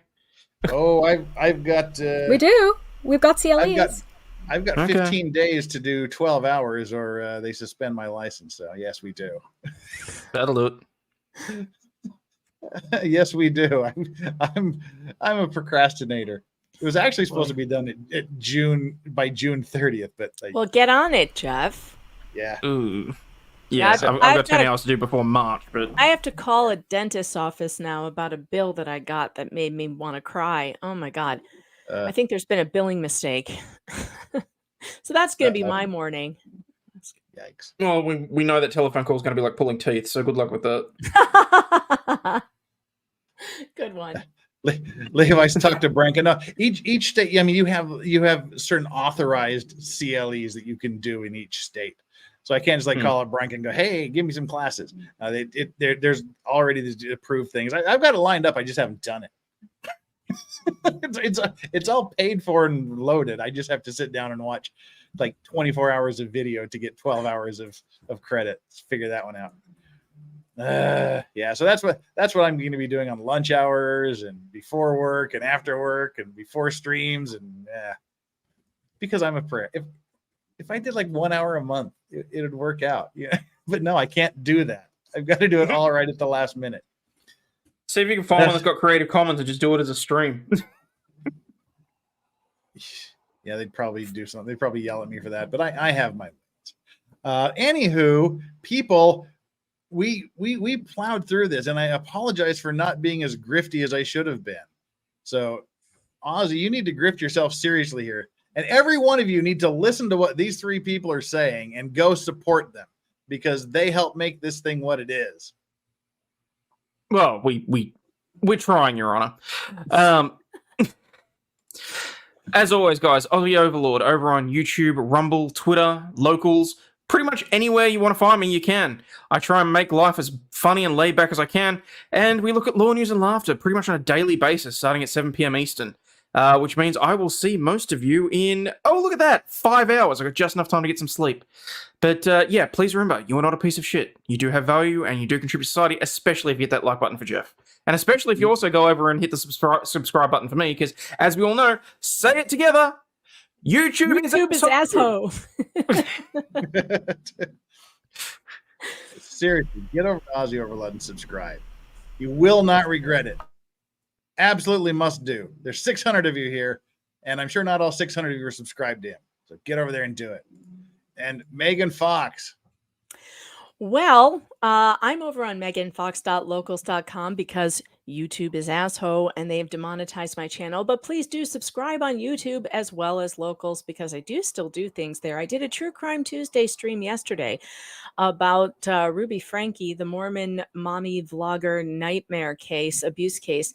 Oh, I've got. We do. We've got CLEs. I've got 15 days to do 12 hours, or they suspend my license. So yes, we do. That'll do it. Yes, we do. I'm a procrastinator. It was actually supposed to be done by June 30th, but well, get on it, Jeff. Yeah. Ooh. Yes, I've got 10 hours to do before March, but I have to call a dentist's office now about a bill that I got that made me want to cry. Oh my God. I think there's been a billing mistake. So that's going to be my morning. Yikes. Well, we know that telephone call is going to be like pulling teeth, so good luck with that. Good one. Levi's talked to Branca. No, each state. I mean, you have certain authorized CLEs that you can do in each state. So I can't just call up Branca and go, "Hey, give me some classes." There's already these approved things. I've got it lined up. I just haven't done it. It's all paid for and loaded. I just have to sit down and watch like 24 hours of video to get 12 hours of credit. Let's figure that one out. Yeah, so that's what I'm going to be doing on lunch hours and before work and after work and before streams and because I'm a prayer. if I did like 1 hour a month, it would work out. Yeah, but no, I can't do that. I've got to do it all right at the last minute. See if you can find one that's got Creative Commons and just do it as a stream. Yeah, they'd probably do something. They'd probably yell at me for that, but I have my limits. Anywho, people, we plowed through this, and I apologize for not being as grifty as I should have been. So, Ozzy, you need to grift yourself seriously here. And every one of you need to listen to what these three people are saying and go support them, because they help make this thing what it is. Well, we're trying, Your Honor. As always, guys, Aussie Overlord over on YouTube, Rumble, Twitter, Locals, pretty much anywhere you want to find me, you can. I try and make life as funny and laid back as I can, and we look at law news and laughter pretty much on a daily basis, starting at 7 p.m. Eastern. Which means I will see most of you in, oh, look at that, 5 hours. I got just enough time to get some sleep. But yeah, please remember, you are not a piece of shit. You do have value, and you do contribute to society, especially if you hit that like button for Jeff. And especially if you also go over and hit the subscribe button for me, because as we all know, say it together, YouTube is asshole. Seriously, get over to Aussie Overload and subscribe. You will not regret it. Absolutely must do. There's 600 of you here, and I'm sure not all 600 of you are subscribed to him. So get over there and do it. And Megan Fox. Well, I'm over on meganfox.locals.com because YouTube is asshole and they've demonetized my channel. But please do subscribe on YouTube as well as Locals, because I do still do things there. I did a True Crime Tuesday stream yesterday about Ruby Frankie, the Mormon mommy vlogger nightmare case, abuse case.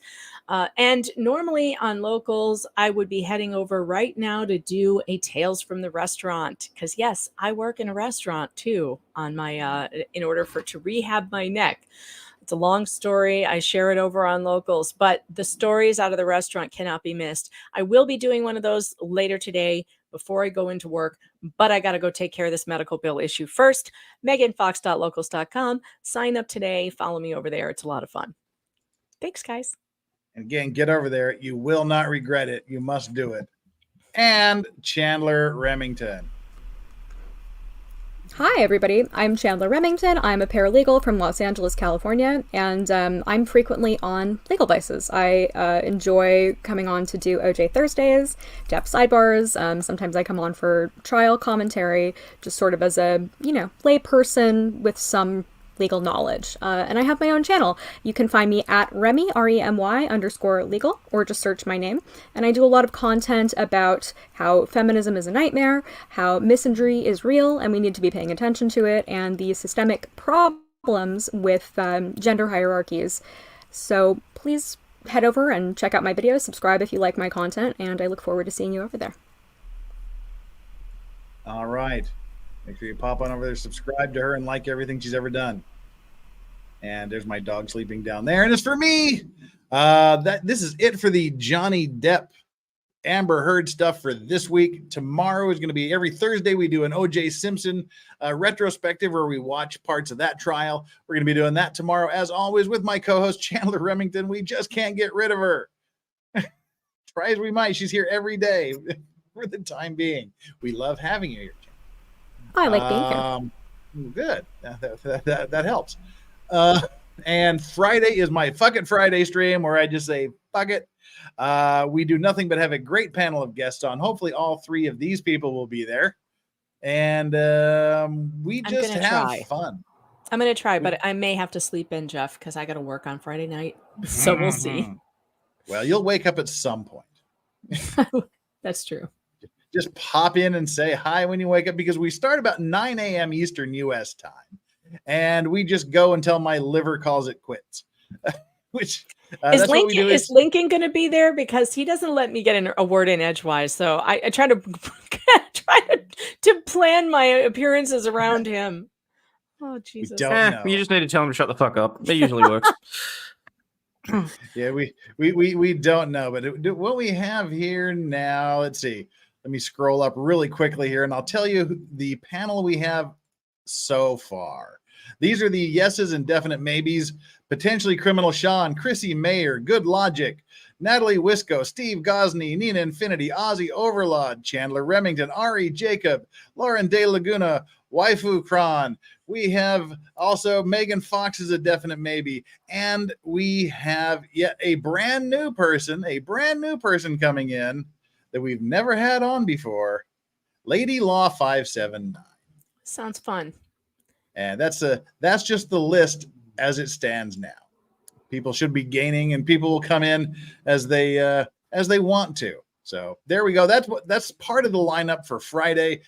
And normally on Locals, I would be heading over right now to do a Tales from the Restaurant, because yes, I work in a restaurant too on my in order to rehab my neck. It's a long story. I share it over on Locals, but the stories out of the restaurant cannot be missed. I will be doing one of those later today before I go into work, but I got to go take care of this medical bill issue first. meganfox.locals.com. Sign up today. Follow me over there. It's a lot of fun. Thanks, guys. And again, get over there. You will not regret it. You must do it. And Chandler Remington. Hi, everybody. I'm Chandler Remington. I'm a paralegal from Los Angeles, California, and I'm frequently on Legal Vices. I enjoy coming on to do OJ Thursdays, Depp Sidebars. Sometimes I come on for trial commentary, just sort of as a, lay person with some legal knowledge. And I have my own channel. You can find me at Remy, REMY_legal, or just search my name. And I do a lot of content about how feminism is a nightmare, how misandry is real, and we need to be paying attention to it, and the systemic problems with gender hierarchies. So please head over and check out my videos, subscribe if you like my content, and I look forward to seeing you over there. All right. Make sure you pop on over there, subscribe to her, and like everything she's ever done. And there's my dog sleeping down there. And it's for me. This is it for the Johnny Depp Amber Heard stuff for this week. Tomorrow is going to be every Thursday. We do an O.J. Simpson retrospective where we watch parts of that trial. We're going to be doing that tomorrow, as always, with my co-host Chandler Remington. We just can't get rid of her. Try as we might, she's here every day for the time being. We love having you here. I like being here. Good. That helps. And Friday is my Fuck It Friday stream where I just say, fuck it. We do nothing but have a great panel of guests on. Hopefully all three of these people will be there. And we just have fun. I'm going to try, but I may have to sleep in, Jeff, because I got to work on Friday night. So we'll see. Well, you'll wake up at some point. That's true. Just pop in and say hi when you wake up, because we start about 9 a.m. Eastern U.S. time. And we just go until my liver calls it quits. Which is Lincoln going to be there? Because he doesn't let me get a word in edgewise. So I try to plan my appearances around him. Oh, Jesus. You just need to tell him to shut the fuck up. It usually works. Yeah, we don't know. But what we have here now, let's see. Let me scroll up really quickly here, and I'll tell you the panel we have so far. These are the yeses and definite maybes. Potentially Criminal Sean, Chrissy Mayer, Good Logic, Natalie Wisco, Steve Gosney, Nina Infinity, Ozzy Overlord, Chandler Remington, Ari Jacob, Lauren De Laguna, Waifu Kron. We have also Megan Fox is a definite maybe. And we have yet a brand new person coming in that we've never had on before. Lady Law 579. Sounds fun. And that's just the list as it stands now. People should be gaining, and people will come in as they want to. So there we go. That's part of the lineup for Friday.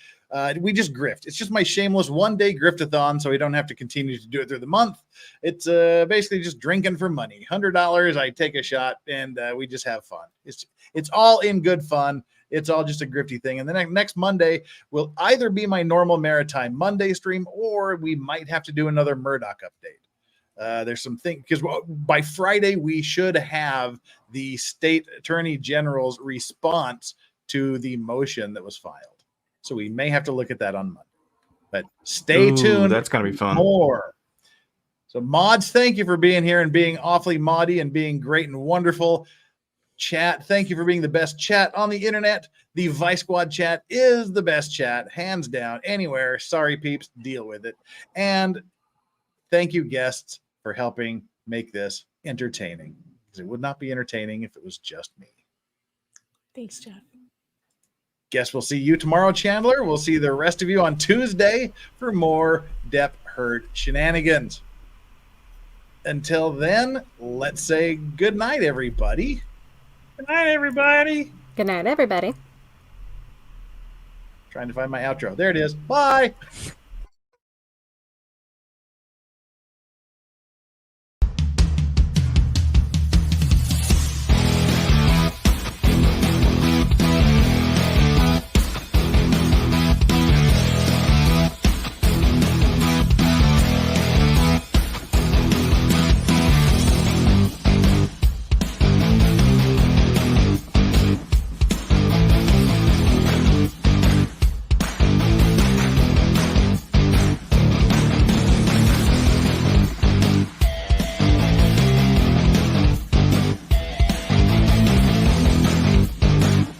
We just grift. It's just my shameless one-day griftathon, so we don't have to continue to do it through the month. It's basically just drinking for money. $100, I take a shot, and we just have fun. It's all in good fun. It's all just a grifty thing. And the next Monday will either be my normal Maritime Monday stream, or we might have to do another Murdoch update. There's some things, because by Friday we should have the state attorney general's response to the motion that was filed. So we may have to look at that on Monday. But stay tuned. That's going to be fun. More. So mods, thank you for being here and being awfully moddy and being great and wonderful. Chat, thank you for being the best chat on the internet. The Vice Squad chat is the best chat, hands down, anywhere. Sorry, peeps, deal with it. And thank you, guests, for helping make this entertaining, because it would not be entertaining if it was just me. Thanks, Jeff. Guess we'll see you tomorrow, Chandler. We'll see the rest of you on Tuesday for more Depp Heard shenanigans. Until then, let's say good night, everybody. Good night, everybody. Good night, everybody. Trying to find my outro. There it is. Bye.